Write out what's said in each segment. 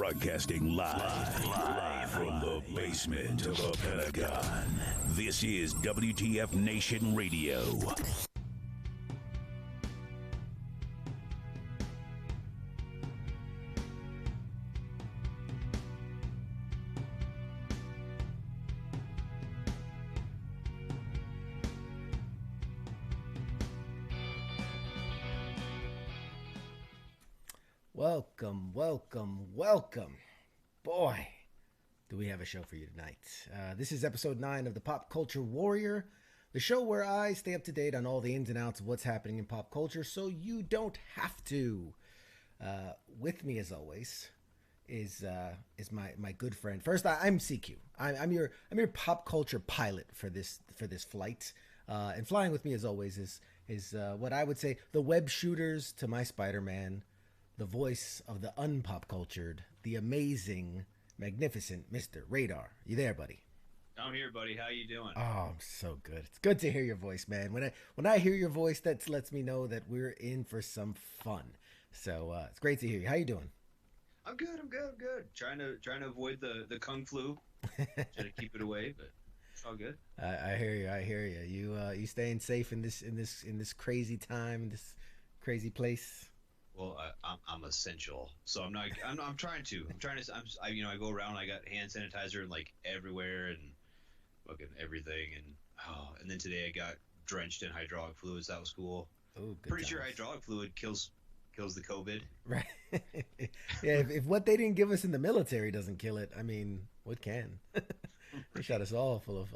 Broadcasting live from the basement of the Pentagon. This is WTF Nation Radio. Welcome. Boy, do we have a show for you tonight. This is episode 9 of the Pop Culture Warrior, the show where I stay up to date on all the ins and outs of what's happening in pop culture so you don't have to. With me, as always, is my good friend. First, I'm CQ. I'm your pop culture pilot for this flight. And flying with me, as always, is what I would say the web shooters to my Spider-Man, the voice of the unpop cultured, the amazing, magnificent Mr. Radar. You there, buddy? I'm here, buddy. How you doing? Oh, I'm so good. It's good to hear your voice, man. When I hear your voice, that lets me know that we're in for some fun. So it's great to hear you. How you doing? I'm good. Trying to avoid the kung flu. Trying to keep it away, but it's all good. I hear you. You staying safe in this crazy time, this crazy place. Well, I'm essential, so I'm trying to. I go around. I got hand sanitizer like everywhere and fucking everything, and then today I got drenched in hydraulic fluids. That was cool. Oh, good. Pretty sure hydraulic fluid kills the COVID. Right. Yeah. If what they didn't give us in the military doesn't kill it, I mean, what can? They shot us all full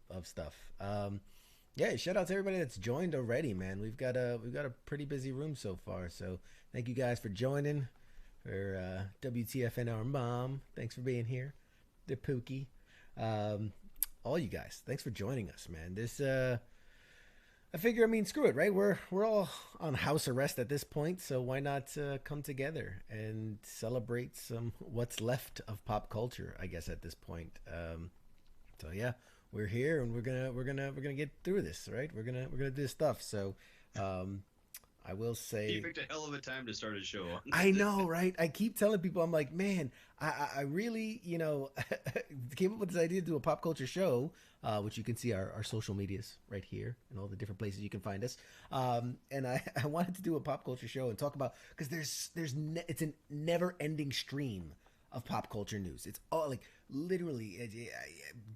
of stuff. Yeah, shout out to everybody that's joined already, man. We've got a pretty busy room so far, so thank you guys for joining. For WTFN our mom, thanks for being here. The Pookie, all you guys, thanks for joining us, man. This I figure, screw it, right? We're all on house arrest at this point, so why not come together and celebrate some what's left of pop culture, I guess, at this point. So yeah. We're here and we're gonna get through this, right? We're gonna do this stuff. So, I will say you picked a hell of a time to start a show on. I know, right? I keep telling people, I'm like, man, I really, came up with this idea to do a pop culture show, which you can see our social medias right here and all the different places you can find us. And I wanted to do a pop culture show and talk about, because it's a never ending stream of pop culture news. It's all like literally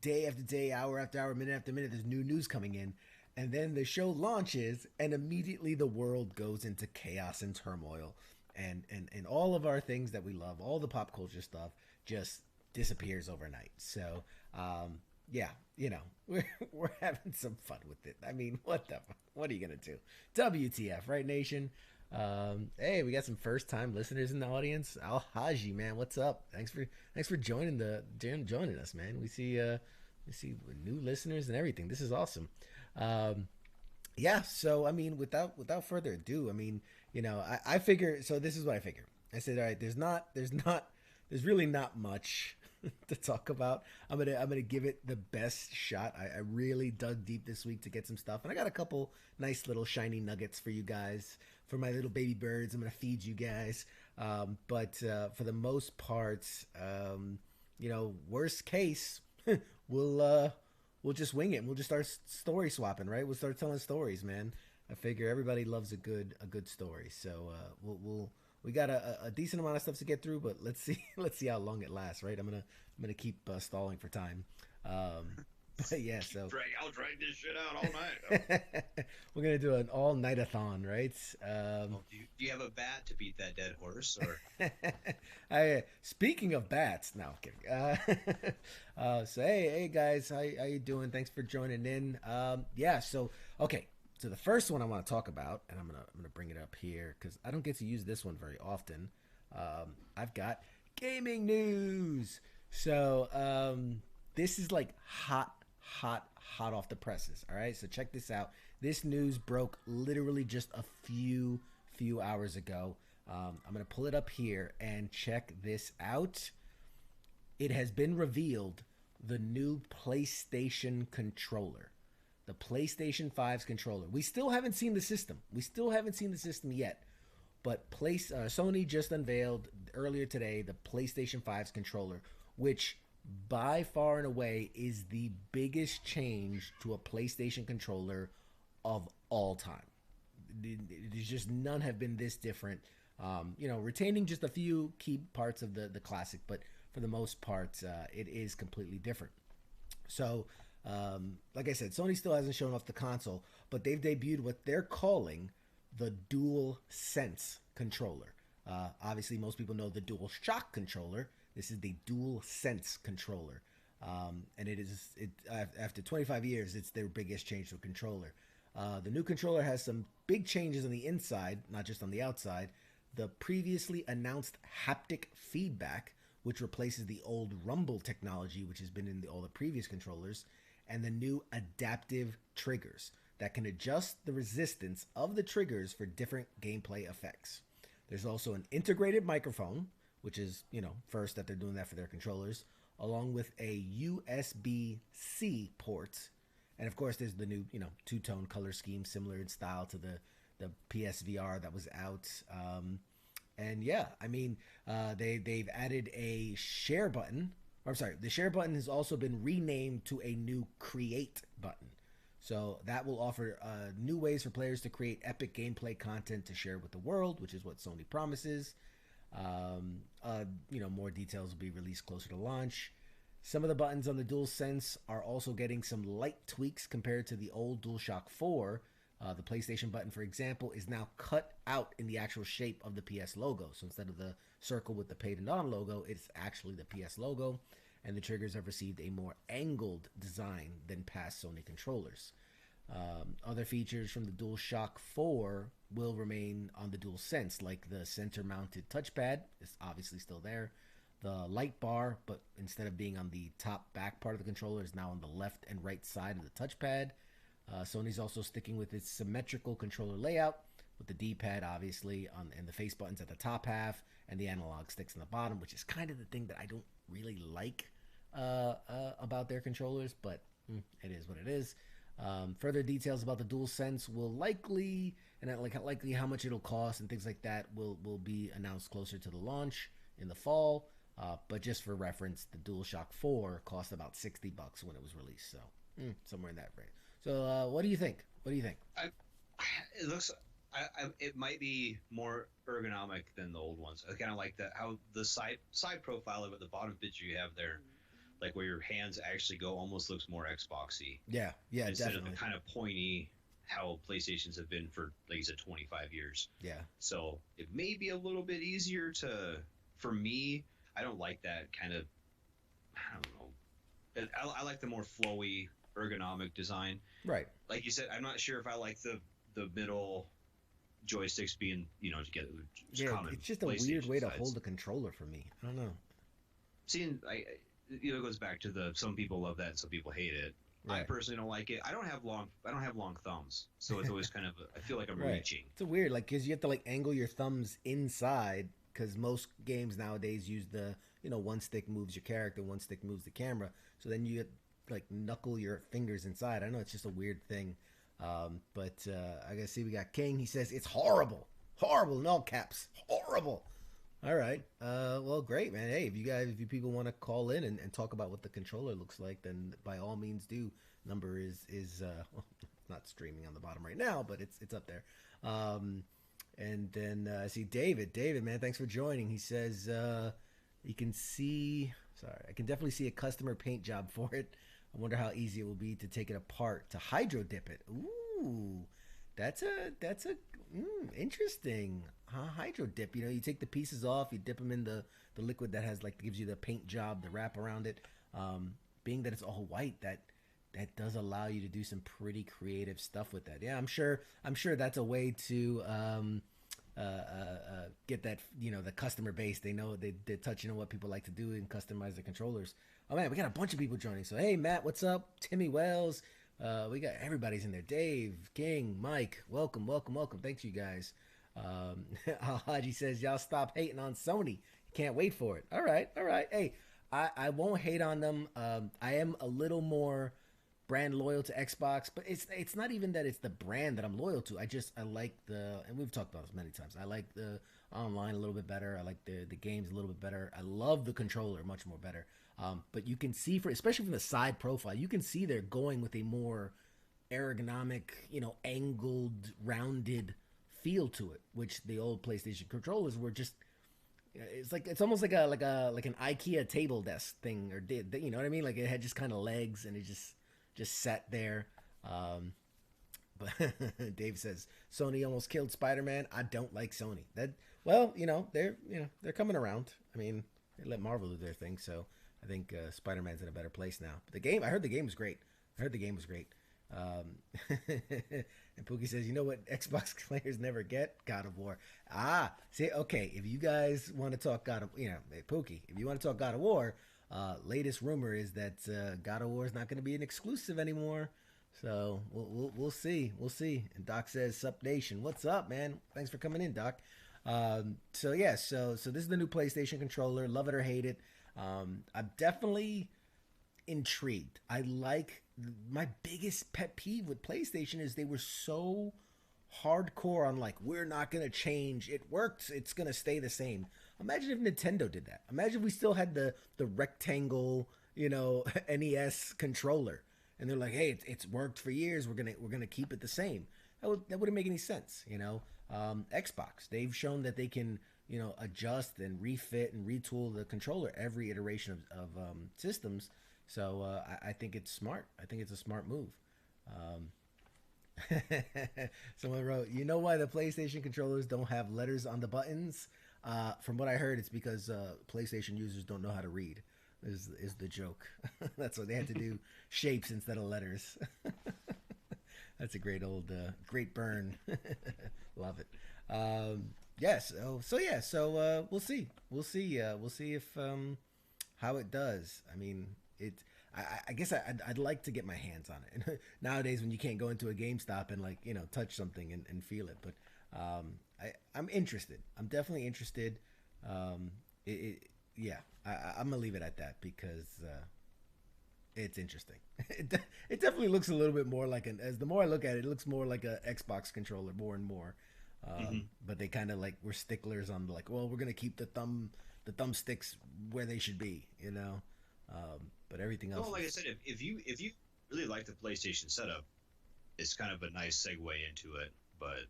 day after day, hour after hour, minute after minute, there's new news coming in. And then the show launches and immediately the world goes into chaos and turmoil. And all of our things that we love, all the pop culture stuff just disappears overnight. So, yeah, we're having some fun with it. I mean, what are you going to do? WTF, right, nation? Hey, we got some first time listeners in the audience. Al Haji, man, what's up? Thanks for joining us, man. We see new listeners and everything. This is awesome. Yeah, so without further ado, I figure, so this is what I figure. I said, all right, there's really not much to talk about. I'm gonna give it the best shot. I really dug deep this week to get some stuff, and I got a couple nice little shiny nuggets for you guys. For my little baby birds, I'm gonna feed you guys. But for the most part, worst case, we'll just wing it. And we'll just start story swapping, right? We'll start telling stories, man. I figure everybody loves a good story, so we got a decent amount of stuff to get through, but let's see how long it lasts, right? I'm gonna keep stalling for time. But yeah, so I'll drag this shit out all night. We're gonna do an all-night-a-thon, right? Do you have a bat to beat that dead horse? Or speaking of bats, no, I'm kidding. So hey guys, how you doing? Thanks for joining in. Yeah, so okay. So the first one I want to talk about, and I'm gonna bring it up here because I don't get to use this one very often. I've got gaming news. So this is like hot off the presses. All right, so check this out. This news broke literally just a few hours ago. I'm gonna pull it up here and check this out. It has been revealed, the new PlayStation controller. The PlayStation 5's controller. We still haven't seen the system. We still haven't seen the system yet. But Sony just unveiled earlier today the PlayStation 5's controller, which by far and away is the biggest change to a PlayStation controller of all time. There's just none have been this different. Retaining just a few key parts of the classic, but for the most part, it is completely different. So, like I said, Sony still hasn't shown off the console, but they've debuted what they're calling the Dual Sense controller. Obviously, most people know the Dual Shock controller. This is the Dual Sense controller, and after 25 years, it's their biggest change to a controller. The new controller has some big changes on the inside, not just on the outside. The previously announced haptic feedback, which replaces the old rumble technology, which has been in all the previous controllers, and the new adaptive triggers that can adjust the resistance of the triggers for different gameplay effects. There's also an integrated microphone, which is, first that they're doing that for their controllers, along with a USB-C port. And of course, there's the new, two-tone color scheme, similar in style to the PSVR that was out. They've added a share button. The share button has also been renamed to a new create button. So that will offer new ways for players to create epic gameplay content to share with the world, which is what Sony promises. More details will be released closer to launch. Some of the buttons on the DualSense are also getting some light tweaks compared to the old DualShock 4. The PlayStation button, for example, is now cut out in the actual shape of the PS logo. So instead of the circle with the painted on logo, it's actually the PS logo. And the triggers have received a more angled design than past Sony controllers. Other features from the DualShock 4 will remain on the DualSense, like the center-mounted touchpad is obviously still there. The light bar, but instead of being on the top back part of the controller, is now on the left and right side of the touchpad. Sony's also sticking with its symmetrical controller layout, with the D-pad obviously and the face buttons at the top half and the analog sticks on the bottom, which is kind of the thing that I don't really like about their controllers, but it is what it is. Further details about the DualSense will likely how much it'll cost and things like that will be announced closer to the launch in the fall. But just for reference, the DualShock 4 cost about $60 when it was released, so somewhere in that range. So, what do you think? It looks. It might be more ergonomic than the old ones. I kind of like that how the side profile of it, the bottom picture you have there, like where your hands actually go, almost looks more Xboxy. Yeah, instead definitely. of the kind of pointy how PlayStations have been for, like you said, 25 years. Yeah. So it may be a little bit easier for me. I don't like that kind of. I don't know. I like the more flowy, ergonomic design. Right. Like you said, I'm not sure if I like the middle joysticks being, together. It's just a weird way to hold the controller for me. I don't know. Seeing, it goes back to some people love that, some people hate it. Right. I personally don't like it. I don't have long thumbs, so it's always kind of. I feel like I'm reaching. It's weird, because you have to angle your thumbs inside, because most games nowadays use the one stick moves your character, one stick moves the camera. So then you knuckle your fingers inside. I know it's just a weird thing, but I gotta see. We got King. He says it's horrible in all caps, horrible. All right. Well, great, man. Hey, if you people want to call in and talk about what the controller looks like, then by all means do. Number is not streaming on the bottom right now, but it's up there. And then I see David. David, man, thanks for joining. He says you can see. Sorry, I can definitely see a customer paint job for it. I wonder how easy it will be to take it apart to hydro dip it. Ooh, that's interesting. Hydro dip. You take the pieces off, you dip them in the liquid that has gives you the paint job, the wrap around it. Being that it's all white, that does allow you to do some pretty creative stuff with that. Yeah, I'm sure that's a way to get that the customer base. They know they're touching on what people like to do and customize the controllers. Oh man, we got a bunch of people joining. So hey, Matt, what's up? Timmy Wells. We got everybody's in there. Dave, King, Mike, welcome. Thanks you guys. Haji says y'all stop hating on Sony. Can't wait for it. All right. Hey, I won't hate on them. I am a little more brand loyal to Xbox, but it's not even that it's the brand that I'm loyal to. I like and we've talked about this many times. I like the online a little bit better. I like the games a little bit better. I love the controller much more better. But you can see, especially from the side profile, you can see they're going with a more ergonomic, angled, rounded feel to it, which the old PlayStation controllers were just. It's almost like an IKEA table desk thing, or you know what I mean? Like it had just kind of legs and it just sat there. But Dave says Sony almost killed Spider-Man. I don't like Sony. They're coming around. I mean, they let Marvel do their thing, so I think Spider-Man's in a better place now. But I heard the game was great. And Pookie says, you know what Xbox players never get? God of War. See, okay, if you guys want to talk Pookie, if you want to talk God of War, latest rumor is that God of War is not going to be an exclusive anymore. So we'll see. And Doc says, Sup Nation. What's up, man? Thanks for coming in, Doc. So this is the new PlayStation controller. Love it or hate it. I'm definitely intrigued. My biggest pet peeve with PlayStation is they were so hardcore on like, we're not going to change. It works. It's going to stay the same. Imagine if Nintendo did that. Imagine if we still had the rectangle, NES controller. And they're like, hey, it's worked for years. We're gonna keep it the same. That wouldn't make any sense, Xbox, they've shown that they can, adjust and refit and retool the controller every iteration of systems. So I think it's smart. I think it's a smart move. Someone wrote, you know why the PlayStation controllers don't have letters on the buttons? From what I heard, it's because PlayStation users don't know how to read. Is the joke. That's why they had to do shapes instead of letters. That's a great burn. Love it. Yes. So we'll see. We'll see if how it does. I mean, I guess I'd like to get my hands on it. Nowadays, when you can't go into a GameStop and touch something and feel it, but I'm interested. I'm definitely interested. Yeah, I'm gonna leave it at that because it's interesting. It definitely looks a little bit more like as the more I look at it, it looks more like a Xbox controller more and more. But they kind of we're sticklers on we're gonna keep the thumbsticks where they should be, But everything else. Well, like I said, if you really like the PlayStation setup, it's kind of a nice segue into it. But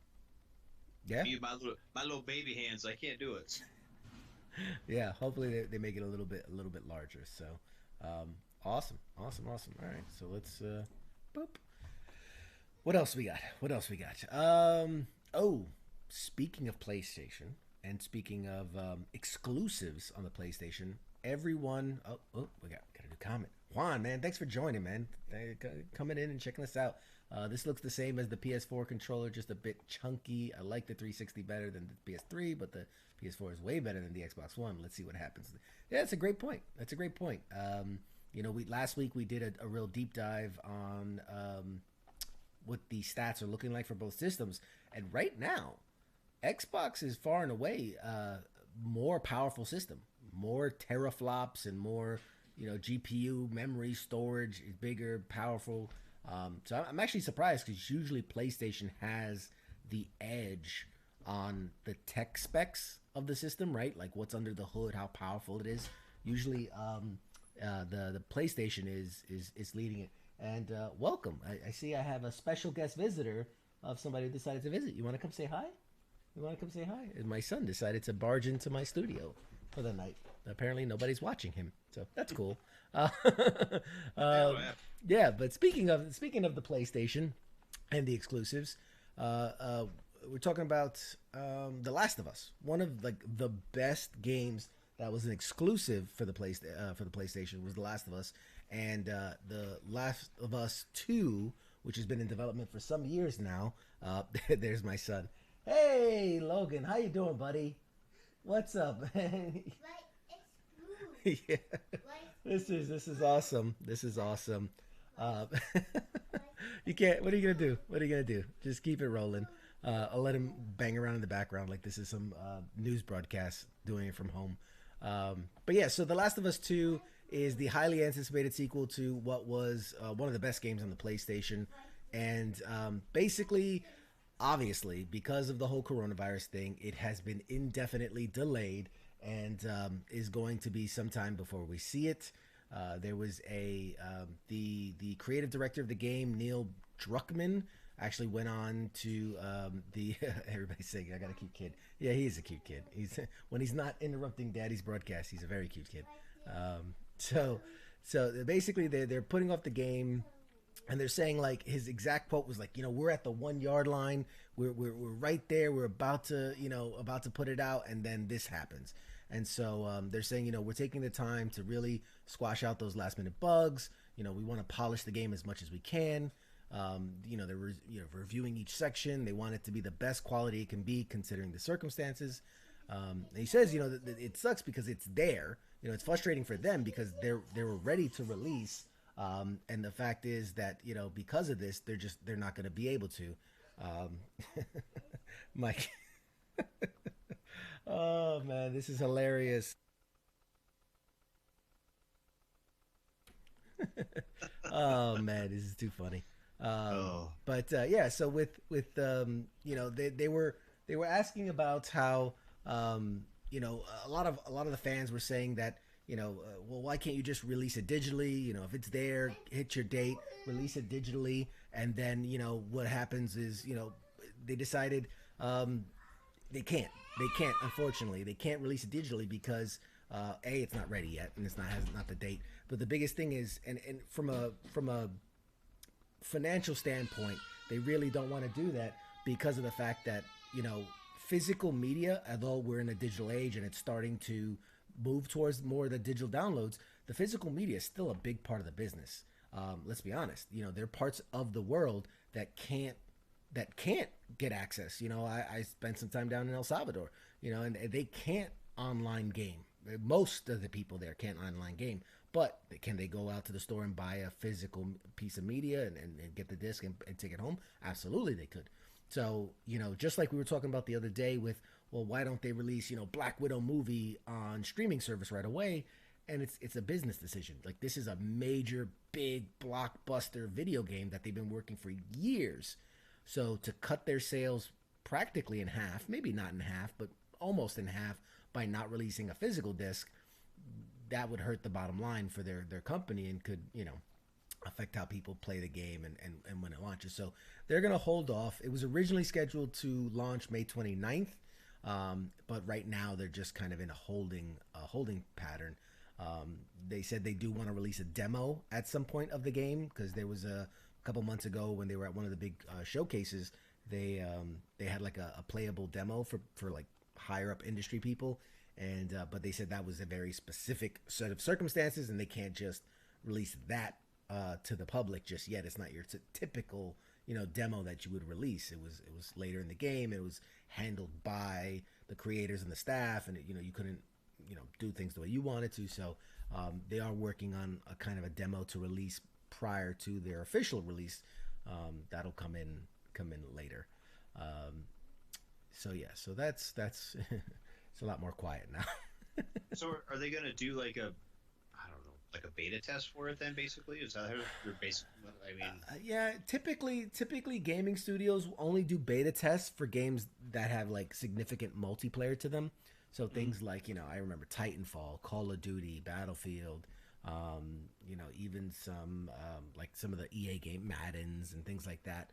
yeah, my little baby hands, I can't do it. Yeah, hopefully they make it a little bit larger. So, awesome. All right, so let's boop. What else we got? Speaking of PlayStation and speaking of exclusives on the PlayStation, everyone. We got a new comment. Juan, man, thanks for joining, man. Coming in and checking us out. This looks the same as the PS4 controller, just a bit chunky. I like the 360 better than the PS3, but the PS4 is way better than the Xbox One. Let's see what happens. Yeah, that's a great point. Last week we did a real deep dive on what the stats are looking like for both systems, and right now, Xbox is far and away more powerful system, more teraflops and more GPU memory storage is bigger, powerful. So I'm actually surprised because usually PlayStation has the edge on the tech specs of the system, right? Like what's under the hood, how powerful it is. Usually, the PlayStation is leading it. And welcome. I see I have a special guest visitor of somebody who decided to visit. You want to come say hi? And my son decided to barge into my studio for the night. Apparently, nobody's watching him, so that's cool. Yeah, but speaking of the PlayStation and the exclusives, we're talking about The Last of Us, one of the best games that was an exclusive for the PlayStation was The Last of Us, and The Last of Us 2, which has been in development for some years now. There's my son. Hey, Logan, how you doing, buddy? What's up? Yeah, this is awesome. You can't. What are you gonna do? Just keep it rolling. I'll let him bang around in the background like this is some news broadcast doing it from home. But yeah, so The Last of Us 2 is the highly anticipated sequel to what was one of the best games on the PlayStation. And basically, obviously, because of the whole coronavirus thing, it has been indefinitely delayed and is going to be sometime before we see it. There was the creative director of the game, Neil Druckmann, actually went on to the everybody's saying I got a cute kid. Yeah, he is a cute kid. He's when he's not interrupting Daddy's broadcast, he's a very cute kid. So basically they're putting off the game, and they're saying like his exact quote was like, we're at the 1 yard line, we're right there, we're about to about to put it out, and then this happens. And so they're saying, we're taking the time to really squash out those last minute bugs. We want to polish the game as much as we can. They're reviewing each section. They want it to be the best quality it can be considering the circumstances. And he says, that it sucks because it's there. It's frustrating for them because they were ready to release. And the fact is that, because of this, they're not going to be able to. Mike. Oh man, this is hilarious. Oh man, this is too funny. But yeah, so with they were asking about how a lot of the fans were saying that well, why can't you just release it digitally? If it's there, hit your date, release it digitally, and then what happens is they decided they can't. Unfortunately, they can't release it digitally because it's not ready yet, and has not the date. But the biggest thing is, and from a financial standpoint, they really don't want to do that because of the fact that physical media, although we're in a digital age and it's starting to move towards more of the digital downloads, the physical media is still a big part of the business. Let's be honest. There are parts of the world that can't get access. I spent some time down in El Salvador, and they can't online game. Most of the people there can't online game, but can they go out to the store and buy a physical piece of media and get the disc and take it home? Absolutely they could. So, just like we were talking about the other day with, well, why don't they release, Black Widow movie on streaming service right away? And it's a business decision. Like, this is a major, big blockbuster video game that they've been working for years. So to cut their sales practically in half, maybe not in half, but almost in half by not releasing a physical disc, that would hurt the bottom line for their company and could, affect how people play the game and when it launches. So they're going to hold off. It was originally scheduled to launch May 29th, but right now they're just kind of in a holding pattern. They said they do want to release a demo at some point of the game because there was a couple months ago when they were at one of the big showcases, they had like a playable demo for like higher up industry people, and but they said that was a very specific set of circumstances and they can't just release that to the public just yet. It's not your typical demo that you would release. It was later in the game. It was handled by the creators and the staff, and you couldn't do things the way you wanted to. So they are working on a kind of a demo to release prior to their official release. That'll come in later. So yeah, so that's it's a lot more quiet now. So are they going to do like a, I don't know, like a beta test for it then, basically? Is that how they're basically, I mean... yeah, typically gaming studios only do beta tests for games that have like significant multiplayer to them. So things like, I remember Titanfall, Call of Duty, Battlefield, even some like some of the EA game Maddens and things like that.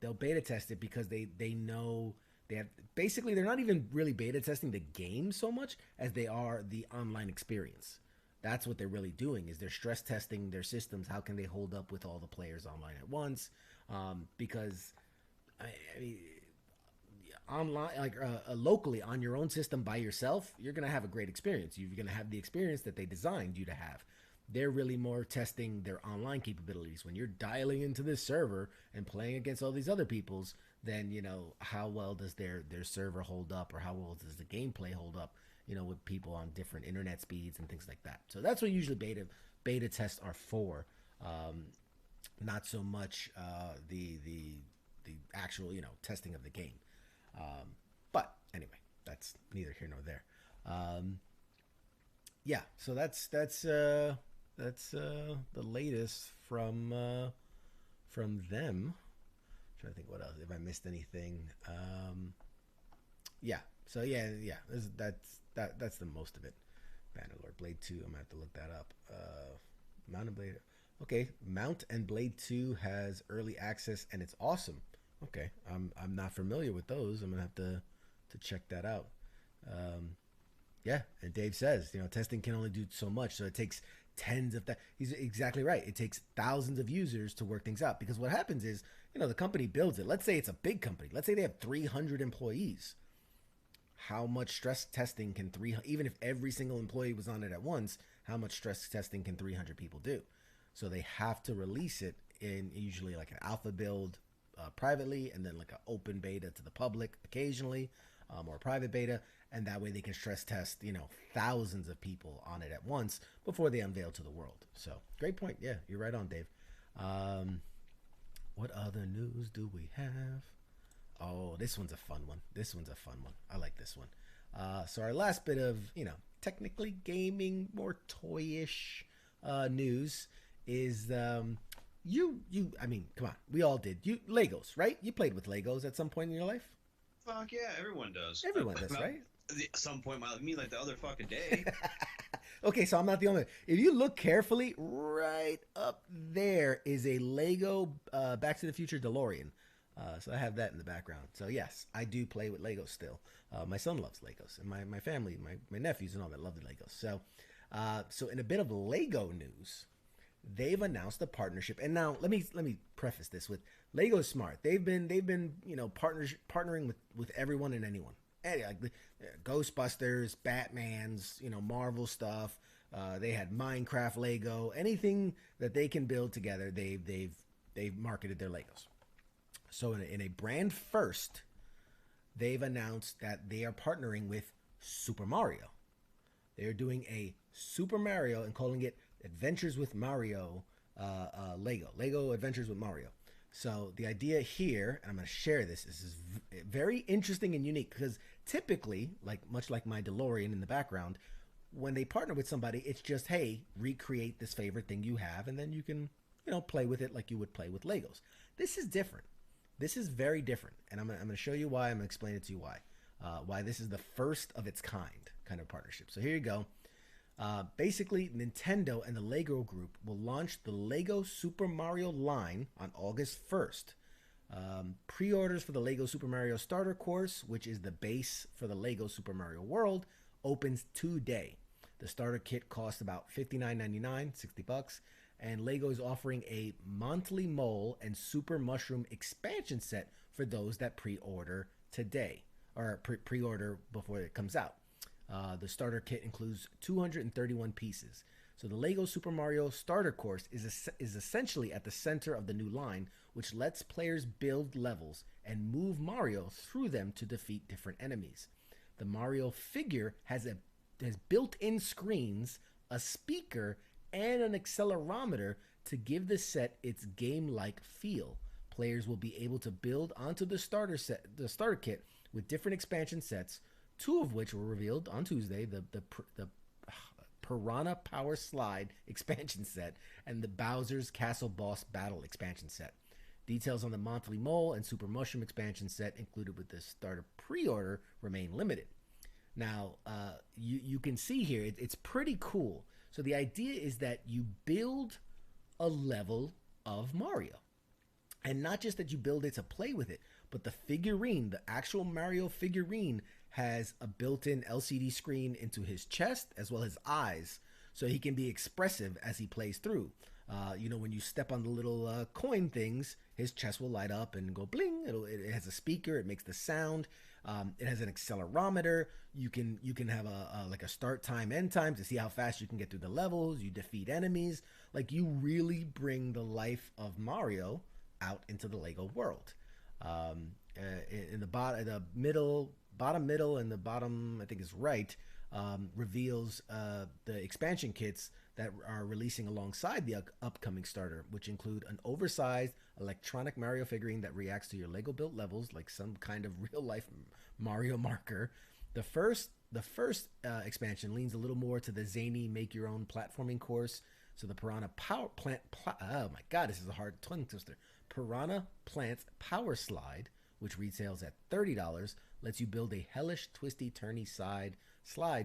They'll beta test it because they know they're not even really beta testing the game so much as they are the online experience. That's what they're really doing, is they're stress testing their systems. How can they hold up with all the players online at once? Because I mean, online, like locally on your own system by yourself, you're going to have a great experience. You're going to have the experience that they designed you to have. They're really more testing their online capabilities. When you're dialing into this server and playing against all these other people's, then how well does their server hold up, or how well does the gameplay hold up, with people on different internet speeds and things like that. So that's what usually beta tests are for. Not so much the actual testing of the game. But anyway, that's neither here nor there. yeah, so that's the latest from them. I'm trying to think what else if I missed anything. Yeah, so yeah, that's the most of it. Bannerlord Blade 2. I'm gonna have to look that up. Mount and Blade. Okay, Mount and Blade 2 has early access and it's awesome. Okay, I'm not familiar with those. I'm gonna have to check that out. Um, yeah, and Dave says, testing can only do so much, so it takes tens of that. He's exactly right. It takes thousands of users to work things out because what happens is, the company builds it. Let's say it's a big company. Let's say they have 300 employees. How much stress testing can even if every single employee was on it at once, how much stress testing can 300 people do? So they have to release it in usually like an alpha build privately, and then like an open beta to the public occasionally, or private beta, and that way they can stress test thousands of people on it at once before they unveil to the world. So great point. Yeah, you're right on, Dave. What other news do we have? Oh, this one's a fun one. I like this one. So our last bit of, technically gaming, more toyish news is I mean, come on, we all did. Legos, right? You played with Legos at some point in your life? Fuck yeah, everyone does. Everyone does, right? At some point, like the other fucking day. Okay, so I'm not the only one. If you look carefully, right up there is a Lego Back to the Future DeLorean. So I have that in the background. So yes, I do play with Legos still. My son loves Legos, and my family, my nephews and all that love the Legos. So in a bit of Lego news, they've announced a partnership. And now let me preface this with Lego's smart. They've been partnering with everyone and anyone. Like Ghostbusters, Batman's, Marvel stuff. They had Minecraft Lego. Anything that they can build together, they've marketed their Legos. So in a brand first, they've announced that they are partnering with Super Mario. They are doing a Super Mario and calling it Adventures with Mario Lego Adventures with Mario. So the idea here, and I'm going to share this is very interesting and unique because typically, much like my DeLorean in the background, when they partner with somebody, it's just, hey, recreate this favorite thing you have, and then you can, play with it like you would play with Legos. This is different. This is very different, and I'm going to show you why. I'm going to explain it to you why this is the first of its kind of partnership. So here you go. Basically, Nintendo and the Lego Group will launch the Lego Super Mario line on August 1st. Pre-orders for the Lego Super Mario Starter Course, which is the base for the Lego Super Mario World, opens today. The starter kit costs about $59.99, $60, and Lego is offering a Monthly Mole and Super Mushroom expansion set for those that pre-order today, or pre-order before it comes out. The starter kit includes 231 pieces. So the Lego Super Mario Starter Course is essentially at the center of the new line, which lets players build levels and move Mario through them to defeat different enemies. The Mario figure has built-in screens, a speaker, and an accelerometer to give the set its game-like feel. Players will be able to build onto the starter kit with different expansion sets, two of which were revealed on Tuesday: the Piranha Power Slide expansion set and the Bowser's Castle Boss Battle expansion set. Details on the Monthly Mole and Super Mushroom expansion set included with the starter pre-order remain limited. Now, you can see here, it's pretty cool. So the idea is that you build a level of Mario. And not just that you build it to play with it, but the figurine, the actual Mario figurine, has a built-in LCD screen into his chest as well as eyes, so he can be expressive as he plays through. When you step on the little coin things, his chest will light up and go bling. It has a speaker. It makes the sound. It has an accelerometer. You can have a start time, end time to see how fast you can get through the levels. You defeat enemies. You really bring the life of Mario out into the Lego world. In the bottom middle, and the bottom, I think is right, reveals the expansion kits that are releasing alongside the upcoming starter, which include an oversized electronic Mario figurine that reacts to your Lego built levels like some kind of real life Mario marker, The first expansion leans a little more to the zany make your own platforming course. So the Piranha Power Plant. Oh my God, this is a hard tongue twister. Piranha Plants Power Slide, which retails at $30, lets you build a hellish, twisty, turny slide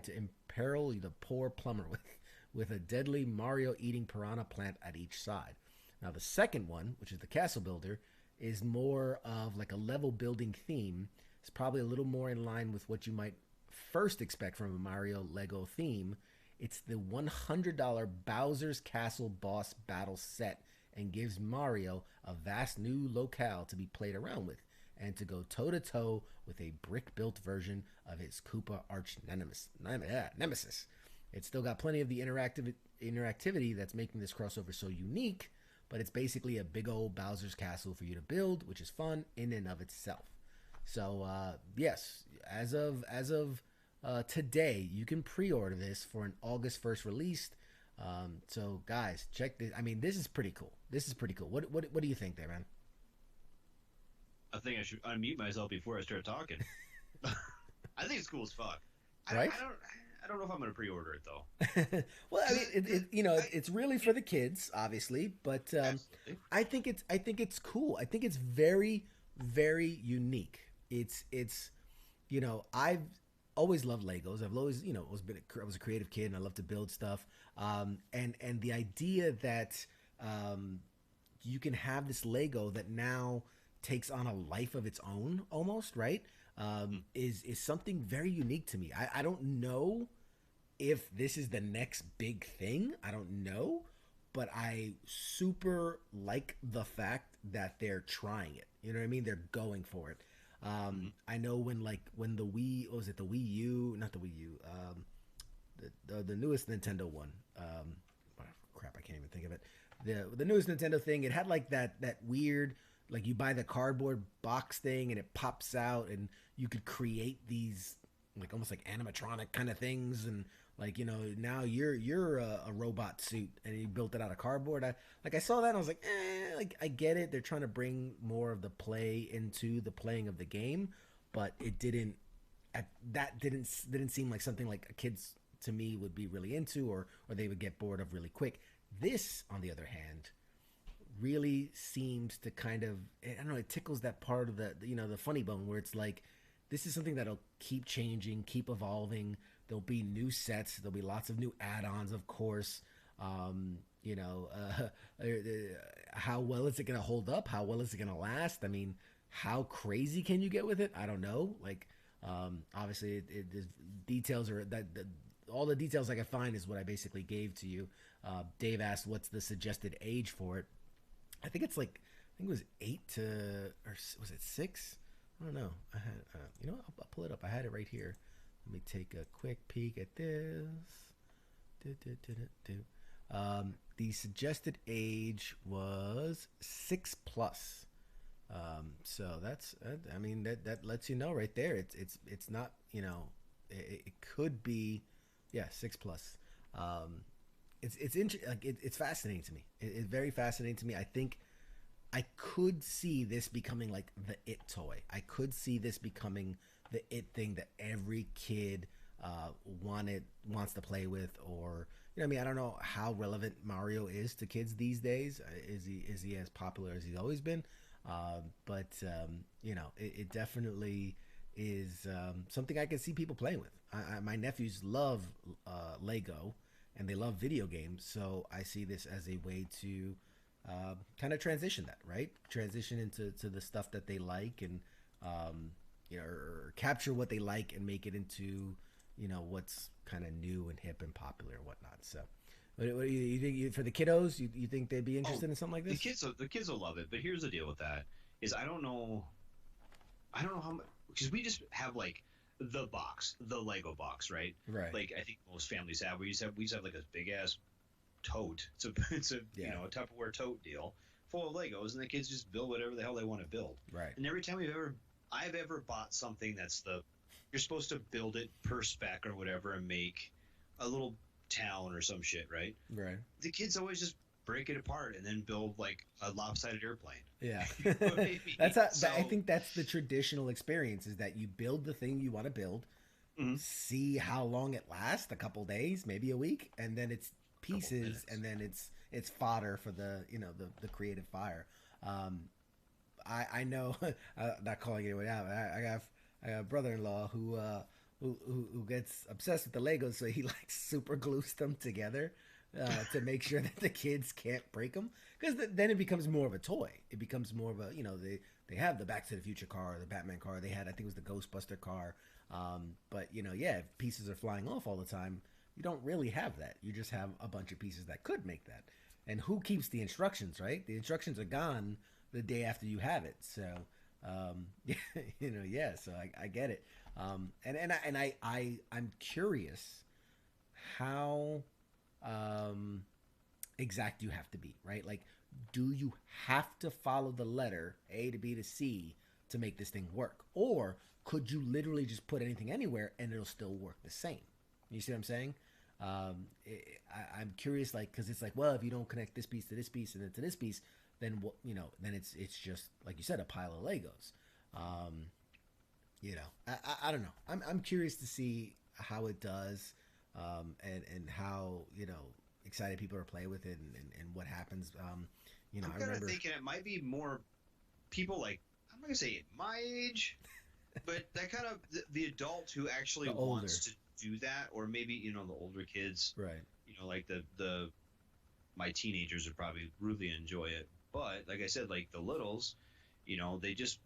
to imperil the poor plumber with a deadly Mario-eating piranha plant at each side. Now the second one, which is the Castle Builder, is more of like a level building theme. It's probably a little more in line with what you might first expect from a Mario Lego theme. It's the $100 Bowser's Castle Boss Battle Set and gives Mario a vast new locale to be played around with and to go toe-to-toe with a brick-built version of his Koopa arch nemesis. It's still got plenty of the interactivity that's making this crossover so unique, but it's basically a big old Bowser's Castle for you to build, which is fun in and of itself. So, yes, as of today, you can pre-order this for an August 1st release. So guys, check this. I mean, this is pretty cool. What do you think there, man? I think I should unmute myself before I start talking. I think it's cool as fuck. Right? I don't know if I'm going to pre-order it though. Well, I mean, it's really for the kids, obviously, but I think it's cool. I think it's very, very unique. It's I've always loved Legos. I've always, I was a creative kid and I love to build stuff. And the idea that you can have this Lego that now takes on a life of its own almost, right? Is something very unique to me. I don't know if this is the next big thing. I don't know, but I super like the fact that they're trying it. You know what I mean? They're going for it. I know when the Wii, what was it, the Wii U, not the Wii U, the newest Nintendo one, crap, I can't even think of it. The newest Nintendo thing, it had like that weird, like you buy the cardboard box thing and it pops out and you could create these like almost like animatronic kind of things, and like, now you're a robot suit and you built it out of cardboard. I saw that and I was like, like I get it. They're trying to bring more of the play into the playing of the game, but it didn't seem like something like kids to me would be really into, or they would get bored of really quick. This, on the other hand, really seems to kind of, I don't know, it tickles that part of the funny bone where it's like, this is something that'll keep changing, keep evolving. There'll be new sets. There'll be lots of new add-ons, of course. How well is it going to hold up? How well is it going to last? I mean, how crazy can you get with it? I don't know. Like, obviously, the details are all the details I can find is what I basically gave to you. Dave asked, "What's the suggested age for it?" I think it was 8 to, or was it 6? I don't know. I had, I'll pull it up. I had it right here. Let me take a quick peek at this. The suggested age was 6+. So that's, I mean, that lets you know right there. It's not, it could be, 6+. It's fascinating to me. It's very fascinating to me. I think I could see this becoming like the It toy. I could see this becoming the It thing that every kid wants to play with, or I don't know how relevant Mario is to kids these days. Is he as popular as he's always been? But it definitely is something I can see people playing with. My nephews love Lego and they love video games, so I see this as a way to kind of transition that, right? Transition into the stuff that they like, and or capture what they like and make it into what's kind of new and hip and popular and whatnot. So, what do you think for the kiddos? You think they'd be interested in something like this? The kids will love it, but here's the deal with that: is I don't know how much, because we just have like the Lego box, right? Right. Like I think most families have. We just have like a big ass tote. It's a a Tupperware tote deal full of Legos, and the kids just build whatever the hell they want to build. Right. And every time I've ever bought something that's you're supposed to build it per spec or whatever and make a little town or some shit, right? Right. The kids always just break it apart and then build like a lopsided airplane. Yeah. You know what I mean? I think that's the traditional experience, is that you build the thing you want to build, see how long it lasts, a couple days, maybe a week, and then it's pieces, and then it's fodder for the the creative fire. I know, not calling anyone out. I got a brother-in-law who gets obsessed with the Legos, so he like super glues them together to make sure that the kids can't break them. Because then it becomes more of a toy. It becomes more of a they have the Back to the Future car, the Batman car. They had, I think it was the Ghostbuster car. But if pieces are flying off all the time, you don't really have that. You just have a bunch of pieces that could make that. And who keeps the instructions, right? The instructions are gone the day after you have it. So, so I get it. I'm curious how exact you have to be, right? Like, do you have to follow the letter A to B to C to make this thing work? Or could you literally just put anything anywhere and it'll still work the same? You see what I'm saying? I'm curious, like, because it's like, well, if you don't connect this piece to this piece and then to this piece, then what, then it's just like you said, a pile of Legos. I don't know. I'm curious to see how it does, and how excited people are playing with it, and what happens. I'm kind of thinking it might be more people like, I'm not gonna say my age, but that kind of the adult who actually wants to do that, or maybe the older kids, right? Like the my teenagers would probably really enjoy it, but like I said, like the littles, they just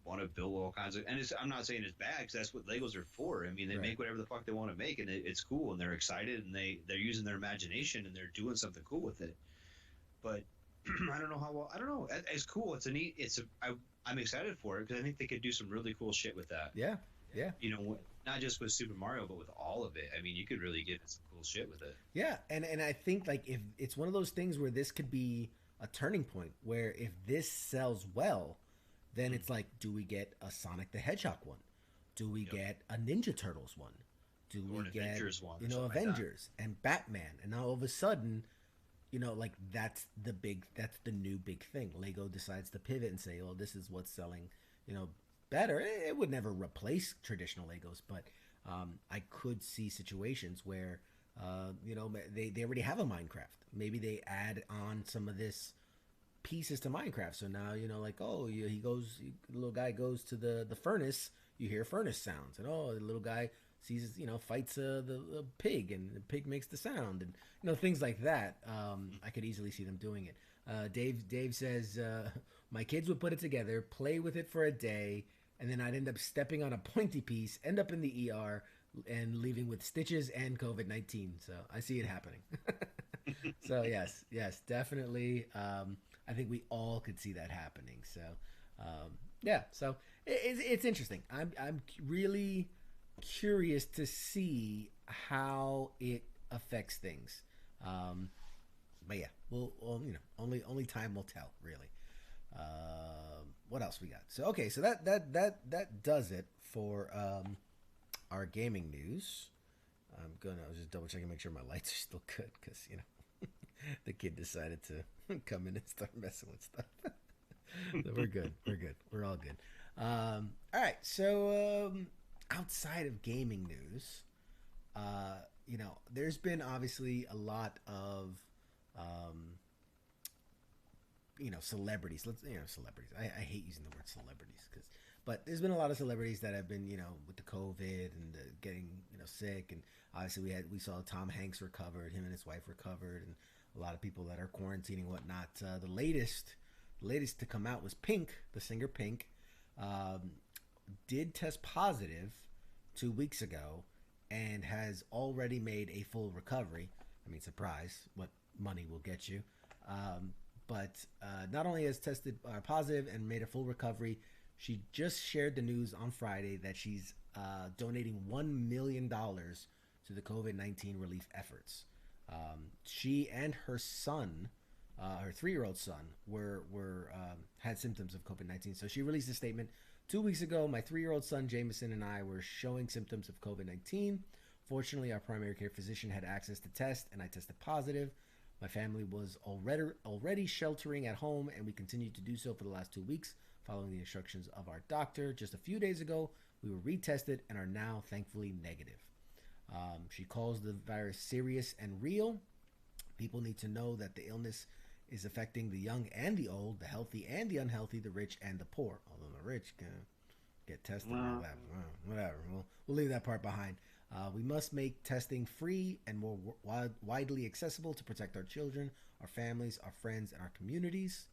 want to build all kinds of, and I'm not saying it's bad, because that's what Legos are for. I mean, they make whatever the fuck they want to make, and it's cool, and they're excited, and they're using their imagination, and they're doing something cool with it. But I don't know how well. I don't know. It's cool. It's a neat. I'm excited for it, because I think they could do some really cool shit with that. Yeah. Not just with Super Mario, but with all of it. I mean, you could really get some cool shit with it. Yeah, and I think, like, if it's one of those things where this could be a turning point, where if this sells well, then it's like, do we get a Sonic the Hedgehog one? Do we get a Ninja Turtles one? Do we get Avengers one? Avengers and Batman? And now all of a sudden, like, that's the new big thing. Lego decides to pivot and say, oh, this is what's selling, better. It would never replace traditional Legos, but I could see situations where they already have a Minecraft. Maybe they add on some of this pieces to Minecraft. So now like, oh, the little guy goes to the furnace. You hear furnace sounds, and the little guy sees fights the pig, and the pig makes the sound, and things like that. I could easily see them doing it. Dave says, my kids would put it together, play with it for a day, and then I'd end up stepping on a pointy piece, end up in the ER, and leaving with stitches and COVID-19. So I see it happening. So yes, definitely. I think we all could see that happening. So so it's interesting. I'm really curious to see how it affects things. But yeah, well, only time will tell, really. What else we got? So okay, so that does it for our gaming news. I was just double checking, make sure my lights are still good, because the kid decided to come in and start messing with stuff. So we're good. We're all good. All right. So outside of gaming news, there's been obviously a lot of celebrities. Celebrities. I hate using the word celebrities, but there's been a lot of celebrities that have been, with the COVID and getting, sick, and obviously we saw Tom Hanks recovered, him and his wife recovered, and a lot of people that are quarantining, whatnot. The latest to come out was Pink, the singer Pink, did test positive 2 weeks ago, and has already made a full recovery. I mean, surprise, what money will get you. But not only has tested positive and made a full recovery, she just shared the news on Friday that she's donating $1 million to the COVID-19 relief efforts. She and her son, her 3-year-old son, had symptoms of COVID-19. So she released a statement 2 weeks ago. My 3-year-old son, Jameson, and I were showing symptoms of COVID-19. Fortunately, our primary care physician had access to test, and I tested positive. My family was already sheltering at home, and we continued to do so for the last 2 weeks, following the instructions of our doctor. Just a few days ago, we were retested and are now thankfully negative. She calls the virus serious and real. People need to know that the illness is affecting the young and the old, the healthy and the unhealthy, the rich and the poor. Although the rich can get tested and all that. Whatever. We'll leave that part behind. We must make testing free and more widely accessible to protect our children, our families, our friends, and our communities.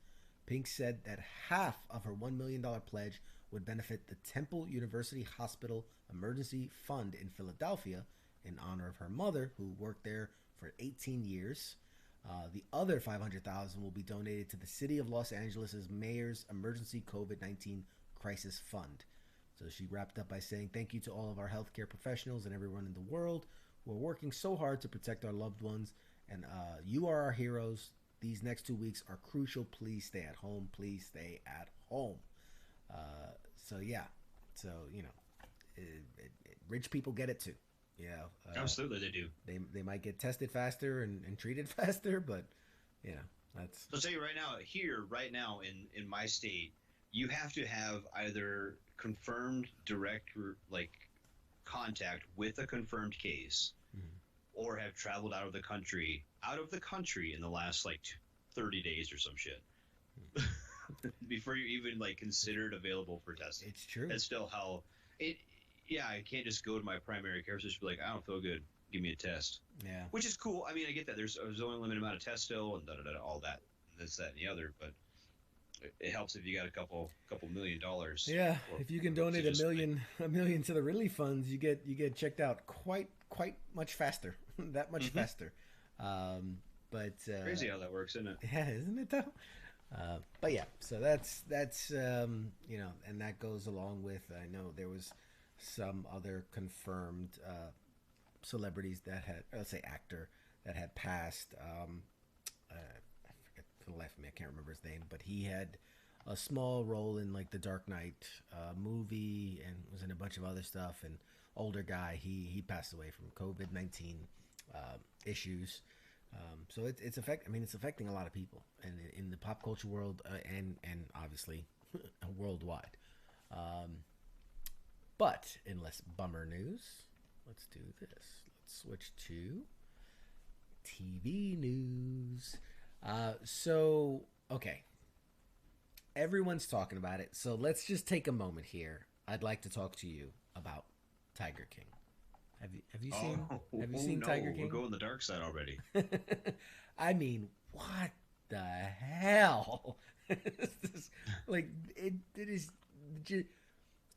Pink said that half of her $1 million pledge would benefit the Temple University Hospital Emergency Fund in Philadelphia in honor of her mother, who worked there for 18 years. The other $500,000 will be donated to the City of Los Angeles' Mayor's Emergency COVID-19 Crisis Fund. So she wrapped up by saying, thank you to all of our healthcare professionals and everyone in the world who are working so hard to protect our loved ones. And you are our heroes. These next 2 weeks are crucial. Please stay at home. Please stay at home. So, yeah. So, you know, rich people get it too. Yeah, absolutely they do. They might get tested faster and treated faster, but you know, that's. I'll tell you right now in my state, you have to have either confirmed direct like contact with a confirmed case, or have traveled out of the country in the last like 30 days or some shit. Before you're even like considered available for testing. It's true. That's still how it. Yeah, I can't just go to my primary care physician and be like, I don't feel good. Give me a test. Yeah. Which is cool. I mean, I get that. There's only a limited amount of tests still and all that, this, that, and the other. But it helps if you got a couple $1 million. Yeah, if you can donate a million to the relief funds, you get checked out quite much faster. That much faster. But crazy how that works, isn't it? Yeah, isn't it though? But yeah, so that's you know, and that goes along with, I know there was some other confirmed celebrities that had, let's say actor, that had passed. I forget for the life of me, I can't remember his name, but he had a small role in like the Dark Knight movie and was in a bunch of other stuff. And older guy, he passed away from COVID-19 issues. So it's affecting a lot of people, and in the pop culture world, and obviously worldwide. But in less bummer news, let's do this. Let's switch to TV news. So okay, everyone's talking about it. So let's just take a moment here. I'd like to talk to you about Tiger King. Have you seen Tiger King? We're going the dark side already. I mean, what the hell? Like it is.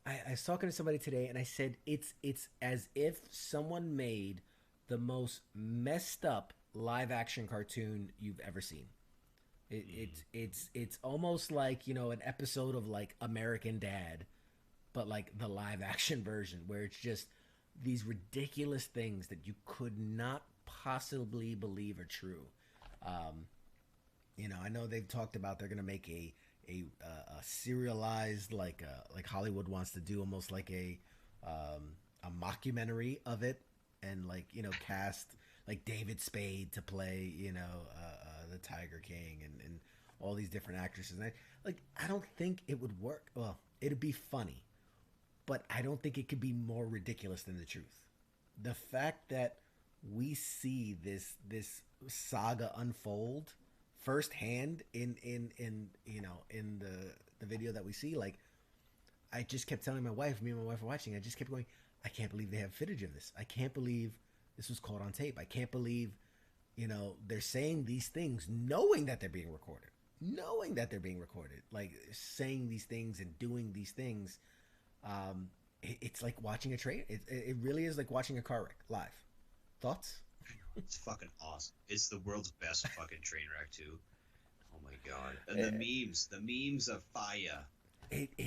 I was talking to somebody today, and I said it's as if someone made the most messed up live action cartoon you've ever seen. It's almost like, you know, an episode of like American Dad, but like the live action version, where it's just these ridiculous things that you could not possibly believe are true. You know, I know they've talked about they're gonna make a serialized, like Hollywood wants to do, almost like a mockumentary of it, and like, you know, cast like David Spade to play, you know, the Tiger King, and all these different actresses. And I don't think it would work. Well, it'd be funny, but I don't think it could be more ridiculous than the truth. The fact that we see this saga unfold firsthand in you know, in the video that we see, like, I just kept telling my wife, me and my wife were watching, I just kept going, I can't believe they have footage of this. I can't believe this was caught on tape. I can't believe, you know, they're saying these things knowing that they're being recorded. Like, saying these things and doing these things. It's like watching a train. It really is like watching a car wreck live. Thoughts? It's fucking awesome. It's the world's best fucking train wreck too. Oh my god! And the memes of fire.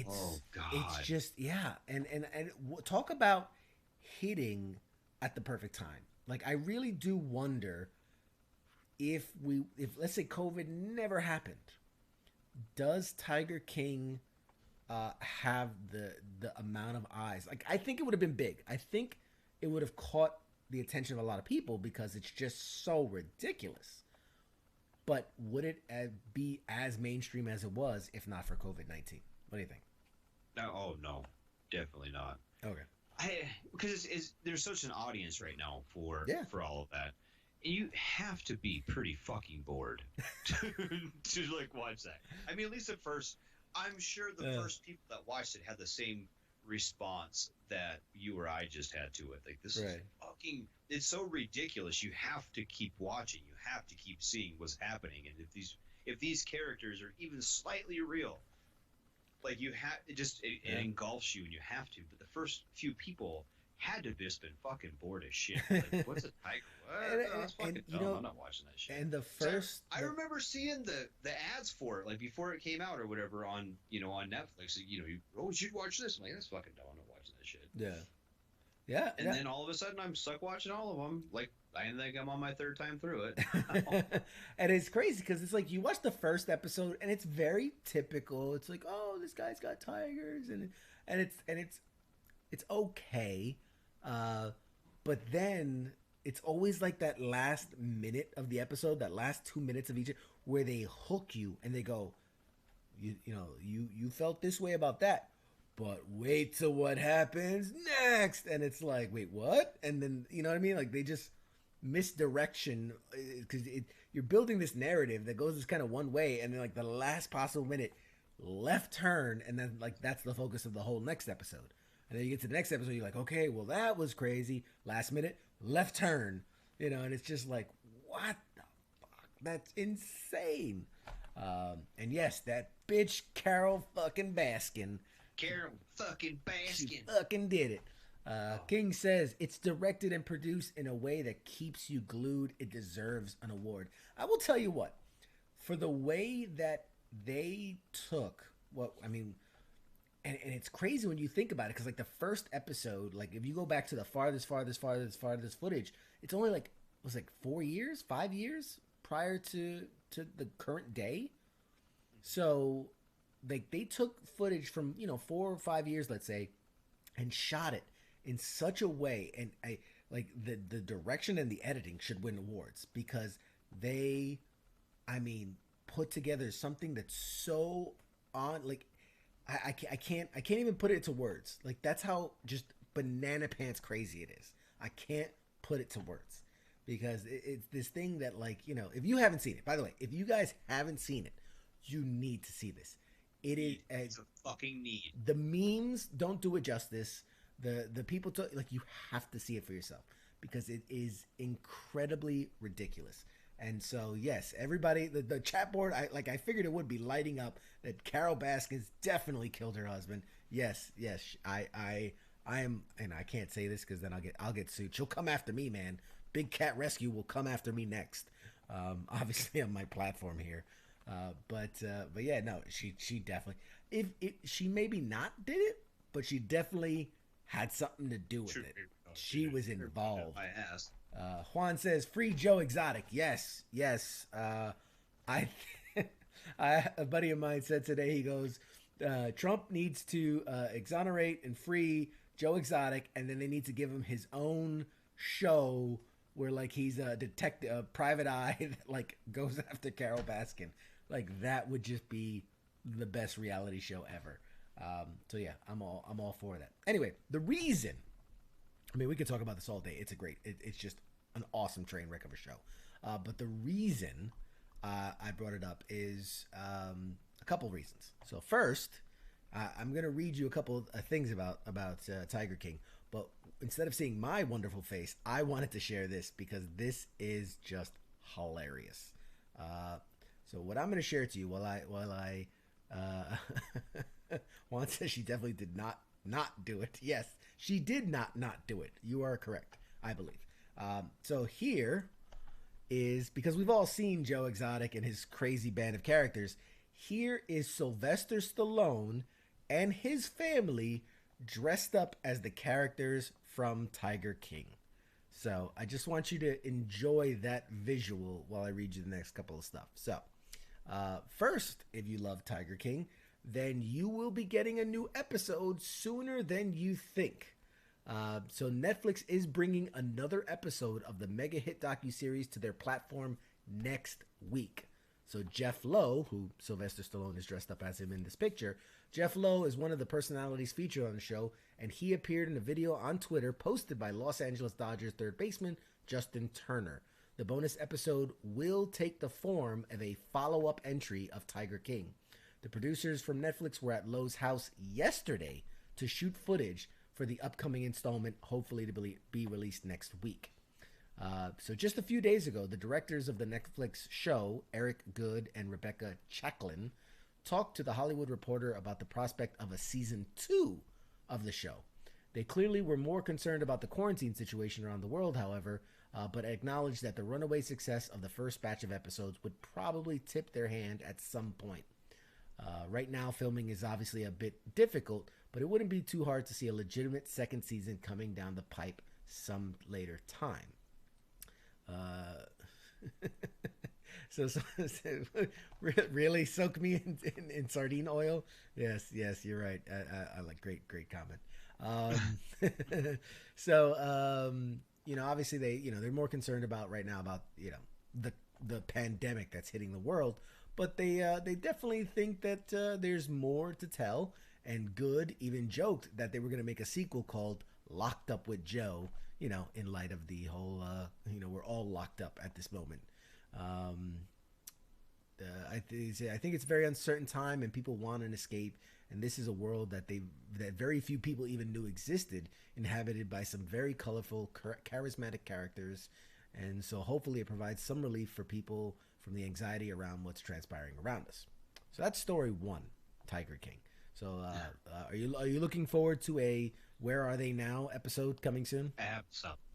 Oh god! It's just, yeah, and talk about hitting at the perfect time. Like, I really do wonder if let's say COVID never happened, does Tiger King have the amount of eyes? Like, I think it would have been big. I think it would have caught the attention of a lot of people because it's just so ridiculous. but would it be as mainstream as it was if not for COVID-19? What do you think? No, oh no, definitely not. Okay. Because there's such an audience right now Yeah. for all of that. You have to be pretty fucking bored to like watch that. I mean, at least at first, I'm sure the first people that watched it had the same response that you or I just had to it. Like, this is fucking, it's so ridiculous. You have to keep watching. You have to keep seeing what's happening. And if these characters are even slightly real, like, you have it engulfs you, and you have to. But the first few people had to have just been fucking bored as shit. Like, what's a tiger? What? That's fucking dumb. I'm not watching that shit. And the first, I remember seeing the ads for it, like, before it came out or whatever on on Netflix. You should watch this. I'm like, that's fucking dumb. I'm not watching that shit. Yeah. And then all of a sudden, I'm stuck watching all of them. Like, I think I'm on my third time through it. And it's crazy because it's like you watch the first episode and it's very typical. It's like, oh, this guy's got tigers, and it's okay, but then it's always like that last minute of the episode, that last 2 minutes of each, where they hook you and they go, you felt this way about that, but wait till what happens next. And it's like, wait, what? And then, you know what I mean? Like, they just misdirection, because you're building this narrative that goes this kind of one way, and then like the last possible minute, left turn, and then like that's the focus of the whole next episode. And then you get to the next episode, you're like, okay, well, that was crazy. Last minute, left turn, and it's just like, what the fuck? That's insane. And yes, that bitch Carol fucking Baskin. Carol fucking Baskin. She fucking did it. King says, it's directed and produced in a way that keeps you glued. It deserves an award. I will tell you what, for the way that they took and it's crazy when you think about it, because like the first episode, like if you go back to the farthest footage, it's only like, it was like 5 years prior to the current day. So like they took footage from 4 or 5 years, let's say, and shot it in such a way, and I like the direction and the editing should win awards, because they, put together something that's so on, like I can't even put it into words. Like, that's how just banana pants crazy it is. I can't put it to words, because it's this thing that, like, if you haven't seen it, by the way, if you guys haven't seen it, you need to see this. It's a fucking need. The memes don't do it justice. The people like, you have to see it for yourself, because it is incredibly ridiculous. And so, yes, everybody, the chat board, I figured it would be lighting up that Carol Baskins definitely killed her husband. Yes, I am, and I can't say this because then I'll get sued. She'll come after me, man. Big Cat Rescue will come after me next. Obviously on my platform here. But yeah, no, she definitely, she maybe not did it, but she definitely had something to do with it. She was involved. I asked. Juan says, free Joe Exotic. Yes. A buddy of mine said today, he goes, Trump needs to exonerate and free Joe Exotic, and then they need to give him his own show where, like, he's a detective, a private eye that, like, goes after Carol Baskin. Like, that would just be the best reality show ever. So yeah, I'm all for that. Anyway, the reason, we could talk about this all day. It's it's just an awesome train wreck of a show. But the reason I brought it up is a couple reasons. So first, I'm going to read you a couple of things about Tiger King. But instead of seeing my wonderful face, I wanted to share this because this is just hilarious. So what I'm going to share to you while I Juan says she definitely did not do it. Yes, she did not do it. You are correct, I believe. So here is, because we've all seen Joe Exotic and his crazy band of characters, here is Sylvester Stallone and his family dressed up as the characters from Tiger King. So I just want you to enjoy that visual while I read you the next couple of stuff. So first, if you love Tiger King, then you will be getting a new episode sooner than you think. So Netflix is bringing another episode of the mega hit docuseries to their platform next week. So Jeff Lowe, who Sylvester Stallone is dressed up as him in this picture, Jeff Lowe is one of the personalities featured on the show, and he appeared in a video on Twitter posted by Los Angeles Dodgers third baseman Justin Turner. The bonus episode will take the form of a follow-up entry of Tiger King. The producers from Netflix were at Lowe's house yesterday to shoot footage for the upcoming installment, hopefully to be released next week. So just a few days ago, the directors of the Netflix show, Eric Good and Rebecca Chacklin, talked to The Hollywood Reporter about the prospect of a season 2 of the show. They clearly were more concerned about the quarantine situation around the world, however, but acknowledged that the runaway success of the first batch of episodes would probably tip their hand at some point. Right now, filming is obviously a bit difficult, but it wouldn't be too hard to see a legitimate second season coming down the pipe some later time. So really soak me in sardine oil. Yes, you're right. I like great comment. Obviously they're more concerned about right now about the pandemic that's hitting the world, but they definitely think that there's more to tell. And Good even joked that they were going to make a sequel called Locked Up with Joe, in light of the whole, we're all locked up at this moment. I think it's a very uncertain time and people want an escape. And this is a world that very few people even knew existed, inhabited by some very colorful, charismatic characters. And so hopefully it provides some relief for people from the anxiety around what's transpiring around us. So that's story 1, Tiger King. So are you looking forward to a Where Are They Now episode coming soon?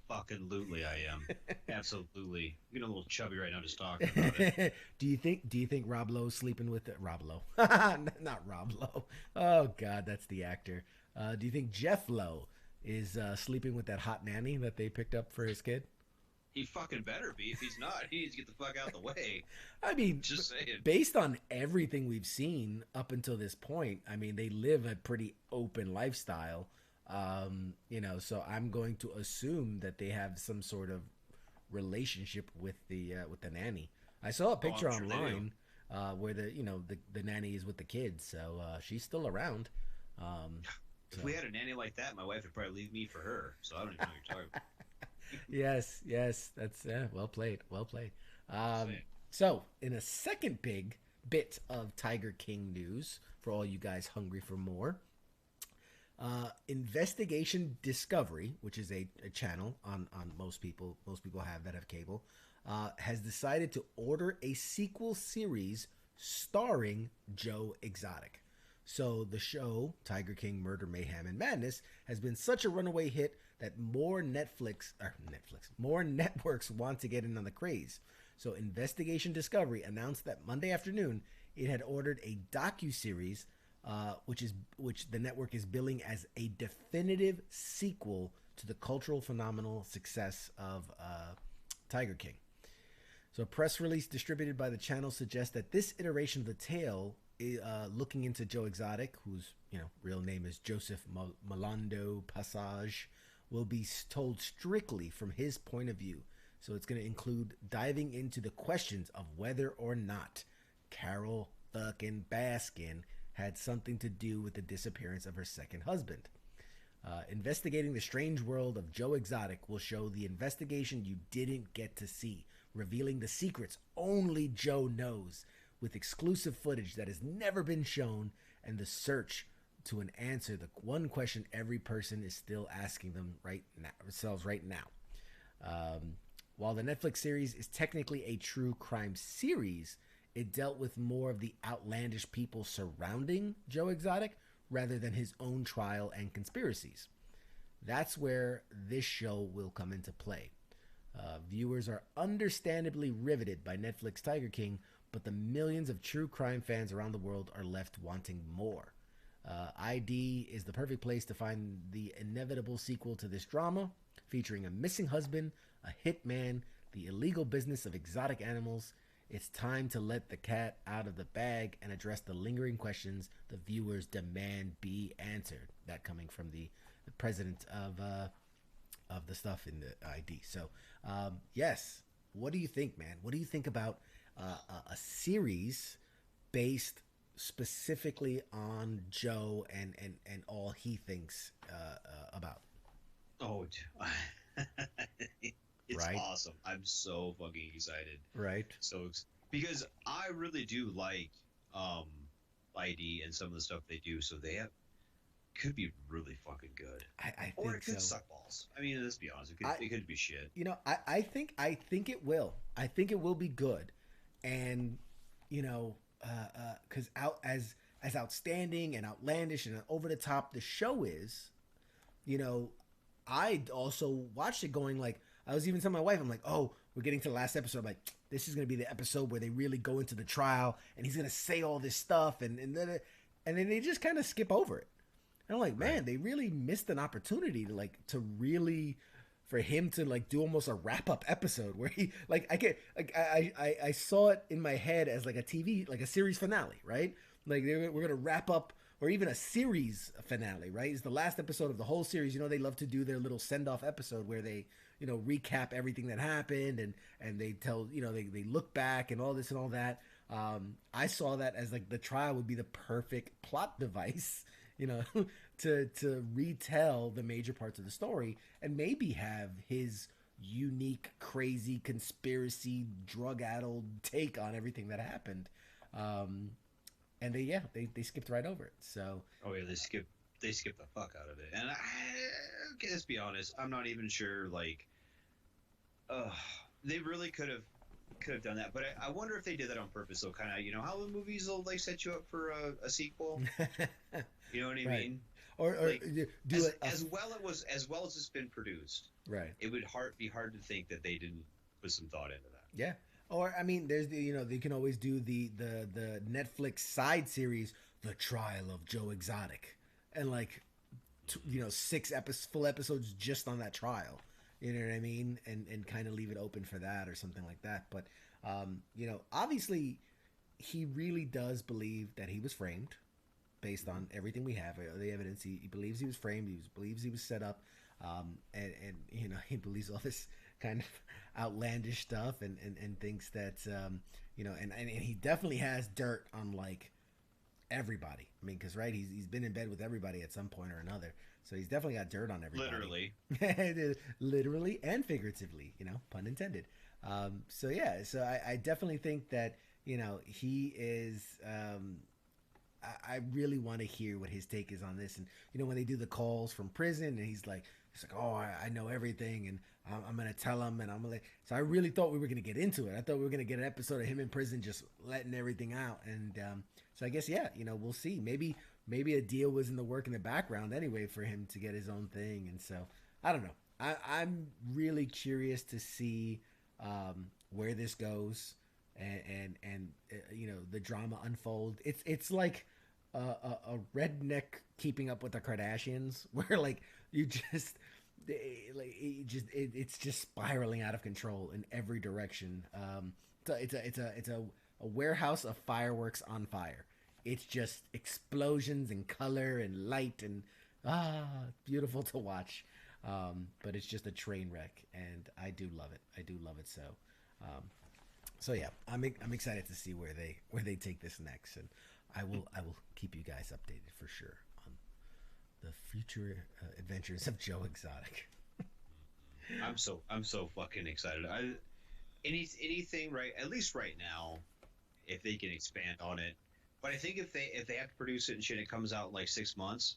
Absolutely, I am. Absolutely. I'm getting a little chubby right now just talking about it. Do you think Rob Lowe's sleeping with Rob Lowe? Not Rob Lowe. Oh God, that's the actor. Do you think Jeff Lowe is sleeping with that hot nanny that they picked up for his kid? He fucking better be. If he's not, he needs to get the fuck out of the way. I mean, just saying. Based on everything we've seen up until this point, I mean, they live a pretty open lifestyle. So I'm going to assume that they have some sort of relationship with the nanny. I saw a picture online where the nanny is with the kids, so she's still around. If we had a nanny like that, my wife would probably leave me for her. So I don't even know what you're talking about. Yes, that's well played. So in a second big bit of Tiger King news for all you guys hungry for more, Investigation Discovery, which is a channel on most people have that have cable, has decided to order a sequel series starring Joe Exotic. So the show Tiger King Murder, Mayhem, and Madness has been such a runaway hit that more networks want to get in on the craze. So Investigation Discovery announced that Monday afternoon it had ordered a docuseries, which the network is billing as a definitive sequel to the cultural phenomenal success of Tiger King. So a press release distributed by the channel suggests that this iteration of the tale, looking into Joe Exotic, whose real name is Joseph Malondo Passage, will be told strictly from his point of view. So it's going to include diving into the questions of whether or not Carol fucking Baskin had something to do with the disappearance of her second husband. Investigating the strange world of Joe Exotic will show the investigation you didn't get to see, revealing the secrets only Joe knows, with exclusive footage that has never been shown, and the search to an answer the one question every person is still asking themselves right now. While the Netflix series is technically a true crime series, it dealt with more of the outlandish people surrounding Joe Exotic rather than his own trial and conspiracies. That's where this show will come into play. Viewers are understandably riveted by Netflix Tiger King, but the millions of true crime fans around the world are left wanting more. ID is the perfect place to find the inevitable sequel to this drama, featuring a missing husband, a hitman, the illegal business of exotic animals. It's time to let the cat out of the bag and address the lingering questions the viewers demand be answered. That coming from the president of the stuff in the ID. So, yes. What do you think, man? What do you think about a series based specifically on Joe and all he thinks about. Oh, it's Right, awesome. I'm so fucking excited. right. Because I really do like um ID and some of the stuff they do. So they have could be really fucking good, I or think it could so. suck balls. I mean, let's be honest. I It could be shit. I think it will. I think it will be good, and because out as outstanding and outlandish and over the top the show is, you know, I also watched it going like I was even telling my wife, I'm like, oh, we're getting to the last episode. I'm like, this is gonna be the episode where they really go into the trial, and he's gonna say all this stuff, and then they just kind of skip over it. And I'm like, man, Right. they really missed an opportunity to like to really for him to like do almost a wrap up episode where he like I get like I saw it in my head as like a TV like a series finale, right? Like we're gonna wrap up or even a series finale, right? It's the last episode of the whole series. You know, they love to do their little send off episode where they recap everything that happened and they tell they look back and all this and all that. I saw that as like the trial would be the perfect plot device, you know, to retell the major parts of the story and maybe have his unique, crazy, conspiracy, drug-addled take on everything that happened. Um, and they skipped right over it. So Oh yeah, they skip the fuck out of it. And okay, let's be honest. I'm not even sure. Like, uh, they really could have done that. But I wonder if they did that on purpose. So kind of, how the movies will like set you up for a sequel. You know what I right, mean? or Like do it as well as it's been produced, right. it would be hard to think that they didn't put some thought into that. Yeah. Or I mean, there's they can always do the Netflix side series, The Trial of Joe Exotic, and like full episodes just on that trial. You know what I mean? And kind of leave it open for that or something like that. But obviously, he really does believe that he was framed, based on everything we have, the evidence. He believes he was framed. Believes he was set up, and he believes all this kind of outlandish stuff, and thinks that and he definitely has dirt on like everybody. I mean, because right, he's been in bed with everybody at some point or another, so he's definitely got dirt on everybody. Literally. Literally and figuratively, pun intended. So yeah, so I definitely think that he is. I really want to hear what his take is on this. And when they do the calls from prison, and he's like, oh, I know everything, and I'm gonna tell him, and I'm gonna. So I really thought we were gonna get into it. I thought we were gonna get an episode of him in prison, just letting everything out. And so I guess we'll see. Maybe a deal was in the work in the background anyway for him to get his own thing. And so I don't know. I'm really curious to see where this goes and the drama unfold. It's like a redneck keeping up with the Kardashians, where like you just it's just spiraling out of control in every direction. It's a warehouse of fireworks on fire. It's just explosions and color and light and beautiful to watch. But it's just a train wreck, and I do love it. I do love it so. Um, so yeah, I'm excited to see where they take this next, and I will keep you guys updated for sure on the future adventures of Joe Exotic. I'm so fucking excited. Anything right, at least right now, if they can expand on it. But I think if they have to produce it and shit, it comes out in like 6 months.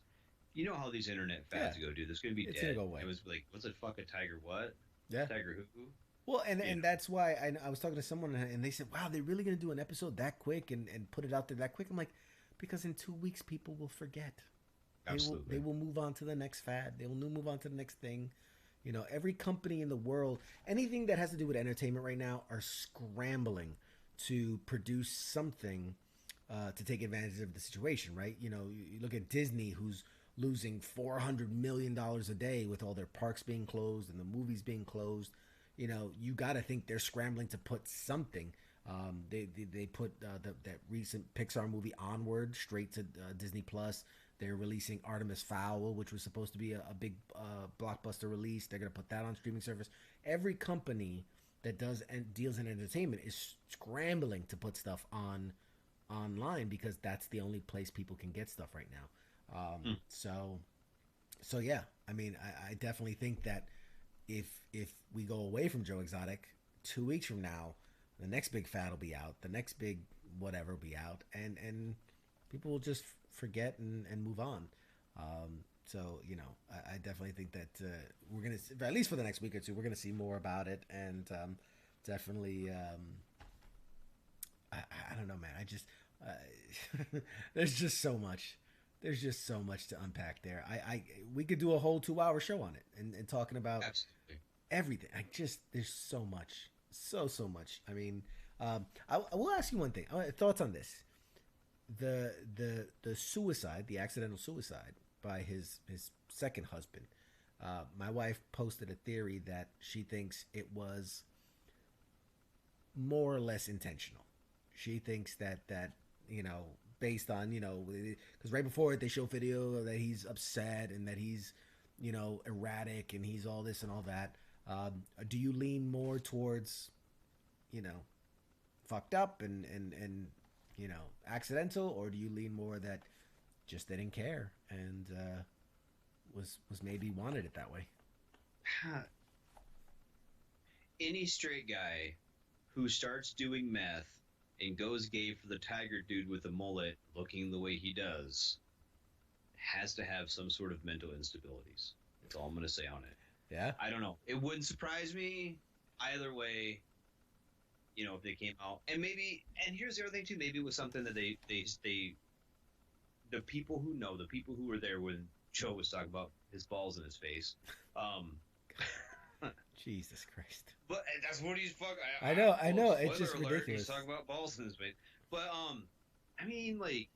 You know how these internet fads go, dude. It's gonna be It's dead. gonna go away. It was like, what's it? Fucking Tiger what? Yeah. Tiger who? Well, and You know. that's why I was talking to someone and they said, "Wow, they're really gonna do an episode that quick and put it out there that quick." I'm like, because in 2 weeks people will forget. Absolutely. They will move on to the next fad. They will move on to the next thing. Every company in the world, anything that has to do with entertainment right now, are scrambling to produce something to take advantage of the situation. Right? You look at Disney, who's losing $400 million a day with all their parks being closed and the movies being closed. You got to think they're scrambling to put something. They put that recent Pixar movie Onward straight to Disney Plus. They're releasing Artemis Fowl, which was supposed to be a big blockbuster release. They're gonna put that on streaming service. Every company that does and deals in entertainment is scrambling to put stuff on online because that's the only place people can get stuff right now. So yeah, I mean, I definitely think that if we go away from Joe Exotic 2 weeks from now, the next big fad will be out, the next big whatever will be out, and people will just forget and move on. So I definitely think that we're gonna, at least for the next week or two, we're gonna see more about it, and definitely, I don't know, man. I just there's just so much. There's just so much to unpack there. We could do a whole 2-hour show on it and talking about Absolutely. everything. There's so much, so much. I mean, I will ask you one thing. Thoughts on this? The suicide, the accidental suicide by his second husband. My wife posted a theory that she thinks it was more or less intentional. She thinks that based on because right before it they show video that he's upset and that he's erratic and he's all this and all that. Do you lean more towards fucked up and accidental, or do you lean more that just didn't care and was maybe wanted it that way? Any straight guy who starts doing meth and goes gay for the tiger dude with a mullet looking the way he does has to have some sort of mental instabilities. That's all I'm going to say on it. Yeah. I don't know. It wouldn't surprise me either way, if they came out. And here's the other thing too, maybe it was something that they the people who know, the people who were there when Joe was talking about his balls in his face, Jesus Christ. but that's what he's fucking. I know. It's Spoiler just alert, ridiculous. He's talking about balls in his face. But I mean, like,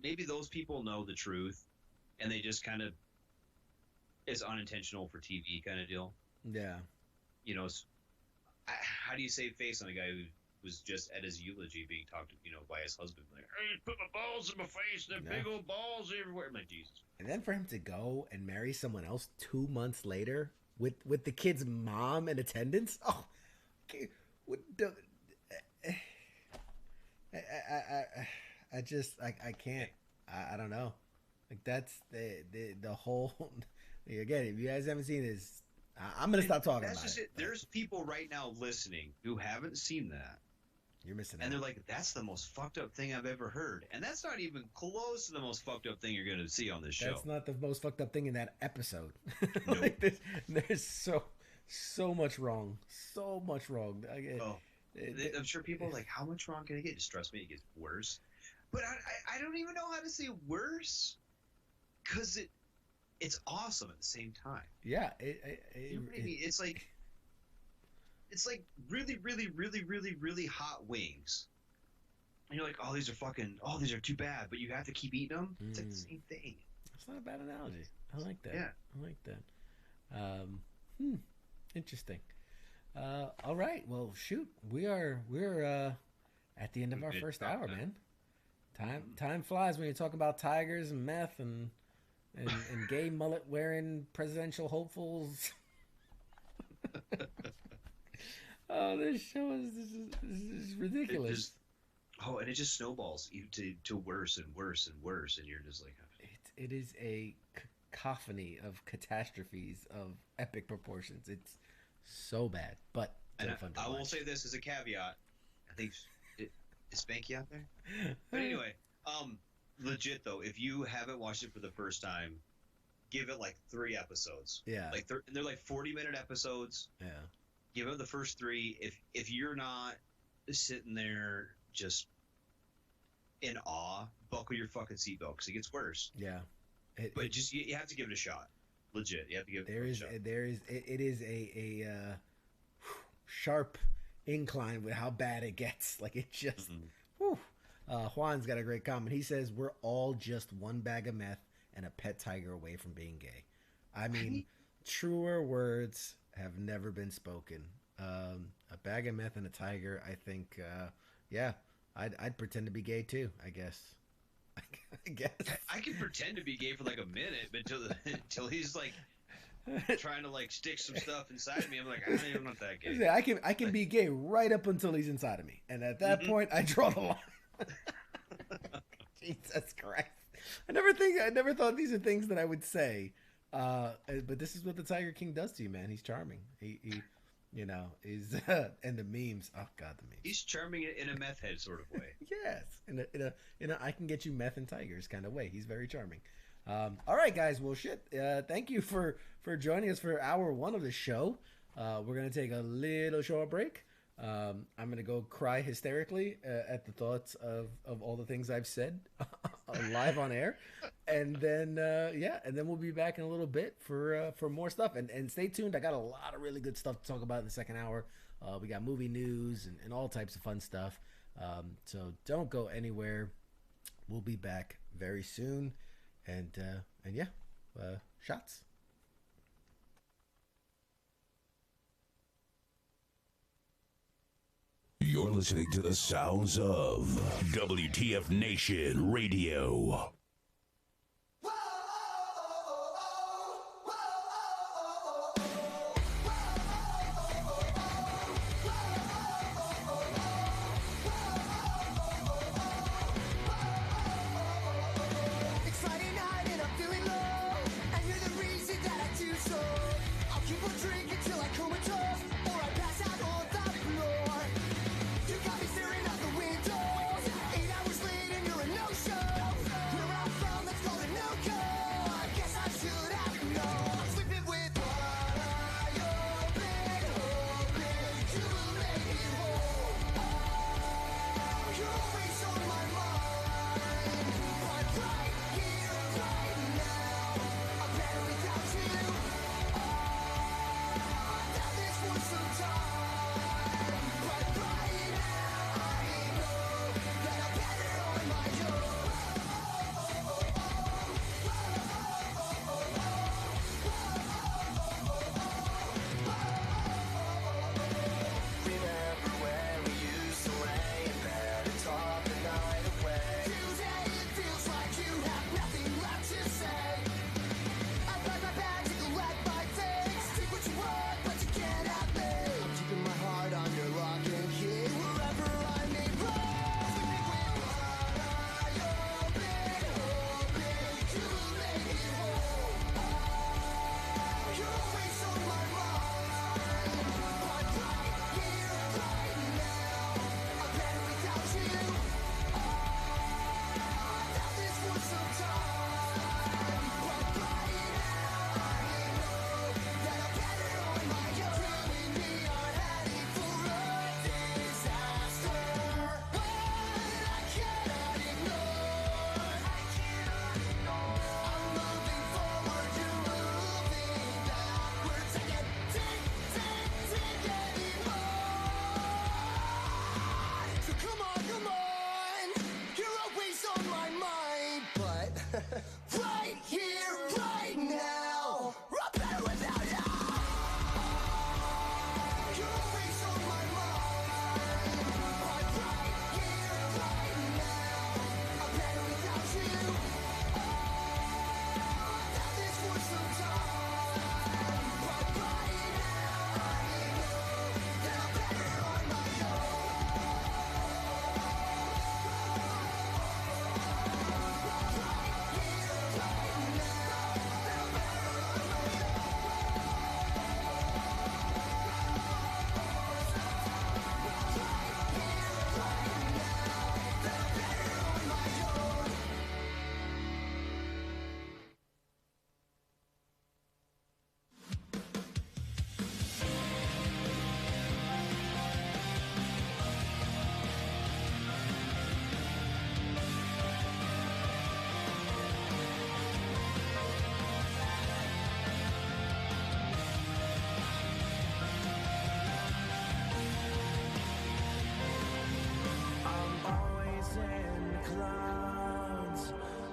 maybe those people know the truth, and they just kind of it's unintentional for TV kind of deal. Yeah. How do you save face on a guy who was just at his eulogy being talked to, by his husband, like, "Hey, put my balls in my face, and big old balls everywhere." I'm like, Jesus. And then for him to go and marry someone else 2 months later with the kid's mom in attendance. Oh, okay. I can't. I don't know. Like that's the whole. Again, if you guys haven't seen this, I'm gonna stop talking about it. There's people right now listening who haven't seen that. You're missing out. And they're like, "That's the most fucked up thing I've ever heard," and that's not even close to the most fucked up thing you're gonna see on this show. That's not the most fucked up thing in that episode. Nope. Like there's so much wrong, so much wrong. I'm sure people are like, "How much wrong can it get?" Just trust me, it gets worse. But I don't even know how to say worse, because it's awesome at the same time. Yeah, You know what I mean? It's like really, really, really, really, really hot wings. And you're like, "Oh, these are too bad," but you have to keep eating them. It's like the same thing. That's not a bad analogy. I like that. Yeah. I like that. Interesting. All right. Well, shoot, we're at the end of our first hour, man. Time flies when you're talking about tigers and meth and gay mullet wearing presidential hopefuls. Oh, this show is ridiculous. And it just snowballs to worse and worse and worse, and you're just like, it is a cacophony of catastrophes of epic proportions. It's so bad, but fun to I will watch. say this as a caveat. I think is Spanky out there? But anyway, legit though, if you haven't watched it for the first time, give it like 3 episodes. Yeah. Like they're like 40-minute episodes. Yeah. Give it the first 3. If you're not sitting there just in awe, buckle your fucking seatbelt because it gets worse. Yeah. But just you have to give it a shot. Legit, you have to give it a shot. It is a sharp incline with how bad it gets. Like it just. Whew. Juan's got a great comment. He says we're all just one bag of meth and a pet tiger away from being gay. I mean, truer words have never been spoken. A bag of meth and a tiger. I think. Yeah, I'd pretend to be gay too. I guess. I guess I can pretend to be gay for like a minute, but until he's like trying to like stick some stuff inside me. I'm like, I'm not that gay. Yeah, I can be gay right up until he's inside of me, and at that point, I draw the line. Jesus Christ! I never thought these are things that I would say. But this is what the Tiger King does to you, man. He's charming. He you know, is and the memes. Oh God, the memes. He's charming in a meth head sort of way. Yes, in a I can get you meth and tigers kind of way. He's very charming. All right, guys. Well, shit. Thank you for joining us for hour 1 of the show. We're gonna take a little short break. I'm gonna go cry hysterically at the thoughts of all the things I've said live on air, and then and then we'll be back in a little bit for more stuff. And stay tuned. I got a lot of really good stuff to talk about in the second hour. We got movie news and all types of fun stuff. So don't go anywhere. We'll be back very soon. And shots. You're listening to the sounds of WTF Nation Radio.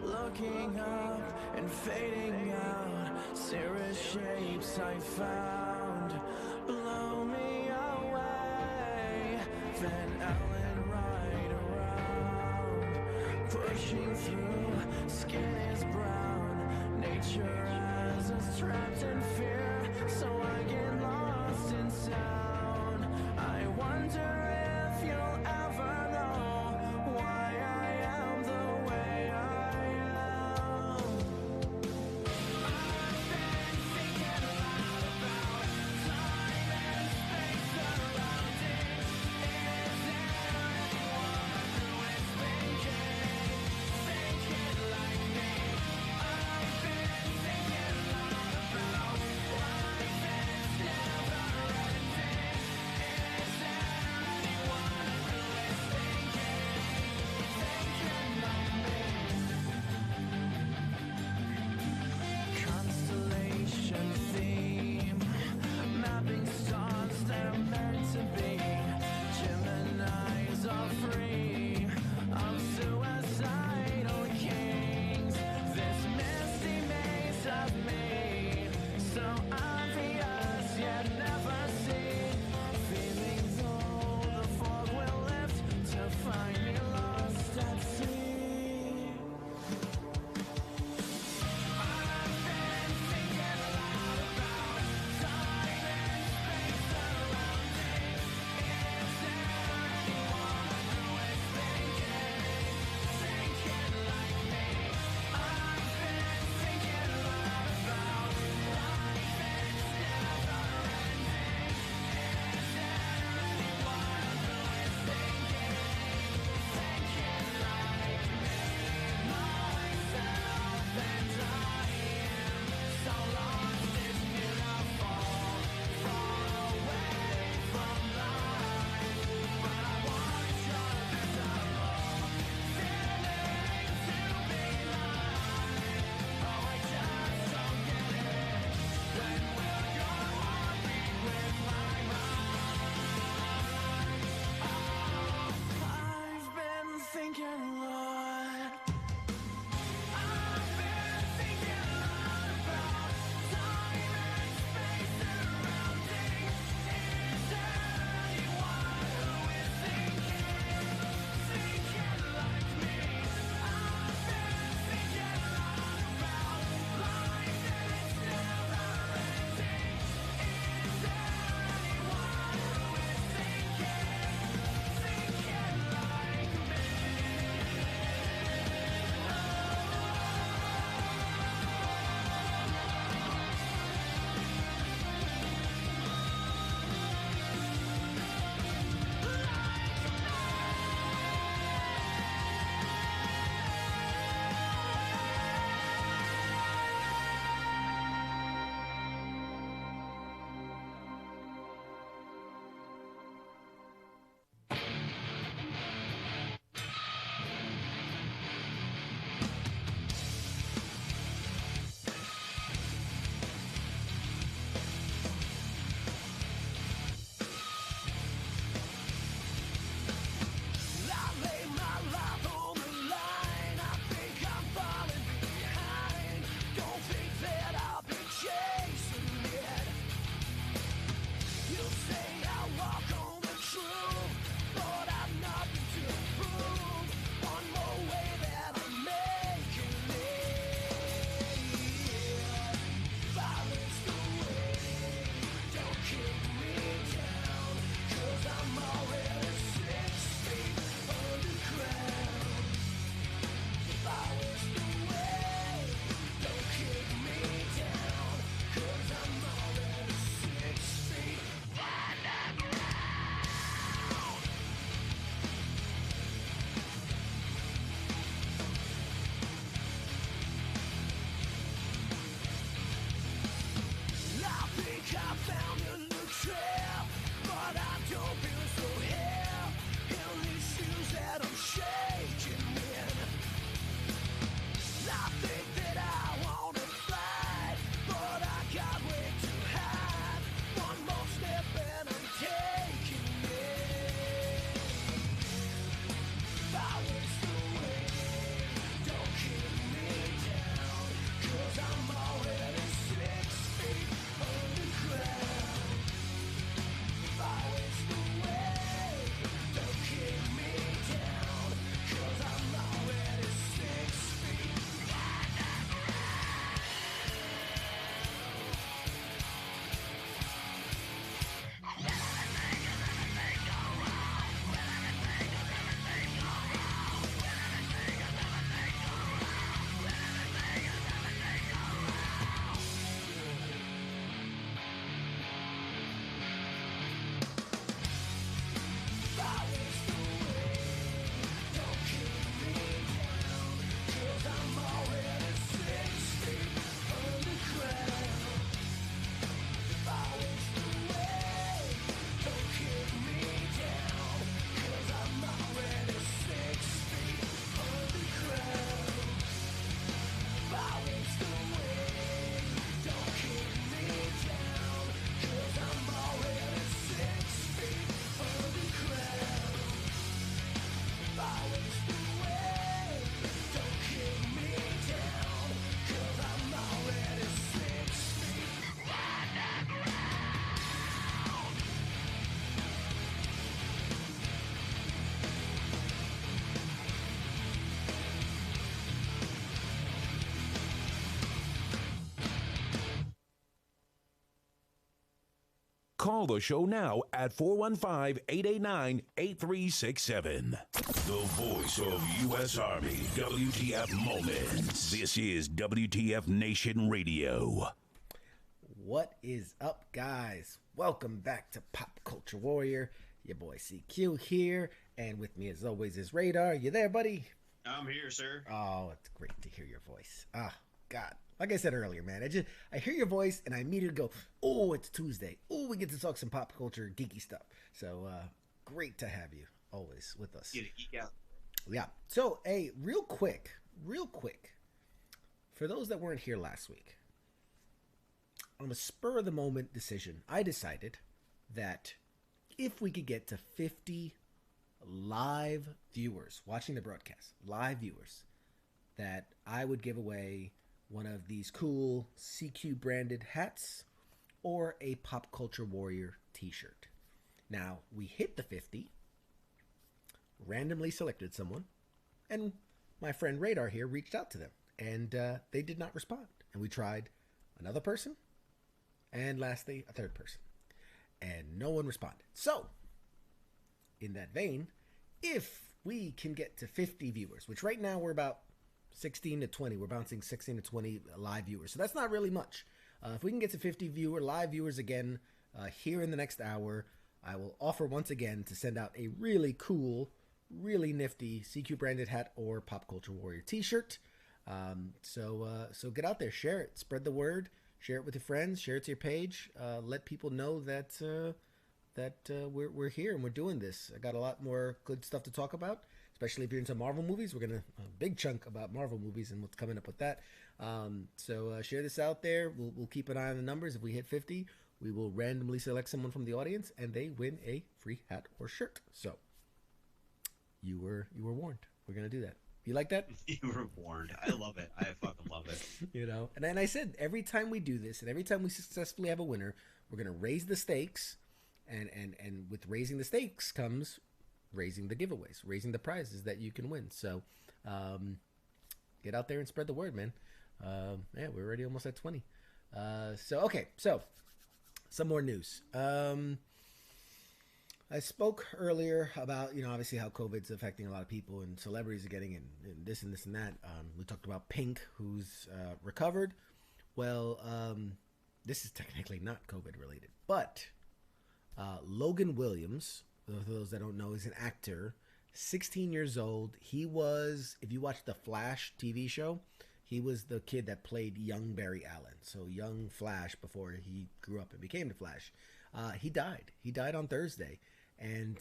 Looking up and fading out, cirrus shapes I found blow me away. Van Allen right around, pushing through. Skin is brown, nature has us trapped in fear. Call the show now at 415-889-8367. The voice of U.S. Army, WTF Moments. This is WTF Nation Radio. What is up, guys? Welcome back to Pop Culture Warrior. Your boy CQ here, and with me as always is Radar. You there, buddy? I'm here, sir. Oh, it's great to hear your voice. Ah, God. Like I said earlier, man, I hear your voice and I immediately go, oh, it's Tuesday. Oh, we get to talk some pop culture geeky stuff. So, great to have you always with us. Get a geek out. Yeah. So, hey, real quick, for those that weren't here last week, on a spur of the moment decision, I decided that if we could get to 50 live viewers watching the broadcast, live viewers, that I would give away one of these cool CQ branded hats or a Pop Culture Warrior t-shirt. Now, we hit the 50, randomly selected someone, and my friend Radar here reached out to them, and they did not respond. And we tried another person, and lastly, a third person, and no one responded. So, in that vein, if we can get to 50 viewers, which right now we're about 16 to 20, we're bouncing 16 to 20 live viewers, so that's not really much. If we can get to 50 live viewers again here in the next hour, I will offer once again to send out a really cool, really nifty CQ branded hat or Pop Culture Warrior t-shirt. So get out there, share it, spread the word, share it with your friends, share it to your page, let people know that we're here and we're doing this. I got a lot more good stuff to talk about, especially if you're into Marvel movies. We're gonna a big chunk about Marvel movies and what's coming up with that. So share this out there. We'll keep an eye on the numbers. If we hit 50, we will randomly select someone from the audience and they win a free hat or shirt. So you were warned. We're gonna do that. You like that? You were warned. I love it. I fucking love it. You know, and then I said every time we do this and every time we successfully have a winner, we're gonna raise the stakes, and with raising the stakes comes raising the giveaways, raising the prizes that you can win. So get out there and spread the word, man. Yeah, we're already almost at 20. So some more news. I spoke earlier about, obviously how COVID's affecting a lot of people and celebrities are getting and this and this and that. We talked about Pink, who's recovered. Well, this is technically not COVID related, but Logan Williams, for those that don't know, is an actor, 16 years old. He was, if you watch the Flash TV show, he was the kid that played young Barry Allen. So young Flash before he grew up and became the Flash. He died. He died on Thursday. And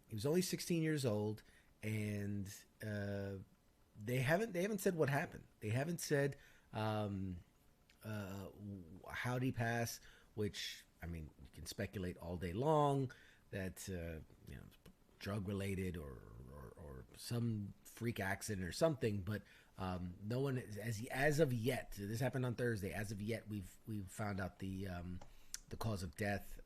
he was only 16 years old. And they haven't said what happened. They haven't said how did he pass, which, I mean, you can speculate all day long that drug related or some freak accident or something, but no one as of yet. This happened on Thursday. As of yet, we've found out the cause of death.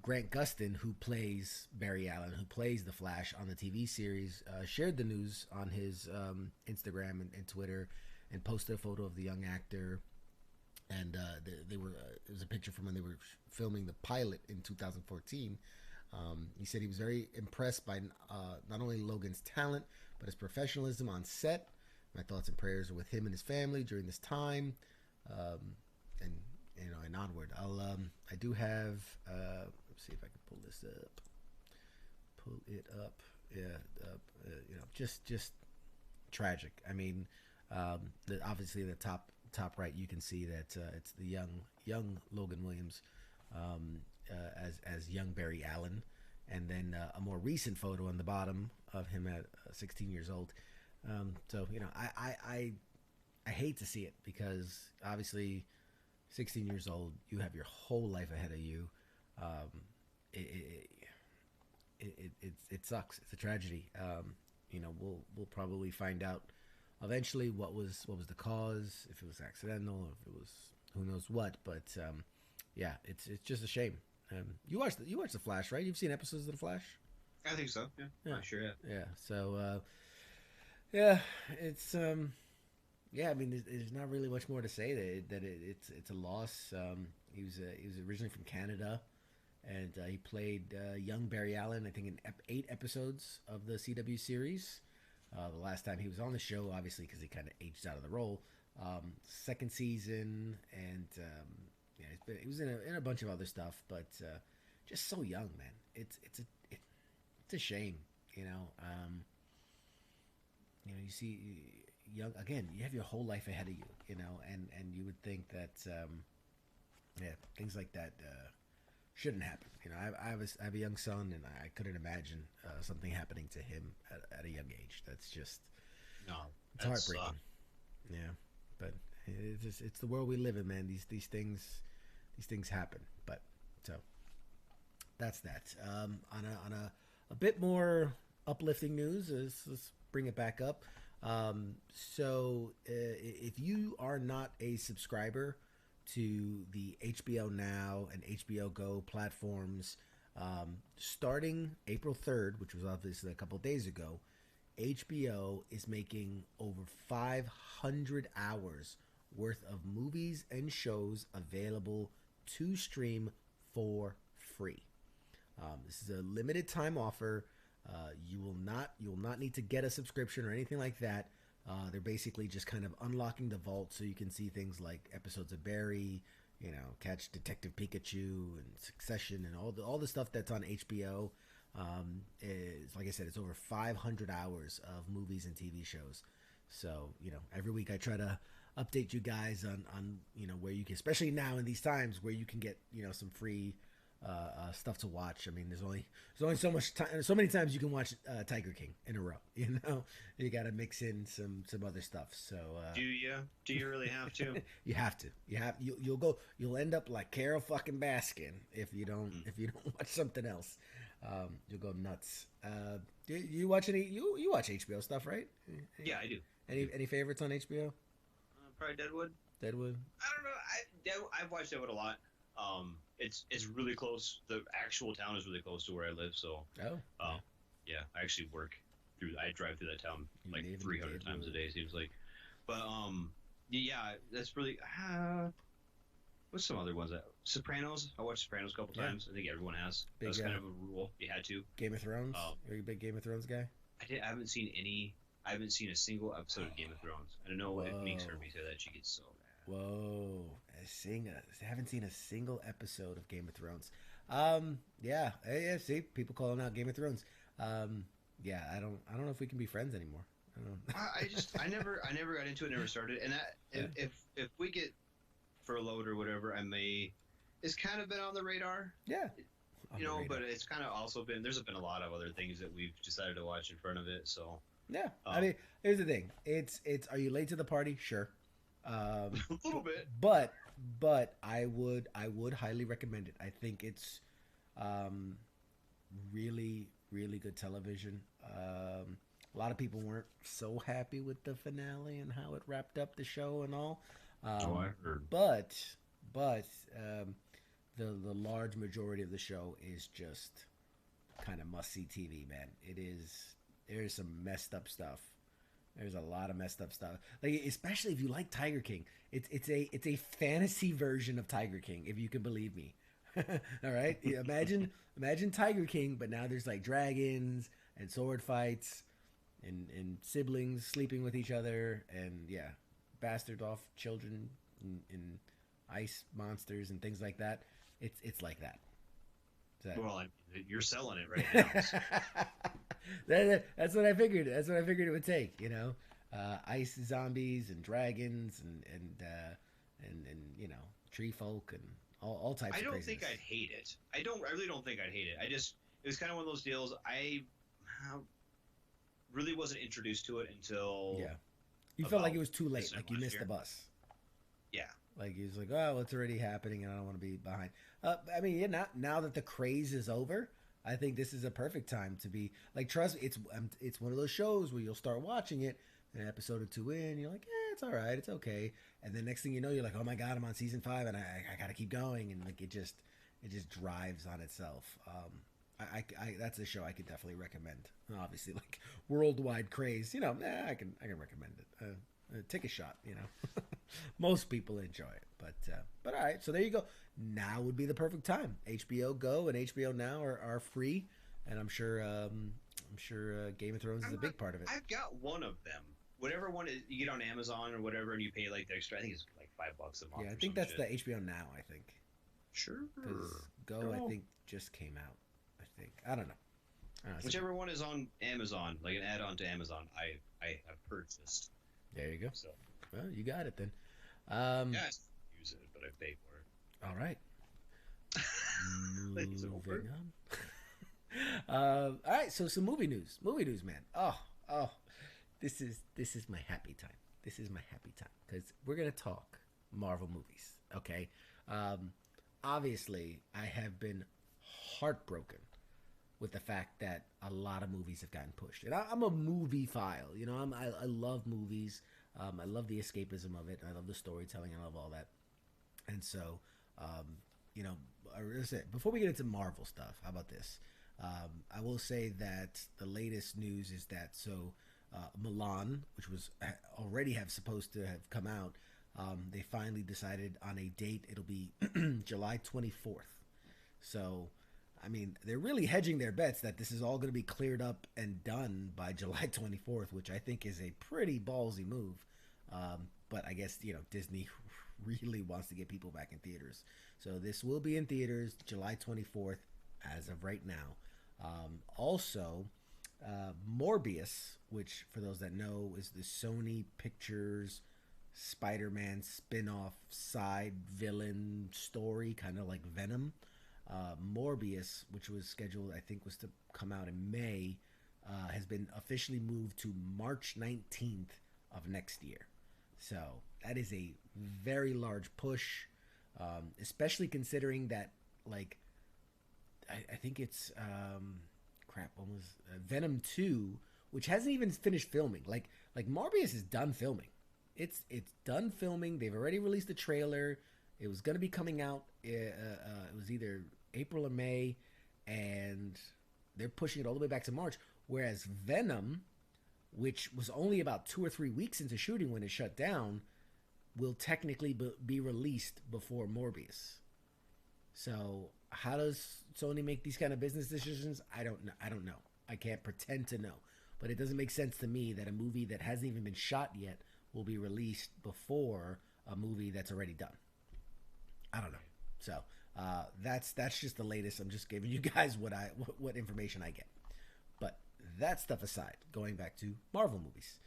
Grant Gustin, who plays Barry Allen, who plays the Flash on the TV series, shared the news on his Instagram and Twitter, and posted a photo of the young actor. And it was a picture from when they were filming the pilot in 2014. He said he was very impressed by not only Logan's talent, but his professionalism on set. My thoughts and prayers are with him and his family during this time, and onward. I do have. Let's see if I can pull this up. Pull it up. Yeah. Just tragic. I mean, obviously the top right, you can see that it's the young Logan Williams as young Barry Allen, and then a more recent photo on the bottom of him at 16 years old. So I hate to see it, because obviously 16 years old, you have your whole life ahead of you. It sucks. It's a tragedy. We'll probably find out eventually what was the cause, if it was accidental, if it was who knows what. But yeah, it's just a shame. You watched the Flash, right? You've seen episodes of the Flash? I think so. Yeah. I sure have. Yeah. So yeah, it's Yeah, I mean, there's not really much more to say it's a loss. He was originally from Canada, and he played young Barry Allen, I think, in 8 episodes of the CW series. The last time he was on the show, obviously, because he kind of aged out of the role. Second season, and yeah, he was in a bunch of other stuff, but just so young, man. It's a shame, you know. You see young again. You have your whole life ahead of you, you know, and you would think that yeah, things like that shouldn't happen. You know, I have a young son, and I couldn't imagine something happening to him at a young age. That's just No, it's heartbreaking. Yeah, but it's the world we live in, man. These things happen. But so that's that. On a bit more uplifting news, let's bring it back up. If you are not a subscriber to the HBO Now and HBO Go platforms, starting April 3rd, which was obviously a couple days ago, HBO is making over 500 hours worth of movies and shows available to stream for free. This is a limited time offer. You will not need to get a subscription or anything like that. They're basically just kind of unlocking the vault so you can see things like episodes of Barry, you know, catch Detective Pikachu and Succession and all the stuff that's on HBO. Is, like I said, it's over 500 hours of movies and TV shows. So, you know, every week I try to update you guys on you know, where you can, especially now in these times where you can get, you know, some free stuff to watch. I mean, there's only so much time, so many times you can watch Tiger King in a row. You know, you got to mix in some other stuff. So do you really have to? you have to. You'll end up like Carol fucking Baskin if you don't watch something else. You'll go nuts. You watch you watch HBO stuff, right? Yeah, I do. Any favorites on HBO? Probably Deadwood. Deadwood. I don't know. I've watched Deadwood a lot. It's really close. The actual town is really close to where I live. So yeah, I actually I drive through that town like 300 times a day. Seems like, but yeah, that's really. What's some other ones? Sopranos. I watched Sopranos a couple times. I think everyone has. That's kind of a rule. You had to. Game of Thrones. Are you a big Game of Thrones guy? I haven't seen a single episode of Game of Thrones. I don't know if Meeks heard me say that. She gets so mad. Whoa! I haven't seen a single episode of Game of Thrones. Yeah. See, people calling out Game of Thrones. Yeah, I don't know if we can be friends anymore. I don't know. I never got into it. Never started. And if we get furloughed or whatever, it's kind of been on the radar. Yeah. You know, but it's kind of also there's been a lot of other things that we've decided to watch in front of it. So yeah, I mean, here's the thing. It's are you late to the party? Sure. A little bit. But I would highly recommend it. I think it's really, really good television. A lot of people weren't so happy with the finale and how it wrapped up the show and all. I heard. But the large majority of the show is just kind of must-see TV, man. There's some messed up stuff. There's a lot of messed up stuff. Like, especially if you like Tiger King. It's a fantasy version of Tiger King, if you can believe me. All right? Imagine Tiger King, but now there's like dragons and sword fights and siblings sleeping with each other and yeah, bastard off children and ice monsters and things like that. It's like that. Well, you're selling it right now. That's what I figured. That's what I figured it would take. You know, ice zombies and dragons and you know, tree folk and all types. I don't of craziness. think I'd hate it. I really don't think I'd hate it. It was kind of one of those deals. I really wasn't introduced to it until you felt like it was too late, like you missed year. the bus. Yeah. Like he was like, oh, well, it's already happening, and I don't want to be behind. I mean, yeah, now that the craze is over, I think this is a perfect time to be like. Trust me, it's one of those shows where you'll start watching it, an episode or two in, you're like, it's all right, it's okay, and then next thing you know, you're like, oh my god, I'm on season 5, and I got to keep going, and like it just drives on itself. I that's a show I could definitely recommend. Obviously, like worldwide craze, you know, I can recommend it. take a shot. Most people enjoy it, but all right. So there you go. Now would be the perfect time. HBO Go and HBO Now are free, and I'm sure Game of Thrones is a big part of it. I've got one of them. Whatever one is, you get on Amazon or whatever, and you pay like the extra. I think it's like $5 a month. Yeah, I think that's the HBO Now. I think. Sure. Go, I think, just came out. I don't know. Whichever one is on Amazon, like an add-on to Amazon, I have purchased. There you go. So, well, you got it then. yeah, I use it, but I pay for it. All right. It's Moving over. on. All right. So some movie news. Movie news, man. Oh. This is my happy time. This is my happy time because we're gonna talk Marvel movies. Okay. Obviously, I have been heartbroken with the fact that a lot of movies have gotten pushed. And I'm a movie file. I love movies. I love the escapism of it. I love the storytelling. I love all that. And so, before we get into Marvel stuff, how about this? I will say that the latest news is that Milan, which was already supposed to have come out, they finally decided on a date. It'll be July 24th. So, I mean, they're really hedging their bets that this is all going to be cleared up and done by July 24th, which I think is a pretty ballsy move. But I guess, Disney really wants to get people back in theaters. So this will be in theaters July 24th as of right now. Also, Morbius, which for those that know is the Sony Pictures Spider-Man spin-off side villain story, kind of like Venom. Morbius, which was scheduled, I think, was to come out in May, has been officially moved to March 19th of next year. So that is a very large push, especially considering that, like, I think it's Venom 2, which hasn't even finished filming. Like Morbius is done filming. It's done filming. They've already released the trailer. It was going to be coming out. It was either April or May, and they're pushing it all the way back to March. Whereas Venom, which was only about 2 or 3 weeks into shooting when it shut down, will technically be released before Morbius. So how does Sony make these kind of business decisions? I don't know. I can't pretend to know. But it doesn't make sense to me that a movie that hasn't even been shot yet will be released before a movie that's already done. I don't know. So that's just the latest. I'm just giving you guys what information I get. But that stuff aside, going back to Marvel movies.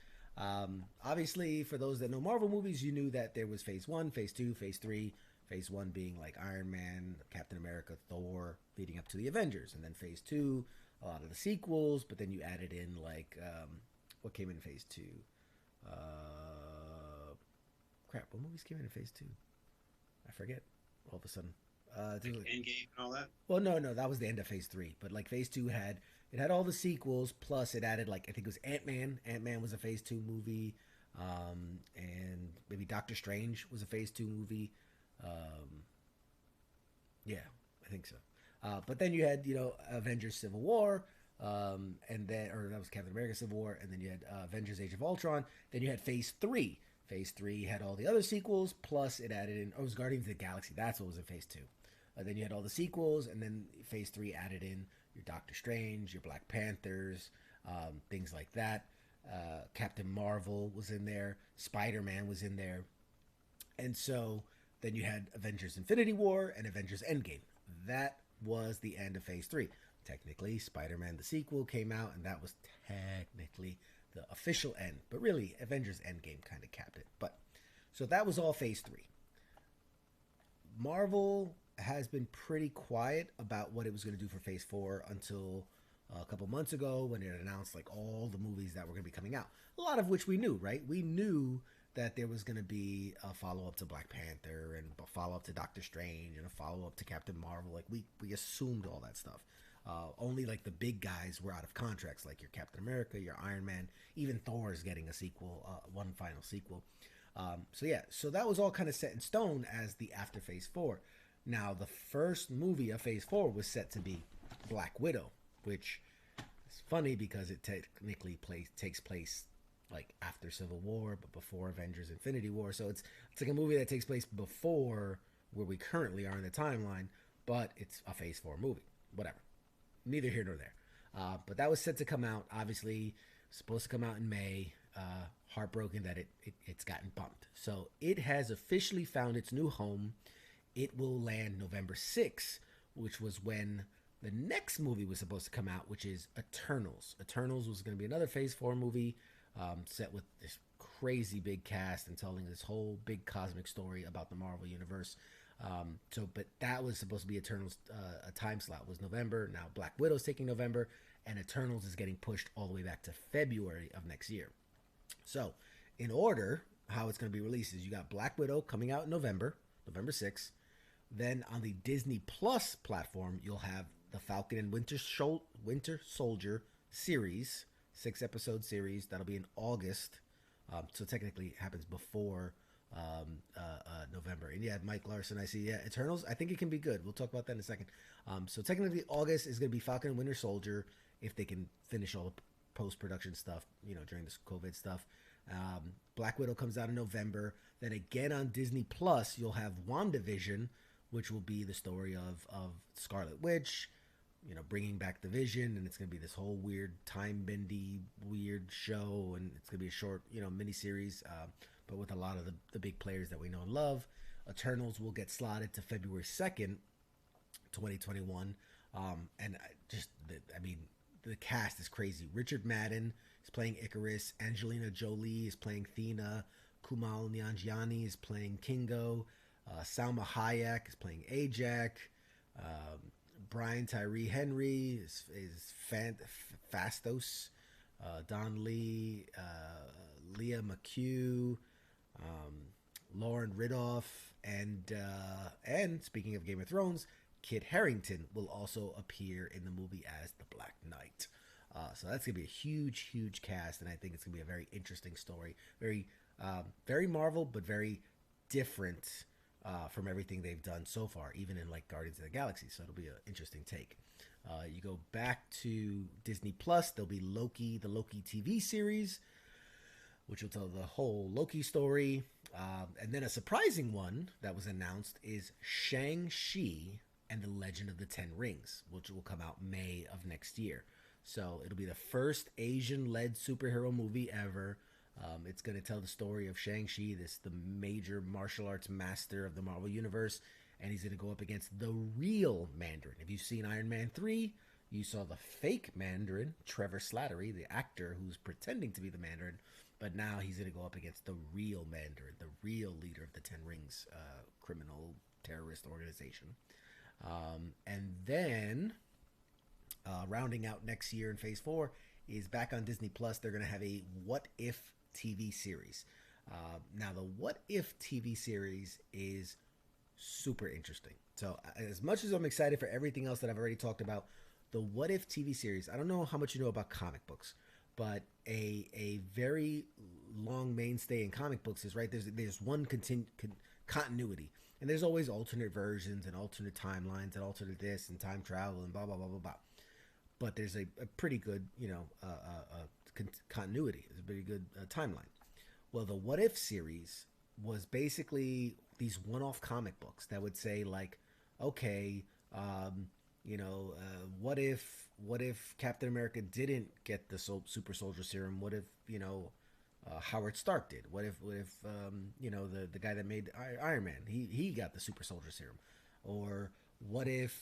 Obviously, for those that know Marvel movies, you knew that there was Phase 1, Phase 2, Phase 3. Phase 1 being like Iron Man, Captain America, Thor, leading up to the Avengers. And then Phase 2, a lot of the sequels, but then you added in like, what came in Phase 2? What movies came in Phase 2? I forget all of a sudden. Like Endgame and all that? Well, no, that was the end of Phase 3. But like Phase 2 had all the sequels, plus it added like, I think it was Ant-Man. Ant-Man was a Phase 2 movie. And maybe Doctor Strange was a Phase 2 movie. Yeah, I think so. But then you had, Avengers Civil War, and then, or that was Captain America Civil War, and then you had Avengers Age of Ultron. Then you had Phase 3. Phase 3 had all the other sequels, plus it added in, it was Guardians of the Galaxy. That's what was in Phase 2. Then you had all the sequels, and then Phase 3 added in your Doctor Strange, your Black Panthers, things like that. Captain Marvel was in there. Spider-Man was in there. And so then you had Avengers Infinity War and Avengers Endgame. That was the end of Phase 3. Technically, Spider-Man the sequel came out, and that was technically the official end. But really, Avengers Endgame kind of capped it. But so that was all Phase 3. Marvel has been pretty quiet about what it was going to do for Phase 4 until a couple months ago when it announced like all the movies that were going to be coming out. A lot of which we knew, right? We knew that there was going to be a follow-up to Black Panther and a follow-up to Doctor Strange and a follow-up to Captain Marvel. Like we assumed all that stuff. Only like the big guys were out of contracts, like your Captain America, your Iron Man, even Thor is getting a sequel, one final sequel. So that was all kind of set in stone as the after Phase 4. Now the first movie of Phase 4 was set to be Black Widow, which is funny because it technically takes place like after Civil War, but before Avengers Infinity War. So it's like a movie that takes place before where we currently are in the timeline, but it's a Phase 4 movie. Whatever. Neither here nor there. But that was set to come out, obviously, supposed to come out in May. Heartbroken that it's gotten bumped. So it has officially found its new home. It will land November 6th, which was when the next movie was supposed to come out, which is Eternals. Eternals was going to be another Phase 4 movie set with this crazy big cast and telling this whole big cosmic story about the Marvel Universe. But that was supposed to be Eternals. A time slot was November. Now Black Widow's taking November, and Eternals is getting pushed all the way back to February of next year. So, in order, how it's going to be released is you got Black Widow coming out in November 6th. Then on the Disney Plus platform, you'll have the Falcon and Winter Soldier series, 6-episode series. That'll be in August. So technically it happens before November. And yeah, Mike Larson, I see. Yeah, Eternals, I think it can be good. We'll talk about that in a second. So technically August is going to be Falcon and Winter Soldier if they can finish all the post-production stuff, during this COVID stuff. Black Widow comes out in November. Then again on Disney Plus, you'll have WandaVision, which will be the story of Scarlet Witch, bringing back the Vision, and it's going to be this whole weird time-bendy weird show, and it's going to be a short, miniseries, but with a lot of the big players that we know and love. Eternals will get slotted to February 2nd, 2021, the cast is crazy. Richard Madden is playing Icarus. Angelina Jolie is playing Thena. Kumail Nanjiani is playing Kingo. Salma Hayek is playing Ajak. Brian Tyree Henry is Phastos. Don Lee, Leah McHugh, Lauren Ridloff, and speaking of Game of Thrones, Kit Harington will also appear in the movie as the Black Knight. So that's going to be a huge, huge cast, and I think it's going to be a very interesting story. Very Marvel, but very different from everything they've done so far, even in like Guardians of the Galaxy. So it'll be an interesting take. You go back to Disney Plus, there'll be Loki, the Loki TV series, which will tell the whole Loki story. And then a surprising one that was announced is Shang-Chi and the Legend of the Ten Rings, which will come out May of next year. So it'll be the first Asian-led superhero movie ever. It's going to tell the story of Shang-Chi, the major martial arts master of the Marvel Universe, and he's going to go up against the real Mandarin. If you've seen Iron Man 3, you saw the fake Mandarin, Trevor Slattery, the actor who's pretending to be the Mandarin, but now he's going to go up against the real Mandarin, the real leader of the Ten Rings criminal terrorist organization. And then rounding out next year in Phase 4 is back on Disney Plus. They're going to have a What If TV series. Now, the What If TV series is super interesting. So as much as I'm excited for everything else that I've already talked about, the What If TV series, I don't know how much you know about comic books, but a very long mainstay in comic books is, right, there's one continuity. And there's always alternate versions and alternate timelines and alternate this and time travel and blah, blah, blah, blah, blah. But there's a pretty good, continuity. It's a pretty good timeline. Well, the What If series was basically these one-off comic books that would say, like, okay, what if Captain America didn't get the super soldier serum? What if, Howard Stark did? What if the guy that made Iron Man, he got the super soldier serum? Or what if,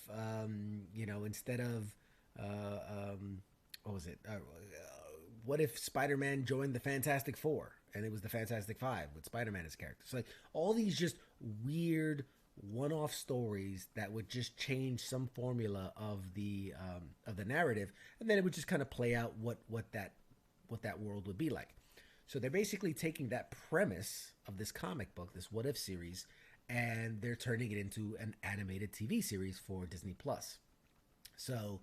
instead of, what was it? What if Spider-Man joined the Fantastic Four and it was the Fantastic Five with Spider-Man as a character? So like all these just weird one-off stories that would just change some formula of the narrative, and then it would just kind of play out what that world would be like. So they're basically taking that premise of this comic book, this What If series, and they're turning it into an animated TV series for Disney Plus. So,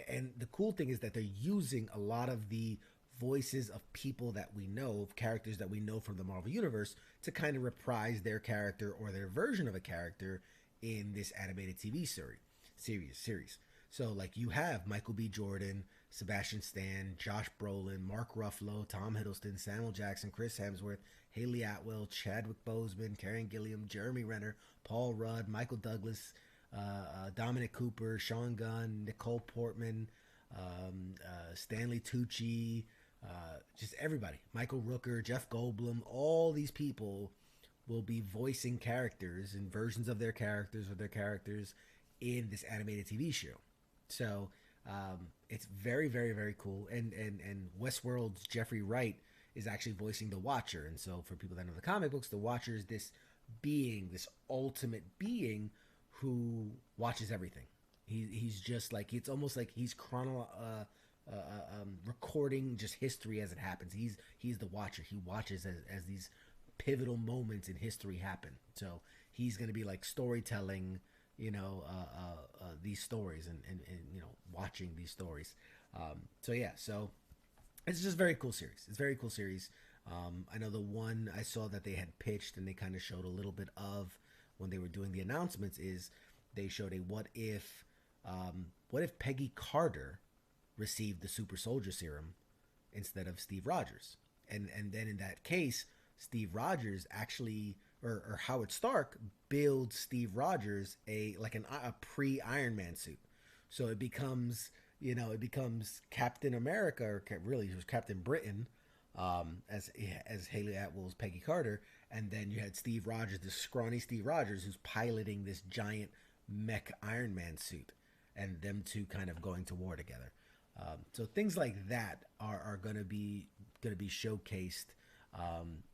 and the cool thing is that they're using a lot of the voices of people that we know, of characters that we know from the Marvel Universe, to kind of reprise their character or their version of a character in this animated TV series. So, like, you have Michael B. Jordan, Sebastian Stan, Josh Brolin, Mark Ruffalo, Tom Hiddleston, Samuel Jackson, Chris Hemsworth, Haley Atwell, Chadwick Boseman, Karen Gilliam, Jeremy Renner, Paul Rudd, Michael Douglas, Dominic Cooper, Sean Gunn, Nicole Portman, Stanley Tucci, just everybody. Michael Rooker, Jeff Goldblum, all these people will be voicing characters and versions of their characters or their characters in this animated TV show. So it's very, very, very cool. And Westworld's Jeffrey Wright is actually voicing the Watcher. And so for people that know the comic books, the Watcher is this being, this ultimate being who watches everything. He's just like, it's almost like he's recording just history as it happens. He's the Watcher. He watches as these pivotal moments in history happen. So he's going to be like storytelling, these stories and watching these stories. So it's just a very cool series. It's a very cool series. I know the one I saw that they had pitched and they kind of showed a little bit of when they were doing the announcements is they showed a what if Peggy Carter received the super soldier serum instead of Steve Rogers. And then in that case, Steve Rogers actually, or Howard Stark builds Steve Rogers a pre-Iron Man suit. So it becomes Captain America, or really it was Captain Britain, as Haley Atwell's Peggy Carter. And then you had Steve Rogers, this scrawny Steve Rogers, who's piloting this giant mech Iron Man suit, and them two kind of going to war together. So things like that are going to be showcased,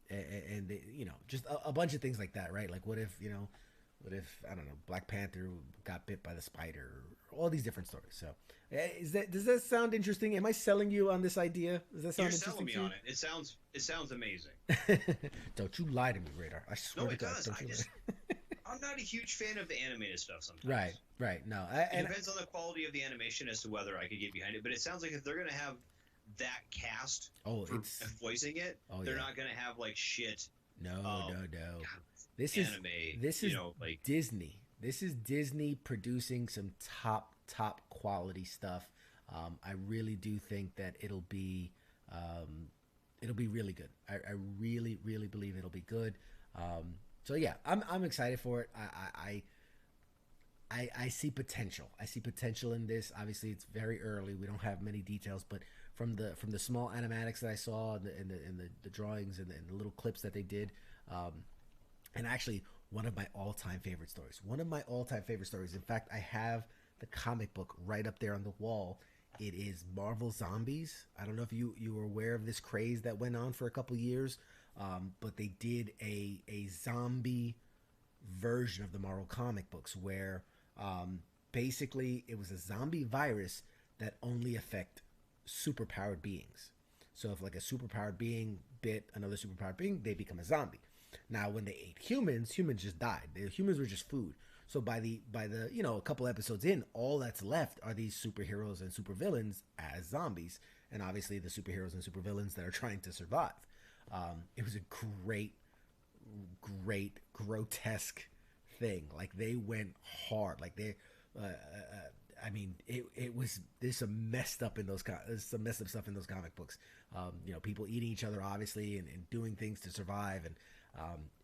and they, just a bunch of things like that, right? Like what if I don't know, Black Panther got bit by the spider, all these different stories. So does that sound interesting? Am I selling you on this idea? Does that sound interesting? You're selling me on it. It sounds amazing. Don't you lie to me, Radar. I swear to God. No, it does. I'm not a huge fan of the animated stuff sometimes. Right. No, it depends on the quality of the animation as to whether I could get behind it. But it sounds like if they're going to have that cast voicing it, they're not going to have like shit. No. God, This is like Disney. This is Disney producing some top quality stuff. I really do think that it'll be really good. I really believe it'll be good. So yeah, I'm excited for it. I see potential. I see potential in this. Obviously, it's very early. We don't have many details, but from the small animatics that I saw and the drawings and the little clips that they did, and actually one of my all-time favorite stories. In fact, I have the comic book right up there on the wall. It is Marvel Zombies. I don't know if you were aware of this craze that went on for a couple years. But they did a zombie version of the Marvel comic books where basically it was a zombie virus that only affect superpowered beings. So if like a superpowered being bit another superpowered being, they become a zombie. Now when they ate humans just died. The humans were just food. So by the a couple episodes in, all that's left are these superheroes and supervillains as zombies, and obviously the superheroes and supervillains that are trying to survive. It was a great, grotesque thing. Like they went hard. Like they, there's some messed up stuff in those comic books. People eating each other, obviously, and doing things to survive. And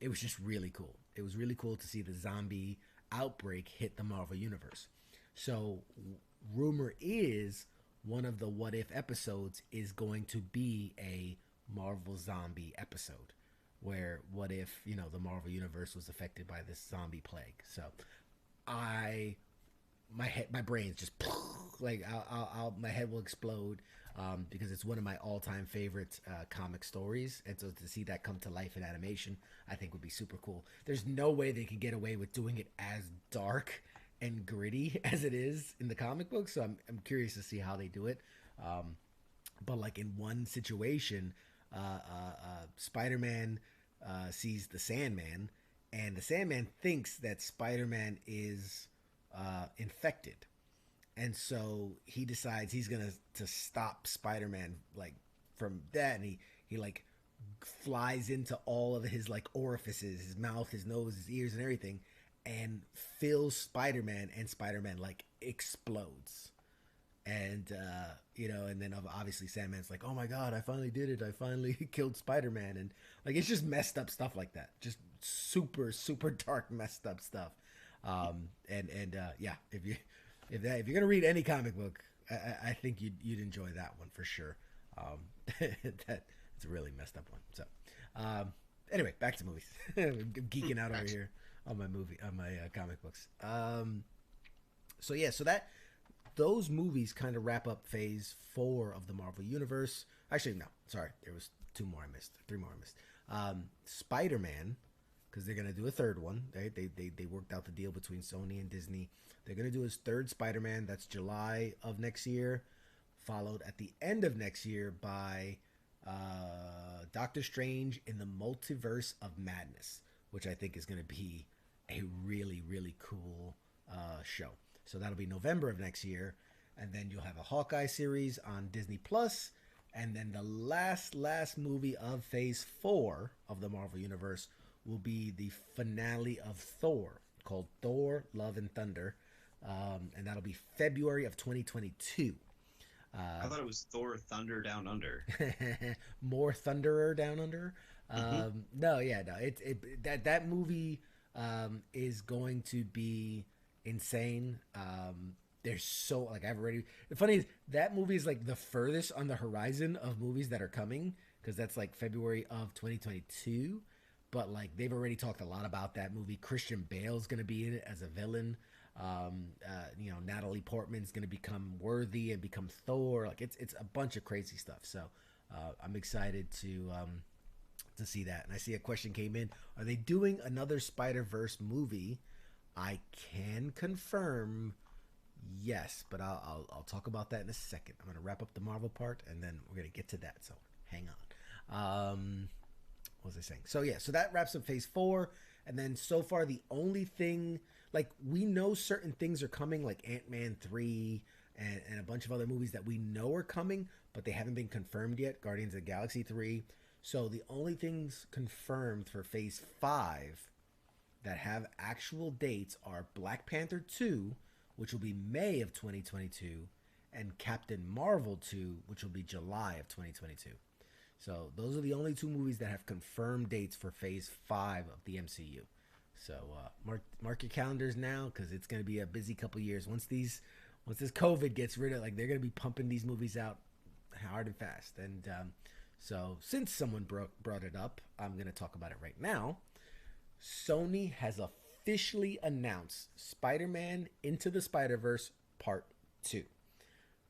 it was just really cool. It was really cool to see the zombie outbreak hit the Marvel Universe. So rumor is one of the What If episodes is going to be a Marvel zombie episode, where what if the Marvel universe was affected by this zombie plague. So my brain's just like my head will explode, because it's one of my all-time favorite comic stories, and so to see that come to life in animation I think would be super cool. There's no way they can get away with doing it as dark and gritty as it is in the comic book, so I'm curious to see how they do it. But like in one situation, Spider-Man sees the Sandman, and the Sandman thinks that Spider-Man is infected, and so he decides he's gonna to stop Spider-Man like from that, and he like flies into all of his like orifices, his mouth, his nose, his ears, and everything, and fills Spider-Man, and Spider-Man like explodes. And you know, and then obviously Sandman's like, oh my god, I finally did it, I finally killed Spider-Man. And like, it's just messed up stuff like that, just super dark messed up stuff. And yeah, if you're gonna read any comic book, I think you'd enjoy that one for sure. That it's a really messed up one. So anyway, back to movies. I'm geeking out over here on my comic books. So yeah, so those movies kind of wrap up phase 4 of the Marvel Universe. Actually, no, sorry. There was 3 more I missed. Spider-Man, because they're going to do a third one. They worked out the deal between Sony and Disney. They're going to do his third Spider-Man. That's July of next year, followed at the end of next year by Doctor Strange in the Multiverse of Madness, which I think is going to be a really, really cool show. So that'll be November of next year. And then you'll have a Hawkeye series on Disney Plus. And then the last movie of phase 4 of the Marvel Universe will be the finale of Thor, called Thor, Love and Thunder. And that'll be February of 2022. I thought it was Thor Thunder Down Under. More Thunderer Down Under. No. That movie is going to be insane. There's so, like, the funny is that movie is like the furthest on the horizon of movies that are coming, because that's like February of 2022. But like, they've already talked a lot about that movie. Christian Bale's gonna be in it as a villain. You know, Natalie Portman's gonna become Worthy and become Thor. Like, it's a bunch of crazy stuff. So I'm excited to see that. And I see a question came in: are they doing another Spider-Verse movie? I can confirm yes, but I'll talk about that in a second. I'm going to wrap up the Marvel part, and then we're going to get to that, so hang on. What was I saying? So yeah, so that wraps up phase 4, and then so far the only thing, like, we know certain things are coming, like Ant-Man 3 and a bunch of other movies that we know are coming, but they haven't been confirmed yet. Guardians of the Galaxy 3. So the only things confirmed for phase 5 that have actual dates are Black Panther 2, which will be May of 2022, and Captain Marvel 2, which will be July of 2022. So those are the only 2 movies that have confirmed dates for phase 5 of the MCU. So mark your calendars now, because it's going to be a busy couple years. Once this COVID gets rid of, like, they're going to be pumping these movies out hard and fast. And so since someone brought it up, I'm going to talk about it right now. Sony has officially announced Spider-Man Into the Spider-Verse Part 2.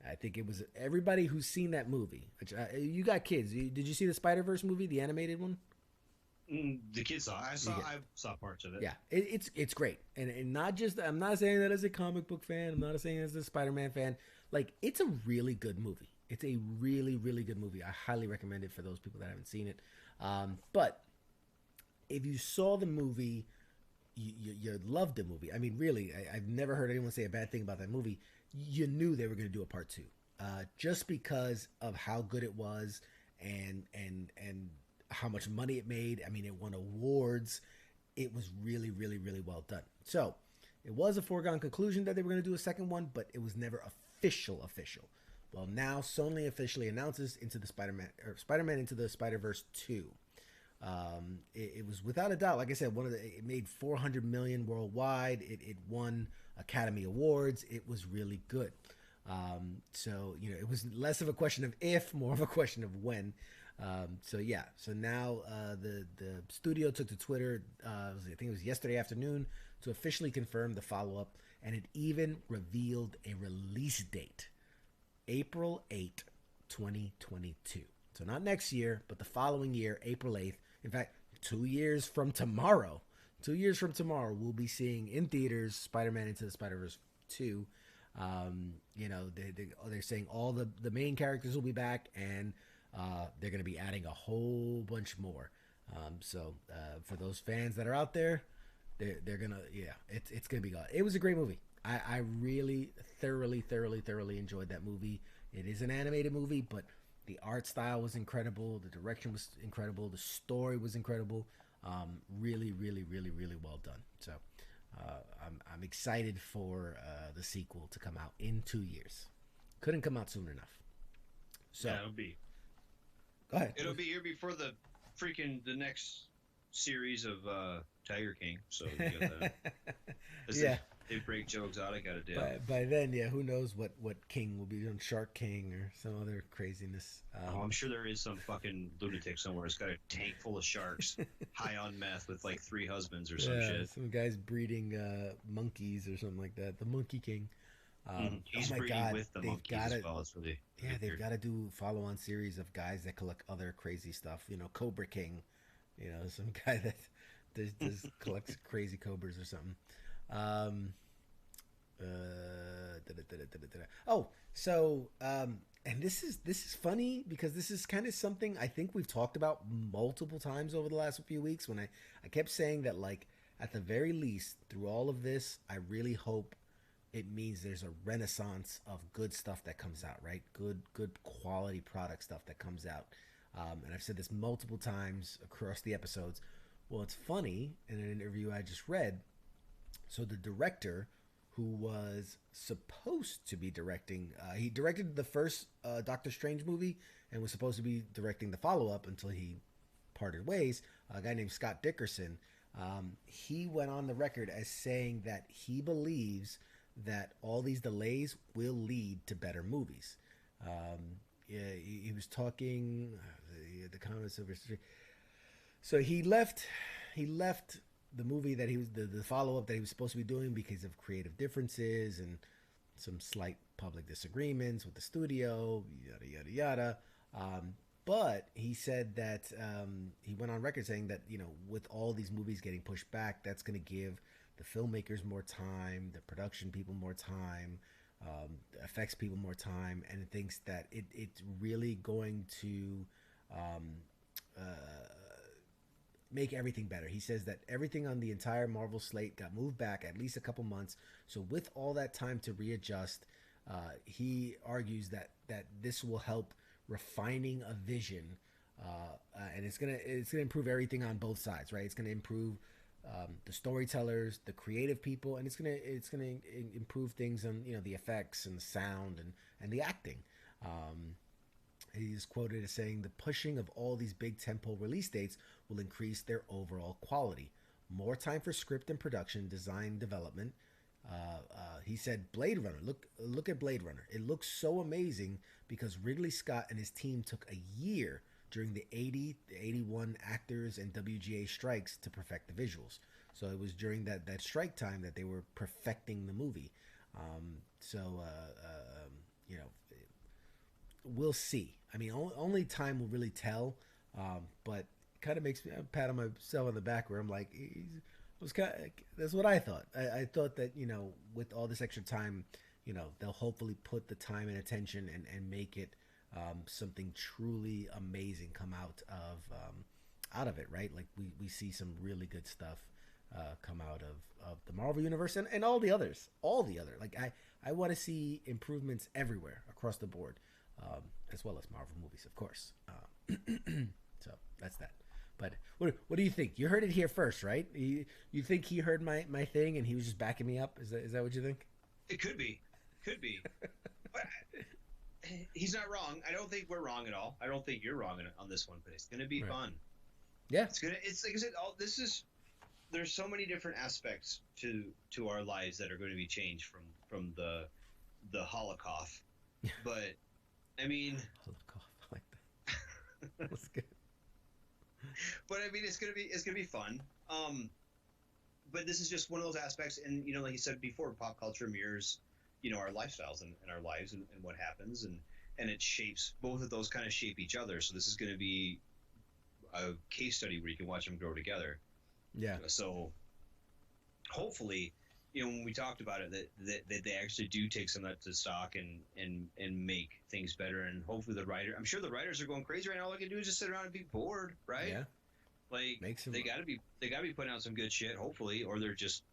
I think it was everybody who's seen that movie. Which, you got kids. Did you see the Spider-Verse movie, the animated one? The kids saw. I saw parts of it. Yeah, it's great, and not just. I'm not saying that as a comic book fan. I'm not saying as a Spider-Man fan. Like, it's a really good movie. It's a really, really good movie. I highly recommend it for those people that haven't seen it. But if you saw the movie, you loved the movie. I mean, really, I've never heard anyone say a bad thing about that movie. You knew they were going to do a part 2, just because of how good it was and how much money it made. I mean, it won awards. It was really, really, really well done. So it was a foregone conclusion that they were going to do a second one, but it was never official. Well, now Sony officially announces Spider-Man Into the Spider-Verse 2. It was without a doubt, like I said, it made $400 million worldwide. It won Academy Awards. It was really good. So, you know, it was less of a question of if, more of a question of when. So yeah, so now the studio took to Twitter, I think it was yesterday afternoon, to officially confirm the follow-up, and it even revealed a release date, April 8th, 2022. So not next year, but the following year, April 8th. In fact, 2 years from tomorrow, we'll be seeing in theaters Spider-Man Into the Spider-Verse 2. You know, they're saying all the main characters will be back, and they're going to be adding a whole bunch more. So for those fans that are out there, they're going to, it's going to be good. It was a great movie. I really thoroughly enjoyed that movie. It is an animated movie, but the art style was incredible. The direction was incredible. The story was incredible. Really well done. So I'm excited for the sequel to come out in 2 years. couldn't come out soon enough. So Yeah, it'll be. go ahead. It'll be here before the next series of Tiger King. So you got that. Yeah. They break Joe Exotic out of jail. By then, yeah, who knows what King will be doing? Shark King or some other craziness. I'm sure there is some fucking lunatic somewhere. It's got a tank full of sharks, high on meth with like 3 husbands or some shit. Some guys breeding monkeys or something like that. The Monkey King. He's oh my breeding God, with the they've monkeys gotta, as well. It's really they've got to do follow-on series of guys that collect other crazy stuff. You know, Cobra King. You know, some guy that does collects crazy cobras or something. Oh, so and this is funny because this is kind of something I think we've talked about multiple times over the last few weeks. When I kept saying that, like, at the very least, through all of this, I really hope it means there's a renaissance of good stuff that comes out, right? Good quality product stuff that comes out. And I've said this multiple times across the episodes. Well, it's funny, in an interview I just read, so the director who was supposed to be directing, he directed the first Doctor Strange movie and was supposed to be directing the follow-up until he parted ways, a guy named Scott Dickerson. He went on the record as saying that he believes that all these delays will lead to better movies. He was talking the comments over. So he left the movie that he was the follow up that he was supposed to be doing because of creative differences and some slight public disagreements with the studio, yada yada yada. But he said that he went on record saying that, you know, with all these movies getting pushed back, that's going to give the filmmakers more time, the production people more time, the effects people more time, and it thinks that it's really going to make everything better. He says that everything on the entire Marvel slate got moved back at least a couple months. So with all that time to readjust, he argues that this will help refining a vision, and it's gonna improve everything on both sides, right? It's gonna improve the storytellers, the creative people, and it's gonna improve things on, you know, the effects and the sound and the acting. He's quoted as saying the pushing of all these big tentpole release dates will increase their overall quality. More time for script and production, design, development. He said Blade Runner. Look at Blade Runner. It looks so amazing because Ridley Scott and his team took a year during the 80, the 81 actors and WGA strikes to perfect the visuals. So it was during that strike time that they were perfecting the movie. You know, we'll see. I mean, only time will really tell. But it kind of makes me pat on myself on the back where I'm like, that's what I thought. I thought that, you know, with all this extra time, you know, they'll hopefully put the time and attention and make it something truly amazing come out of it, right? Like we see some really good stuff come out of the Marvel universe and all the others. Like I want to see improvements everywhere across the board, as well as Marvel movies, of course. So that's that. But what do you think? You heard it here first, right? You think he heard my thing and he was just backing me up? Is that what you think? It could be. But he's not wrong. I don't think we're wrong at all. I don't think you're wrong on this one, but it's going to be fun. Yeah. It's like I said, there's so many different aspects to our lives that are going to be changed from the Holocaust. But I mean, Holocaust, I like that. That's good. But I mean, it's gonna be fun. But this is just one of those aspects, and you know, like you said before, pop culture mirrors, you know, our lifestyles and our lives and what happens, and it shapes both of those kind of shape each other. So this is going to be a case study where you can watch them grow together. Yeah. So hopefully, you know, when we talked about it, that they actually do take some of that to stock and make things better. And hopefully I'm sure the writers are going crazy right now. All they can do is just sit around and be bored, right? Yeah. Like they gotta be putting out some good shit, hopefully, or they're just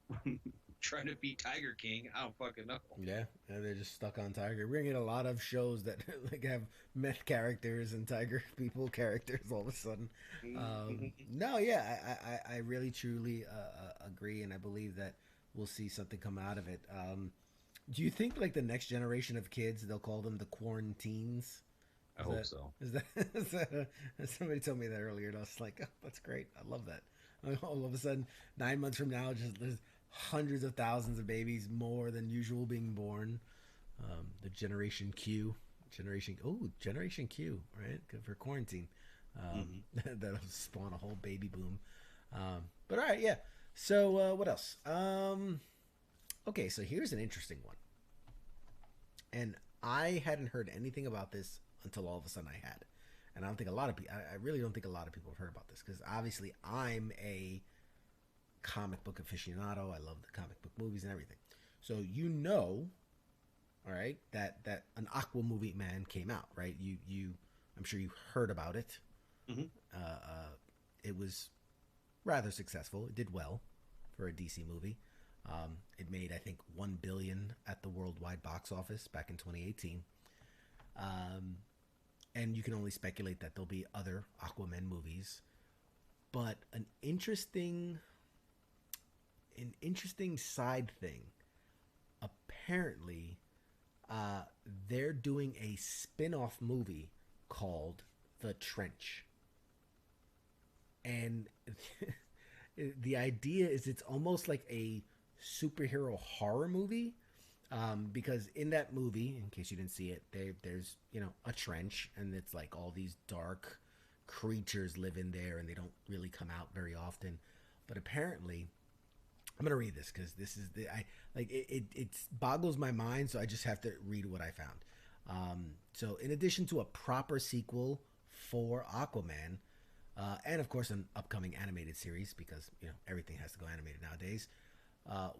trying to beat Tiger King. I don't fucking know. Yeah, they're just stuck on Tiger. We're gonna get a lot of shows that like have meth characters and Tiger people characters all of a sudden. No, yeah, I really truly agree, and I believe that we'll see something come out of it. Do you think like the next generation of kids, they'll call them the quarantines? I hope so. Is that, somebody told me that earlier, and I was like, oh, that's great. I love that. All of a sudden, 9 months from now, just there's hundreds of thousands of babies more than usual being born. The Generation Q, Generation Q, right? Good for quarantine. That'll spawn a whole baby boom. But all right, yeah. So what else? Okay, so here's an interesting one, and I hadn't heard anything about this until all of a sudden I had, and I don't think a lot of people. I really don't think a lot of people have heard about this because obviously I'm a comic book aficionado. I love the comic book movies and everything. So all right, that an Aquaman man came out, right? I'm sure you heard about it. Mm-hmm. It was rather successful. It did well for a DC movie. It made, I think, $1 billion at the worldwide box office back in 2018. And you can only speculate that there'll be other Aquaman movies. But an interesting side thing. Apparently, they're doing a spin-off movie called The Trench. And the idea is it's almost like a superhero horror movie, because in that movie, in case you didn't see it, there's a trench, and it's like all these dark creatures live in there, and they don't really come out very often. But apparently, I'm gonna read this because this is it boggles my mind, so I just have to read what I found. So in addition to a proper sequel for Aquaman, and of course an upcoming animated series, because everything has to go animated nowadays,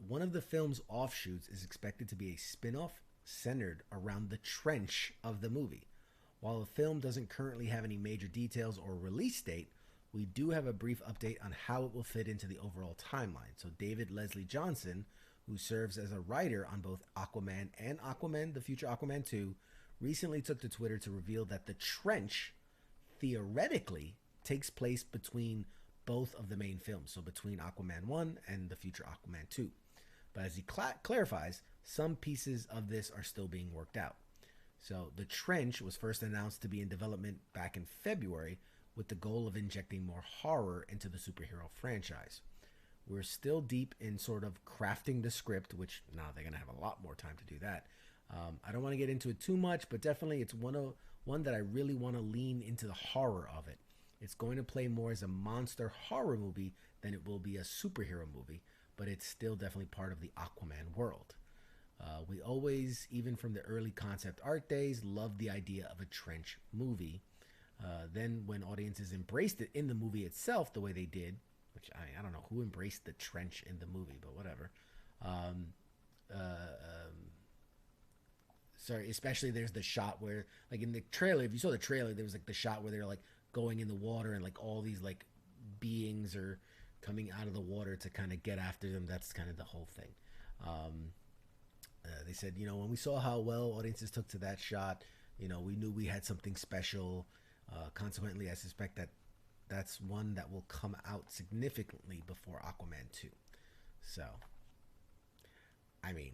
one of the film's offshoots is expected to be a spin-off centered around the trench of the movie. While the film doesn't currently have any major details or release date, we do have a brief update on how it will fit into the overall timeline. So David Leslie Johnson, who serves as a writer on both Aquaman and Aquaman, the future Aquaman 2, recently took to Twitter to reveal that the trench theoretically takes place between both of the main films, so between Aquaman 1 and the future Aquaman 2. But as he clarifies, some pieces of this are still being worked out. So the trench was first announced to be in development back in February with the goal of injecting more horror into the superhero franchise. We're still deep in sort of crafting the script, which now they're going to have a lot more time to do that. I don't want to get into it too much, but definitely it's one that I really want to lean into the horror of it. It's going to play more as a monster horror movie than it will be a superhero movie, but it's still definitely part of the Aquaman world. We always, even from the early concept art days, loved the idea of a trench movie. Then when audiences embraced it in the movie itself the way they did, which I don't know who embraced the trench in the movie, but whatever. Sorry, especially there's the shot where, like in the trailer, if you saw the trailer, there was like the shot where they're like going in the water and like all these like beings are coming out of the water to kind of get after them. That's kind of the whole thing. They said, when we saw how well audiences took to that shot, we knew we had something special. Consequently, I suspect that that's one that will come out significantly before Aquaman 2. So, I mean,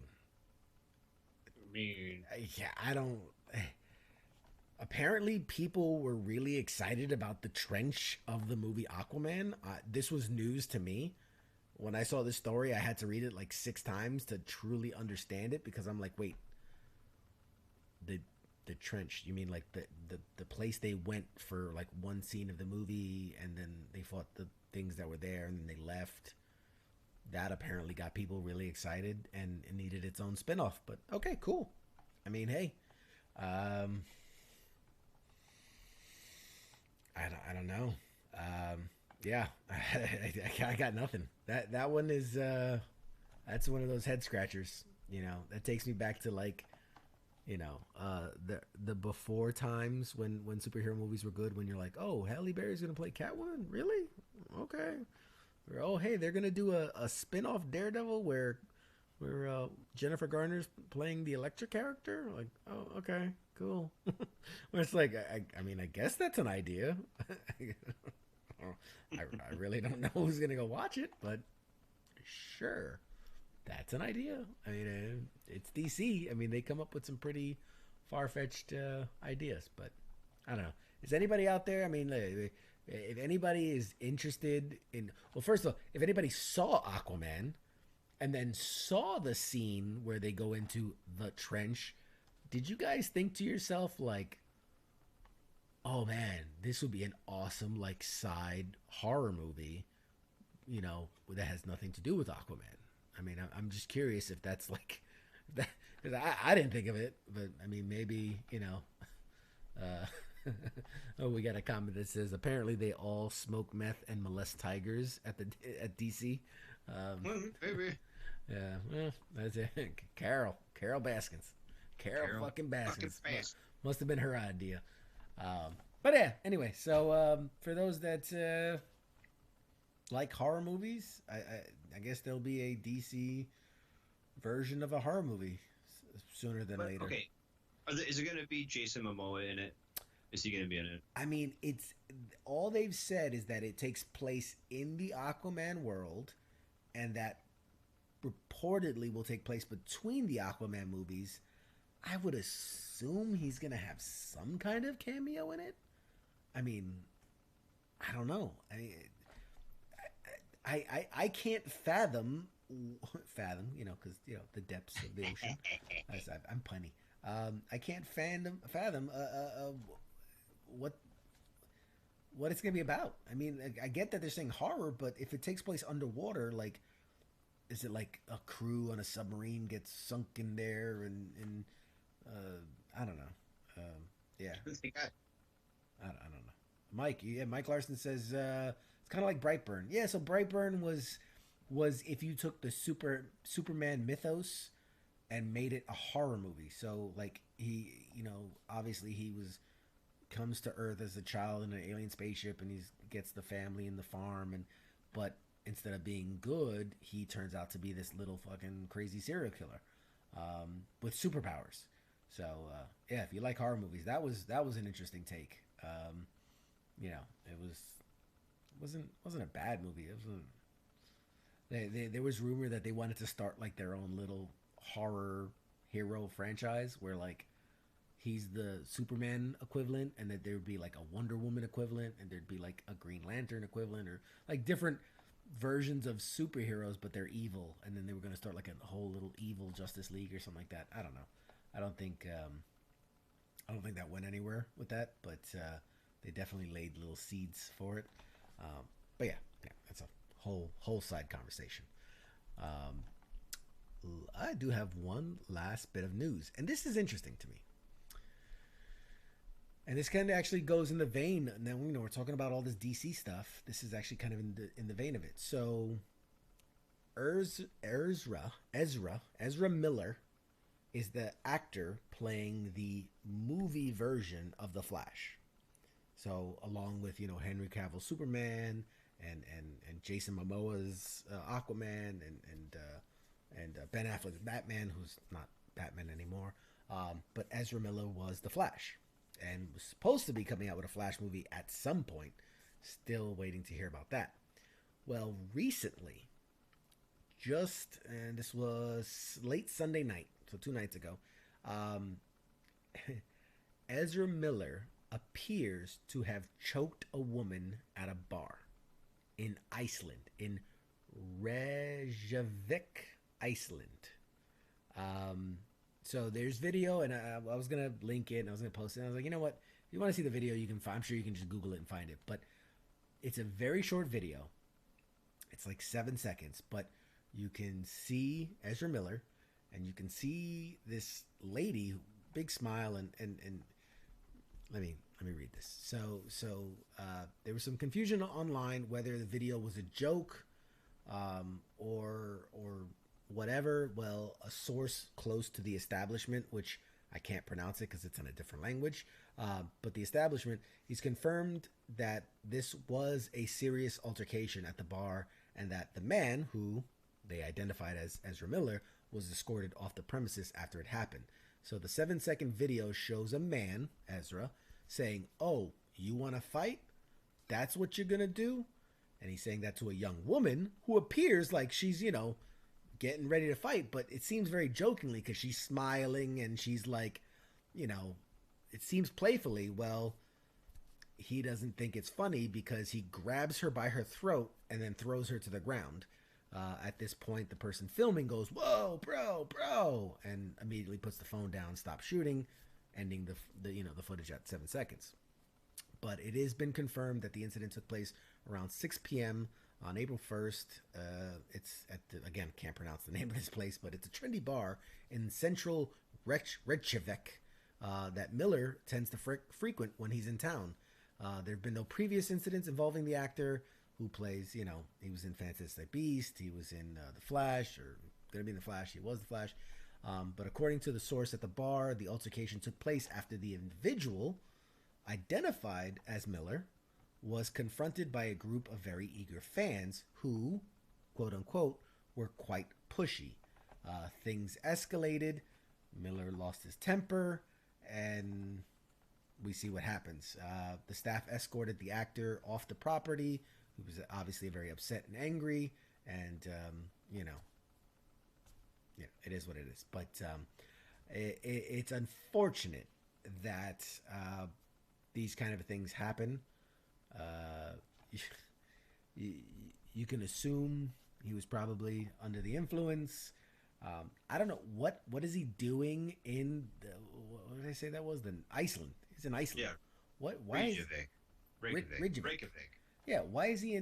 yeah, I don't. Apparently, people were really excited about the trench of the movie Aquaman. This was news to me. When I saw this story, I had to read it like 6 times to truly understand it, because I'm like, wait, the trench, you mean like the place they went for like one scene of the movie, and then they fought the things that were there, and then they left? That apparently got people really excited, and it needed its own spinoff. But okay, cool. I mean, hey, I don't know. Yeah, I got nothing. That one is that's one of those head scratchers. That takes me back to like, the before times when superhero movies were good. When you're like, oh, Halle Berry's gonna play Catwoman, really? Okay. Or, oh, hey, they're gonna do a spin-off Daredevil where Jennifer Garner's playing the Elektra character. Like, oh, okay, cool. Where it's like, I mean, I guess that's an idea. I really don't know who's gonna go watch it, but sure. That's an idea. I mean, it's DC. I mean, they come up with some pretty far-fetched ideas, but I don't know. Is anybody out there? I mean, if anybody is interested in, well, first of all, if anybody saw Aquaman and then saw the scene where they go into the trench, did you guys think to yourself like, oh man, this would be an awesome like side horror movie, you know, that has nothing to do with Aquaman? I mean, I'm just curious if that's like that, because I didn't think of it, but I mean, maybe, you know. Oh, we got a comment that says apparently they all smoke meth and molest tigers at DC. Maybe. Yeah, well, that's it. Carol Baskins. Carol fucking Baskins. Must have been her idea. But yeah, anyway, so for those that like horror movies, I guess there'll be a DC version of a horror movie sooner than later. Okay, is it going to be Jason Momoa in it? Is he going to be in it? I mean, it's all they've said is that it takes place in the Aquaman world, and that reportedly will take place between the Aquaman movies. I would assume he's going to have some kind of cameo in it. I mean, I don't know. I can't fathom, you know, because, you know, the depths of the ocean. I'm punny. I can't fathom what it's gonna be about. I mean, I get that they're saying horror, but if it takes place underwater, like, is it like a crew on a submarine gets sunk in there and I don't know. Yeah, I don't know. Mike, Mike Larson says it's kind of like Brightburn. Yeah, so Brightburn was if you took the Superman mythos and made it a horror movie. So like he, you know, obviously he comes to Earth as a child in an alien spaceship, and he gets the family and the farm, but instead of being good, he turns out to be this little fucking crazy serial killer with superpowers. So yeah, if you like horror movies, that was an interesting take. You know, it wasn't a bad movie. It wasn't. There was rumor that they wanted to start like their own little horror hero franchise where like he's the Superman equivalent, and that there would be like a Wonder Woman equivalent, and there'd be like a Green Lantern equivalent, or like different versions of superheroes, but they're evil. And then they were going to start like a whole little evil Justice League or something like that. I don't know. I don't think that went anywhere with that, but they definitely laid little seeds for it. But yeah, that's a whole side conversation. I do have one last bit of news, and this is interesting to me. And this kind of actually goes in the vein. Now, you know, we're talking about all this DC stuff. This is actually kind of in the vein of it. So, Ezra Miller is the actor playing the movie version of The Flash. So, along with, you know, Henry Cavill's Superman and Jason Momoa's Aquaman and Ben Affleck's Batman, who's not Batman anymore. But Ezra Miller was the Flash, and was supposed to be coming out with a Flash movie at some point. Still waiting to hear about that. Well, recently, and this was late Sunday night, so 2 nights ago, Ezra Miller appears to have choked a woman at a bar in Iceland, in Reykjavik, Iceland. So there's video, and I was going to link it, and I was going to post it. And I was like, you know what? If you want to see the video, you can I'm sure you can just Google it and find it. But it's a very short video. It's like 7 seconds. But you can see Ezra Miller, and you can see this lady, big smile, and let me read this. So there was some confusion online whether the video was a joke or whatever. Well, a source close to the establishment, which I can't pronounce it because it's in a different language, but the establishment, he's confirmed that this was a serious altercation at the bar, and that the man, who they identified as Ezra Miller, was escorted off the premises after it happened. So the 7-second video shows a man, Ezra, saying, "Oh, you want to fight? That's what you're going to do?" And he's saying that to a young woman who appears like she's, you know, getting ready to fight, but it seems very jokingly because she's smiling and she's like, it seems playfully. Well, he doesn't think it's funny because he grabs her by her throat and then throws her to the ground. At this point, the person filming goes, "Whoa, bro," and immediately puts the phone down, stops shooting, ending the footage at 7 seconds. But it has been confirmed that the incident took place around 6 p.m. on April 1st. It's at again, can't pronounce the name of this place, but it's a trendy bar in central Reykjavik that Miller tends to frequent when he's in town. There have been no previous incidents involving the actor, who plays, he was in Fantastic Beast, he was in The Flash, or going to be in The Flash, he was The Flash. But according to the source at the bar, the altercation took place after the individual, identified as Miller, was confronted by a group of very eager fans who, quote unquote, were quite pushy. Things escalated, Miller lost his temper, and we see what happens. The staff escorted the actor off the property, who was obviously very upset and angry, and it is what it is. But it's unfortunate that these kind of things happen. You can assume he was probably under the influence. I don't know what is he doing in what did I say that was? Iceland. He's in Iceland. Yeah. Why Reykjavik. Yeah, why is he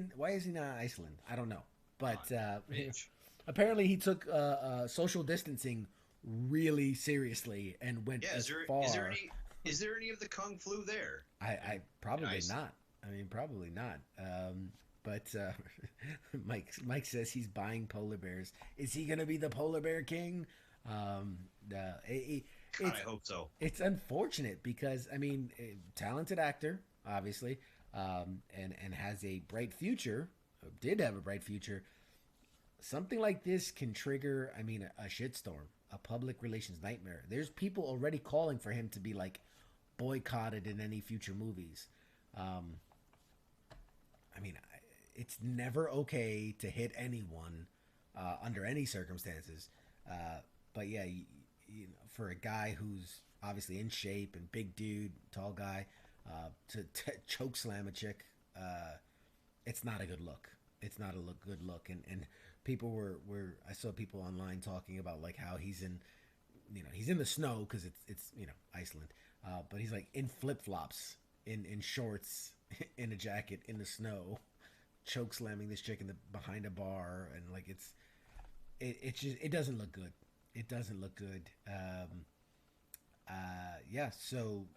not Iceland? I don't know. But apparently he took social distancing really seriously and went as far. Is there any of the Kung Flu there? I probably not. Probably not. But Mike says he's buying polar bears. Is he going to be the polar bear king? I hope so. It's unfortunate because, talented actor, obviously, and has a bright future, did have a bright future. Something like this can trigger, a shitstorm, a public relations nightmare. There's people already calling for him to be, boycotted in any future movies. It's never okay to hit anyone under any circumstances. But yeah, for a guy who's obviously in shape and big dude, tall guy, to choke slam a chick, it's not a good look. It's not a good look. And people I saw people online talking about how he's in, he's in the snow because it's Iceland, but he's in flip flops, in shorts, in a jacket, in the snow, choke slamming this chick behind a bar, and it doesn't look good. It doesn't look good. So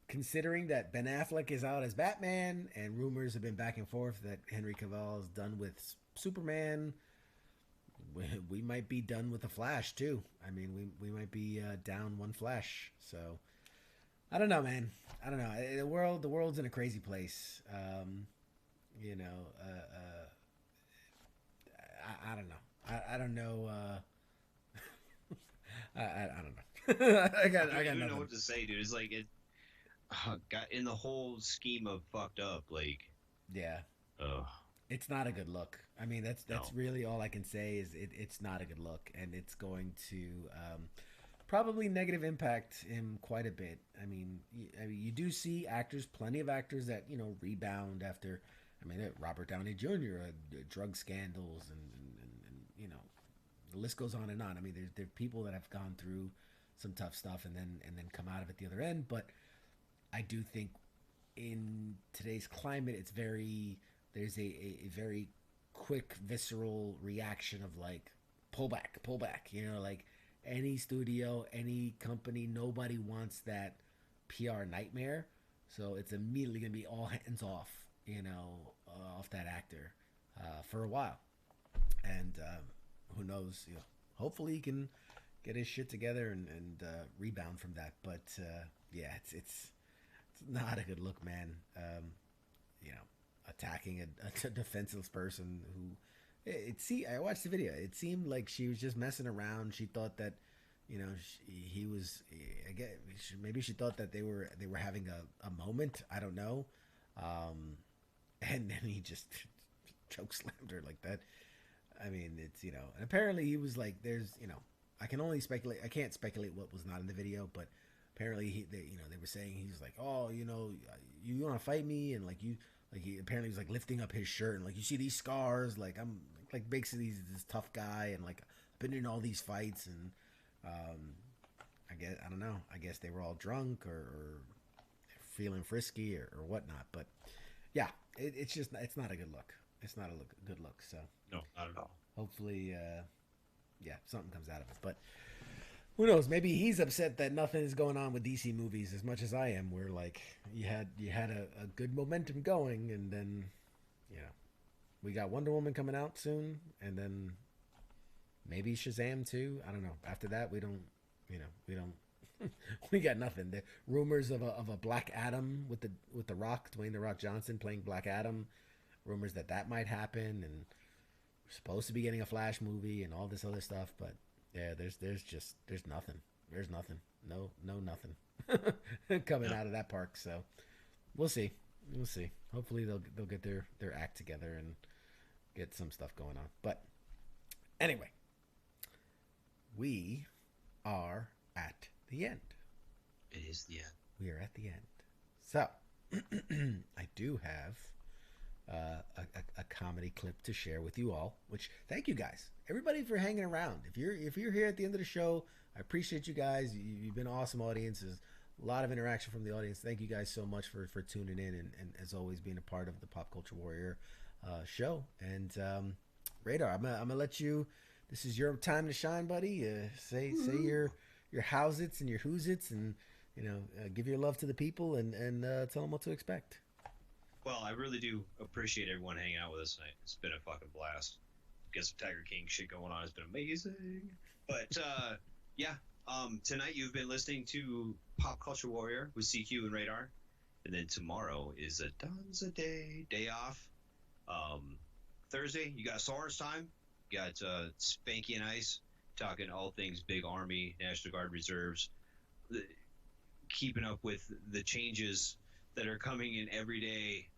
considering that Ben Affleck is out as Batman and rumors have been back and forth that Henry Cavill is done with Superman, we might be done with the Flash too. We might be down one Flash. So I don't know, man. I don't know. The world's in a crazy place. I don't know. I don't know. I don't know. I got don't nothing. know what to say, dude. It's got in the whole scheme of fucked up, yeah. Ugh. It's not a good look. That's really all I can say is it's not a good look, and it's going to probably negative impact him quite a bit. You do see plenty of actors that rebound after. Robert Downey Jr. Drug scandals and the list goes on and on. There are people that have gone through some tough stuff and then come out of it the other end. But I do think in today's climate, there's a very quick visceral reaction of pull back. Any studio, any company, nobody wants that PR nightmare. So it's immediately going to be all hands off, off that actor for a while. And who knows, hopefully he can get his shit together and rebound from that. But yeah, it's not a good look, man. Attacking a defenseless person who I watched the video. It seemed like she was just messing around. She thought that he was, again, maybe she thought that they were having a moment. I don't know. And then he just choke slammed her like that. I mean, it's, you know, and apparently he was like, there's, you know, I can only speculate. I can't speculate what was not in the video, but apparently they were saying he's like, oh, you know, you want to fight me, and like he apparently was like lifting up his shirt and like, you see these scars, like I'm like basically he's this tough guy, and like I've been in all these fights, and I guess I don't know. I guess they were all drunk or feeling frisky or whatnot, but yeah, it's just it's not a good look. It's not a good look. So No, not at all. hopefully, yeah, something comes out of it. But who knows? Maybe he's upset that nothing is going on with DC movies as much as I am. Where like you had a good momentum going, and then you know we got Wonder Woman coming out soon, and then maybe Shazam too. I don't know. After that, we don't. We got nothing. The rumors of a Black Adam with the Rock, Dwayne the Rock Johnson playing Black Adam. Rumors that might happen, and we're supposed to be getting a Flash movie and all this other stuff. But yeah, there's nothing. There's nothing. No nothing coming out of that park. So we'll see. We'll see. Hopefully they'll get their act together and get some stuff going on. But anyway, we are at the end. It is the end. We are at the end. So I do have a comedy clip to share with you all. Which thank you guys, everybody, for hanging around. If you're here at the end of the show, I appreciate you guys. You've been awesome audiences. A lot of interaction from the audience. Thank you guys so much for tuning in and as always being a part of the Pop Culture Warrior show. And Radar, I'm gonna let you. This is your time to shine, buddy. Say your how's-its and your who's-its, and give your love to the people and tell them what to expect. Well, I really do appreciate everyone hanging out with us tonight. It's been a fucking blast. Get some Tiger King shit going on. It's been amazing. But yeah, tonight you've been listening to Pop Culture Warrior with CQ and Radar, and then tomorrow is a Donza day off. Thursday you got Soren's time. You got Spanky and Ice talking all things Big Army, National Guard reserves, keeping up with the changes that are coming in every day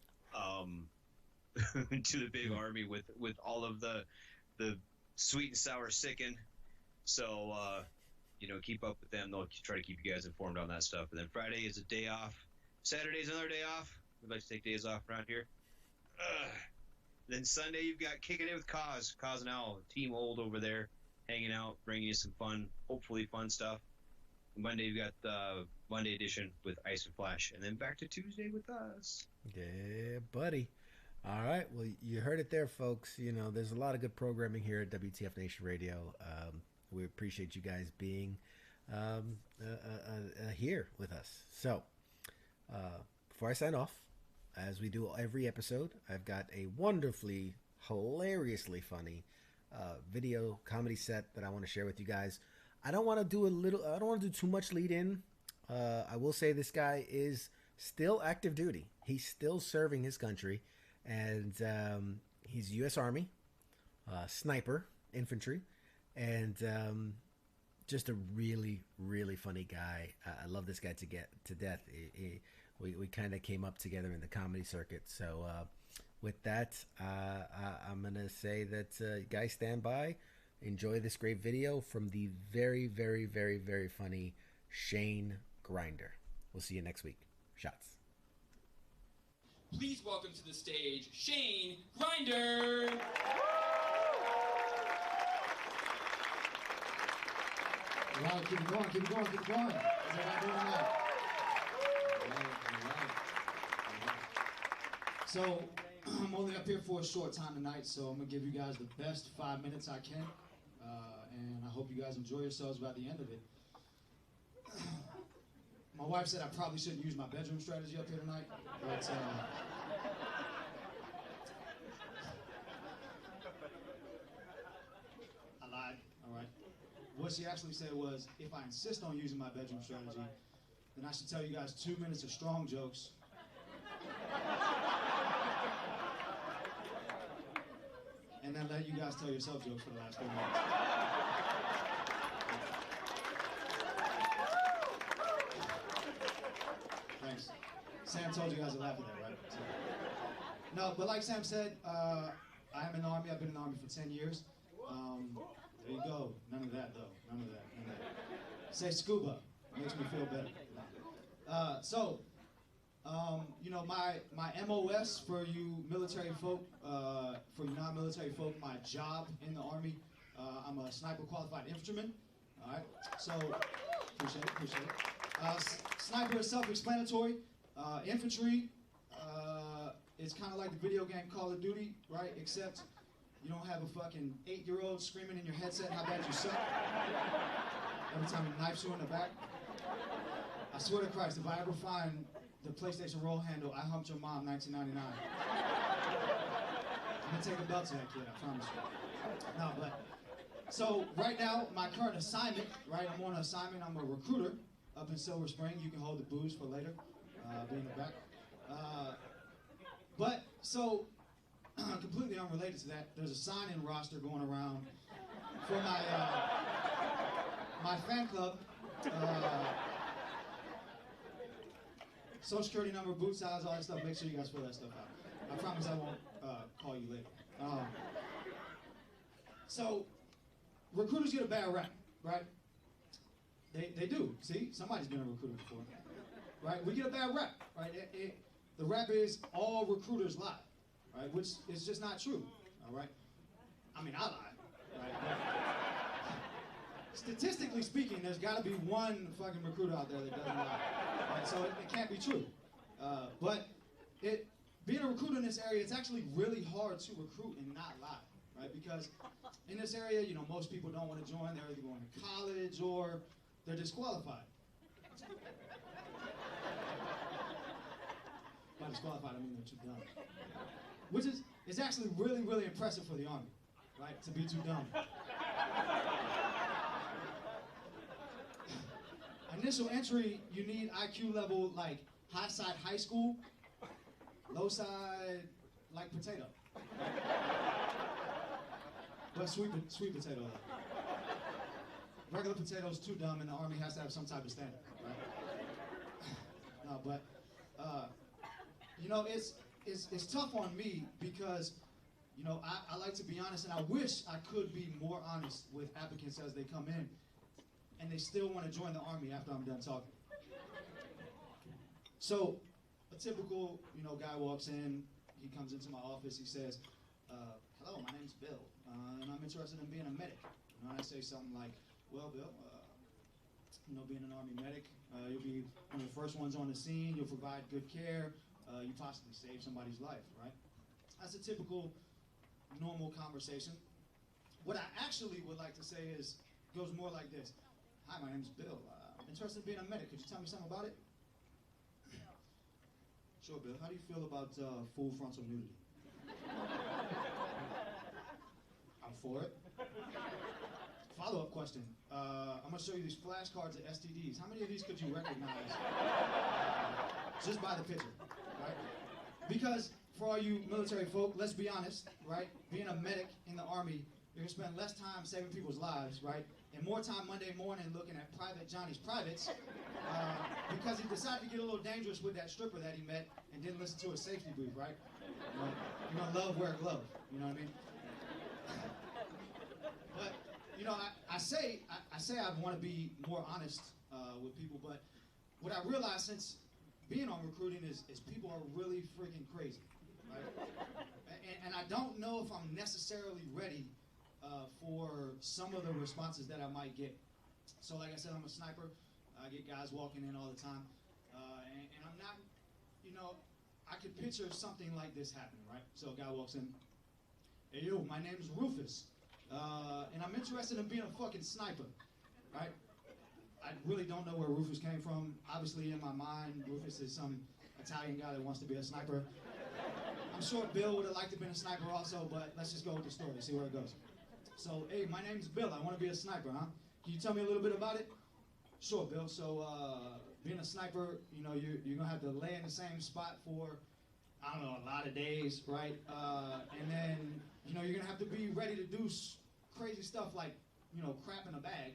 to the Big Army with all of the sweet and sour sickin'. So keep up with them. They'll try to keep you guys informed on that stuff. And then Friday is a day off. Saturday's another day off. We like to take days off around here. Then Sunday you've got Kicking It with Cause and Al, Team Old over there, hanging out, bringing you some fun, hopefully fun stuff. Monday you've got the Monday edition with Ice and Flash, and then back to Tuesday with us. Yeah, buddy. All right, well, you heard it there, folks. There's a lot of good programming here at WTF Nation Radio. We appreciate you guys being here with us. So, before I sign off, as we do every episode, I've got a wonderfully, hilariously funny video comedy set that I want to share with you guys. I don't want to do too much lead in. I will say this guy is still active duty. He's still serving his country, and he's U.S. Army, sniper, infantry, and just a really, really funny guy. I love this guy to death. We kind of came up together in the comedy circuit. So with that, I'm going to say that guys, stand by. Enjoy this great video from the very, very, very, very funny Shane Grinder. We'll see you next week. Shots. Please welcome to the stage Shane Grinder. All right, keep it going. How's everybody doing tonight? All right. So, I'm only up here for a short time tonight, so I'm going to give you guys the best 5 minutes I can. And I hope you guys enjoy yourselves by the end of it. My wife said I probably shouldn't use my bedroom strategy up here tonight, but I lied, all right. What she actually said was, if I insist on using my bedroom strategy, then I should tell you guys 2 minutes of strong jokes. And then let you guys tell yourself jokes for the last 4 minutes. Thanks. Sam told you guys to laugh at that, right? So, no, but like Sam said, I am in the Army. I've been been in the Army for 10 years. There you go. None of that, though. None of that. None of that. Say scuba. Makes me feel better. You know, my MOS for you military folk, for you non-military folk, my job in the Army, I'm a sniper qualified infantryman. All right, so appreciate it. Sniper is self-explanatory. Infantry, it's kind of like the video game Call of Duty, right? Except you don't have a fucking 8-year-old screaming in your headset how bad you suck every time he knifes you in the back. I swear to Christ, if I ever find the PlayStation roll handle, I humped your mom 1999. I'm gonna take a belt to that kid, I promise you. No, but, so right now, my current assignment, right, I'm on an assignment, I'm a recruiter up in Silver Spring. You can hold the booze for later, be in the back. But, so, completely unrelated to that, there's a sign-in roster going around for my fan club. Social security number, boot size, all that stuff. Make sure you guys fill that stuff out. I promise I won't call you later. So, recruiters get a bad rap, right? They do. See, somebody's been a recruiter before, right? We get a bad rap, right? The rap is all recruiters lie, right? Which is just not true, all right? I mean, I lie, right? But statistically speaking, there's got to be one fucking recruiter out there that doesn't lie, right? So it can't be true. But being a recruiter in this area, it's actually really hard to recruit and not lie, right? Because in this area, you know, most people don't want to join. They're either going to college or they're disqualified. By disqualified, I mean they're too dumb. Which is actually really, really impressive for the Army, right? To be too dumb. Initial entry, you need IQ level like high side high school, low side like potato. But sweet potato though. Regular potato's too dumb and the Army has to have some type of standard, right? No, but you know, it's tough on me because, you know, I like to be honest, and I wish I could be more honest with applicants as they come in, and they still want to join the Army after I'm done talking. So, a typical, you know, guy walks in, he comes into my office, he says, hello, my name's Bill, and I'm interested in being a medic. And I say something like, well, Bill, you know, being an Army medic, you'll be one of the first ones on the scene, you'll provide good care, you possibly save somebody's life, right? That's a typical, normal conversation. What I actually would like to say goes more like this. Hi, my name's Bill. I'm interested in being a medic. Could you tell me something about it? Sure, Bill. How do you feel about full frontal nudity? I'm for it. Follow-up question. I'm going to show you these flashcards of STDs. How many of these could you recognize just by the picture, right? Because for all you military folk, let's be honest, right? Being a medic in the Army, you're going to spend less time saving people's lives, right? And more time Monday morning looking at Private Johnny's privates because he decided to get a little dangerous with that stripper that he met and didn't listen to his safety brief, right? You know, love, wear a glove. You know what I mean? But, you know, I say I want to be more honest with people, but what I realized since being on recruiting is people are really freaking crazy, right? And I don't know if I'm necessarily ready for some of the responses that I might get. So like I said, I'm a sniper. I get guys walking in all the time. And I'm not, you know, I could picture something like this happening, right? So a guy walks in, hey yo, my name's Rufus. And I'm interested in being a fucking sniper, right? I really don't know where Rufus came from. Obviously in my mind, Rufus is some Italian guy that wants to be a sniper. I'm sure Bill would have liked to be a sniper also, but let's just go with the story, see where it goes. So, hey, my name's Bill. I want to be a sniper, huh? Can you tell me a little bit about it? Sure, Bill. So, being a sniper, you know, you're going to have to lay in the same spot for, I don't know, a lot of days, right? And then, you know, you're going to have to be ready to do crazy stuff like, you know, crap in a bag,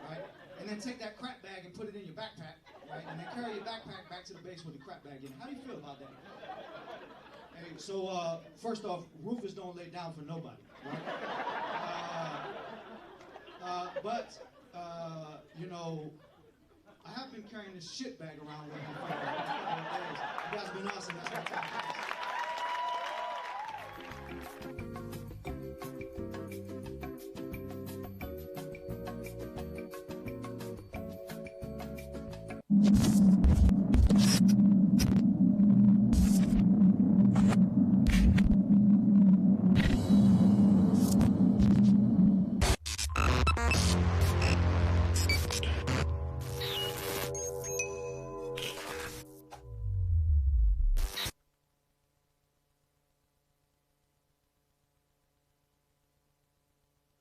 right? And then take that crap bag and put it in your backpack, right? And then carry your backpack back to the base with the crap bag in it. How do you feel about that? Hey, so, first off, Rufus don't lay down for nobody, right? But, you know, I have been carrying this shit bag around with me for a couple of days. You guys have been awesome. That's my time.